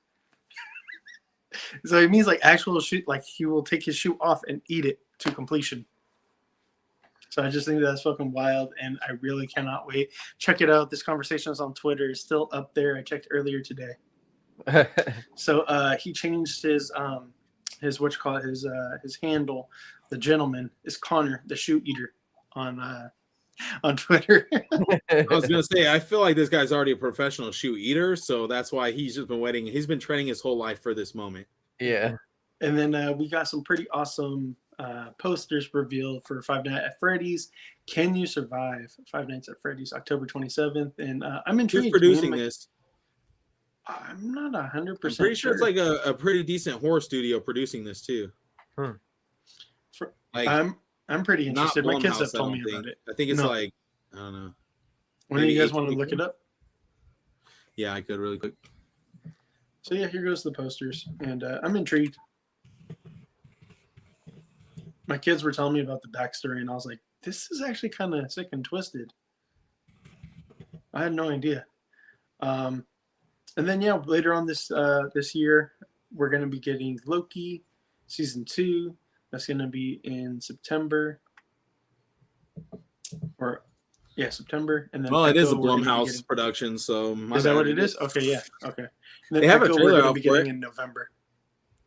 So it means like actual shoe, like he will take his shoe off and eat it to completion. So I just think that's fucking wild, and I really cannot wait. Check it out. This conversation is on Twitter. It's still up there. I checked earlier today. So he changed his handle. The gentleman is Connor, the shoe eater, on Twitter. I was gonna say, I feel like this guy's already a professional shoe eater, so that's why he's just been waiting. He's been training his whole life for this moment. Yeah. And then we got some pretty awesome posters revealed for Five Nights at Freddy's. Can you survive Five Nights at Freddy's, October 27th? And I'm intrigued. Who's producing this? I'm not 100%. I'm pretty sure it's like a pretty decent horror studio producing this too. I'm pretty interested. My kids have told me about it. I think it's like, I don't know. When do you guys want to look it up? Yeah, I could really quick. So yeah, here goes the posters, and I'm intrigued. My kids were telling me about the backstory, and I was like, this is actually kind of sick and twisted. I had no idea. And then, yeah, later on this year, we're going to be getting Loki season 2. That's going to be in September. September. And then it is a Blumhouse production, so is that what it is? Okay, yeah, okay. And they have a trailer out for it in November.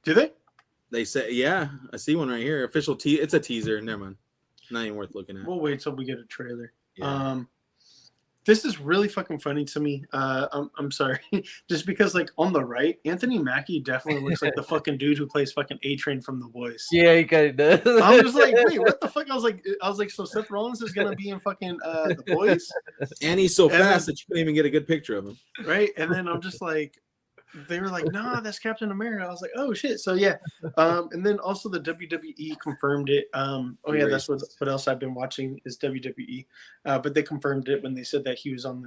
Do they? They say, yeah, I see one right here. Official it's a teaser. Never mind. Not even worth looking at. We'll wait till we get a trailer. Yeah. This is really fucking funny to me. I'm sorry. Just because, like, on the right, Anthony Mackie definitely looks like the fucking dude who plays fucking A-Train from The Boys. Yeah, he kind of does. I was like, wait, what the fuck? I was like, so Seth Rollins is gonna be in fucking The Boys? And he's so fast that you couldn't even get a good picture of him. Right? And then I'm just like, they were like, nah, that's Captain America. I was like, oh shit. So yeah. And then also the WWE confirmed it. That's what else I've been watching is WWE. But they confirmed it when they said that he was on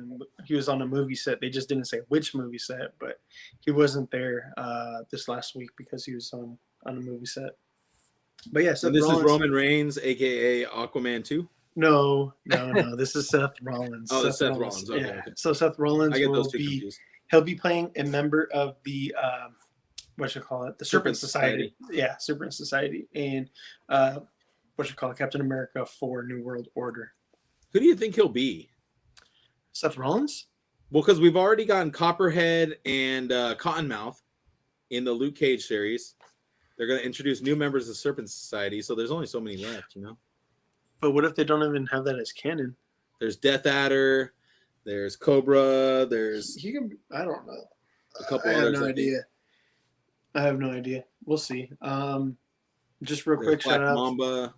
a movie set. They just didn't say which movie set, but he wasn't there this last week because he was on a movie set. But yeah, so this is Roman Reigns, aka Aquaman 2. No. This is Seth Rollins. Oh, Seth Rollins. Okay, yeah. okay. So Seth Rollins will be. Confused. He'll be playing a member of the the Serpent Society. Yeah, Serpent Society, and Captain America for New World Order. Who do you think he'll be? Seth Rollins? Well, because we've already gotten Copperhead and Cottonmouth in the Luke Cage series. They're going to introduce new members of the Serpent Society, so there's only so many left, you know? But what if they don't even have that as canon? There's Death Adder. There's Cobra. There's I don't know. A couple I others. I have no idea. We'll see. Just real quick, shout out. Mamba.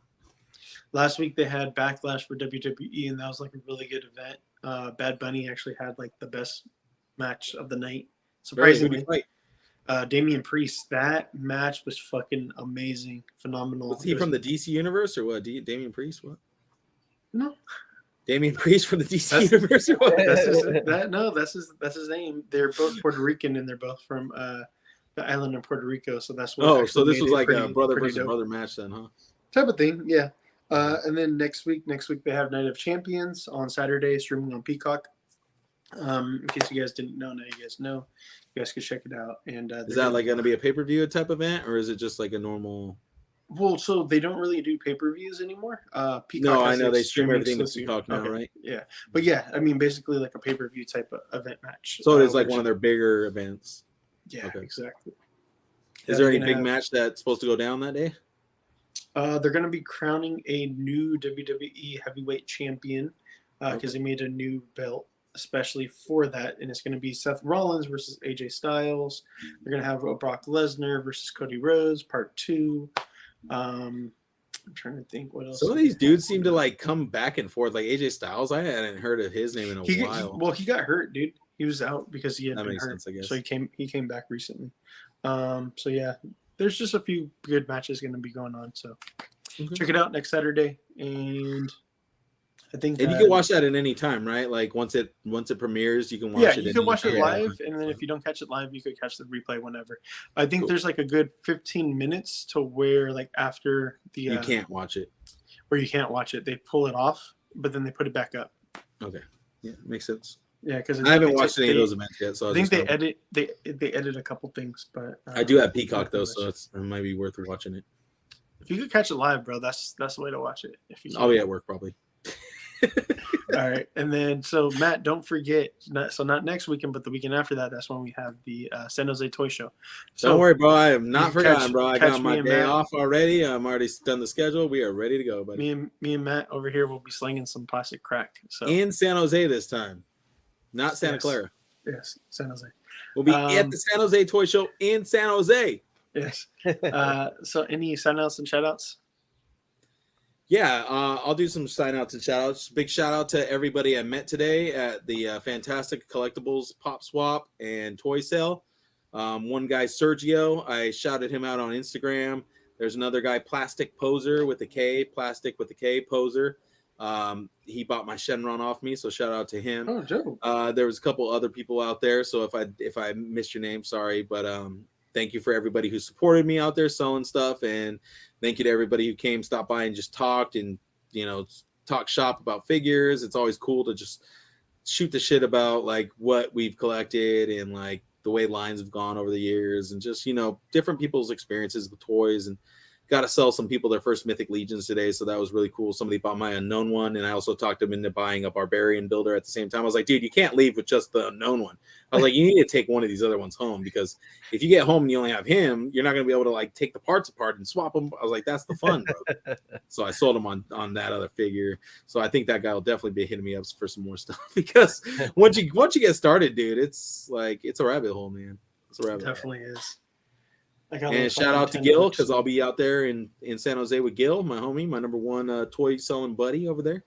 Last week they had Backlash for WWE, and that was like a really good event. Bad Bunny actually had like the best match of the night. Surprisingly, Damian Priest. That match was fucking amazing, phenomenal. Was he from the DC universe or what? Damian Priest? What? No. Damian Priest from the DC universe? That's his name. They're both Puerto Rican, and they're both from the island of Puerto Rico. So that's what. Oh, so this was like a brother versus brother match then, huh? Type of thing, yeah. And then next week they have Night of Champions on Saturday, streaming on Peacock. In case you guys didn't know, now you guys know. You guys can check it out. And is that like going to be a pay-per-view type event, or is it just like a normal? Well, so they don't really do pay-per-views anymore. Peacock no, I know they stream everything to Peacock now, right? Yeah, but yeah, I mean, basically like a pay-per-view type of event match. So it is like one of their bigger events. Yeah, exactly. Is there any big match that's supposed to go down that day? They're going to be crowning a new WWE heavyweight champion because they made a new belt especially for that, and it's going to be Seth Rollins versus AJ Styles. They're going to have Brock Lesnar versus Cody Rhodes, part 2. I'm trying to think what else. Some of these dudes seem to like come back and forth. Like AJ Styles, I hadn't heard of his name in a while. He got hurt, dude. He was out because he had been hurt. Sense, I guess. So he came back recently. So yeah, there's just a few good matches going to be going on. So check it out next Saturday, and I think you can watch that at any time, right? Like once it premieres, you can watch it. You can watch it live, and then if you don't catch it live, you could catch the replay whenever. I think there's like a good 15 minutes to where like after the you can't watch it, where you can't watch it. They pull it off, but then they put it back up. Okay, yeah, makes sense. Yeah, because I haven't watched any of those events yet, so I think they edit a couple things, but I do have Peacock though, so it might be worth watching it. If you could catch it live, bro, that's the way to watch it. I'll be at work probably. All right, and then so Matt, don't forget. Not next weekend, but the weekend after that. That's when we have the San Jose Toy Show. So don't worry, bro. I have not forgotten, bro. I got my day off already. I'm already done the schedule. We are ready to go, buddy. Me and Matt over here will be slinging some plastic crack. So in San Jose this time, not Santa Clara. Yes, San Jose. We'll be at the San Jose Toy Show in San Jose. Yes. So any sign outs and shout outs? Yeah, I'll do some sign outs and shout outs. Big shout out to everybody I met today at the Fantastic Collectibles Pop Swap and Toy Sale. One guy, Sergio, I shouted him out on Instagram. There's another guy, Plastic Poser with a K, Plastic with a K, Poser. He bought my Shenron off me, so shout out to him. Oh, Joe. There was a couple other people out there, so if I missed your name, sorry, but thank you for everybody who supported me out there selling stuff, and thank you to everybody who came, stopped by, and just talked and talk shop about figures. It's always cool to just shoot the shit about like what we've collected and like the way lines have gone over the years, and just different people's experiences with toys. And got to sell some people their first Mythic Legions today, so that was really cool. Somebody bought my unknown one, and I also talked them into buying a Barbarian builder at the same time. I was like, dude, you can't leave with just the unknown one. I was like, you need to take one of these other ones home, because if you get home and you only have him, you're not going to be able to like take the parts apart and swap them. I was like, that's the fun, bro. So I sold him on that other figure. So I think that guy will definitely be hitting me up for some more stuff, because once you get started, dude, it's a rabbit hole, man. It's a rabbit hole. Definitely is. And shout out to Gil, because I'll be out there in San Jose with Gil, my homie, my number one toy selling buddy over there.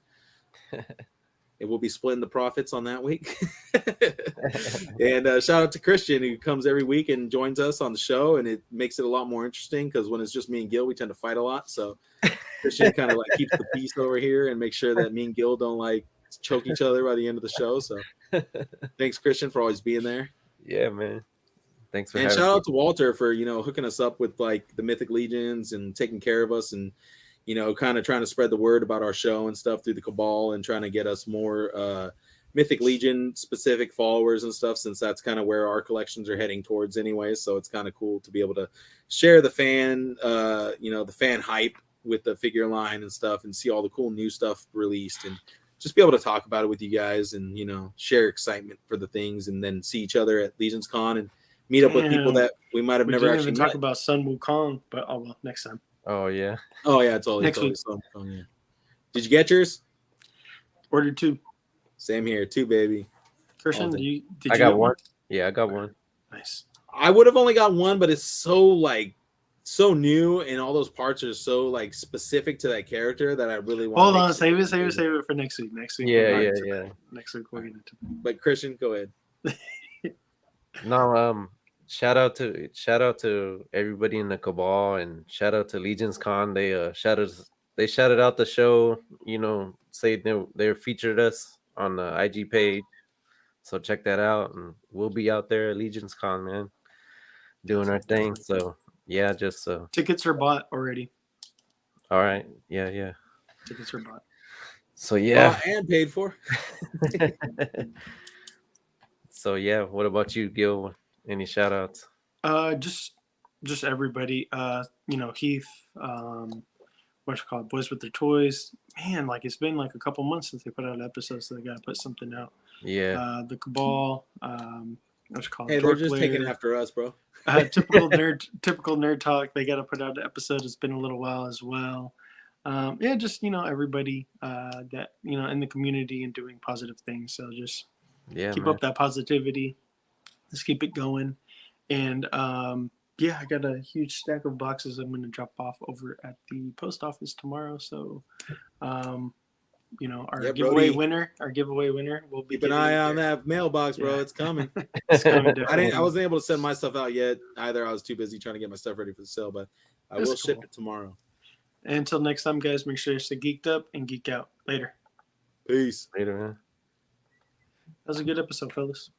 And we'll be splitting the profits on that week. And shout out to Christian, who comes every week and joins us on the show, and it makes it a lot more interesting, because when it's just me and Gil, we tend to fight a lot. So Christian kind of like keeps the peace over here and makes sure that me and Gil don't like choke each other by the end of the show. So thanks, Christian, for always being there. Yeah, man. Thanks for and shout out to Walter for hooking us up with like the Mythic Legions and taking care of us, and kind of trying to spread the word about our show and stuff through the Cabal, and trying to get us more Mythic Legion specific followers and stuff, since that's kind of where our collections are heading towards anyway. So it's kind of cool to be able to share the fan the fan hype with the figure line and stuff, and see all the cool new stuff released, and just be able to talk about it with you guys, and share excitement for the things, and then see each other at Legions Con and meet up with people that we might have never actually met. Talk about Sun Wukong, but next time. Oh yeah, totally. Next week. Yeah. Did you get yours? Ordered 2. Same here, 2, baby. Christian, I got one. Yeah, I got one. Nice. I would have only got one, but it's so new, and all those parts are so like specific to that character that I really want. Hold on, save it for next week. Next week. Yeah. Next week we'll get into it. But Christian, go ahead. No, shout out to everybody in the Cabal, and shout out to Legions Con. They shouted out the show, say they featured us on the IG page. So check that out, and we'll be out there at Legions Con, man, doing our thing. So yeah, just tickets are bought already. All right. Yeah. Tickets are bought. So yeah. And paid for. So yeah, what about you, Gil? Any shout outs? Just everybody. Heath, what's it called? Boys with Their Toys. Man, like it's been like a couple months since they put out episodes, so they gotta put something out. Yeah. The Cabal, what's it called? Hey, they're just taking after us, bro. Typical nerd talk. They gotta put out an episode. It's been a little while as well. Just everybody that in the community and doing positive things. So just Yeah, Keep man. up that positivity. Let's keep it going. And yeah, I got a huge stack of boxes I'm going to drop off over at the post office tomorrow. So, you know, our Yeah, giveaway Brody. winner will be Keep an getting eye it on there. that mailbox, bro. Yeah. It's coming. It's coming definitely. I wasn't able to send my stuff out yet either. I was too busy trying to get my stuff ready for the sale, but I That's will ship cool. it tomorrow. And until next time, guys, make sure you stay geeked up and geek out. Later. Peace. Later, man. That was a good episode, fellas.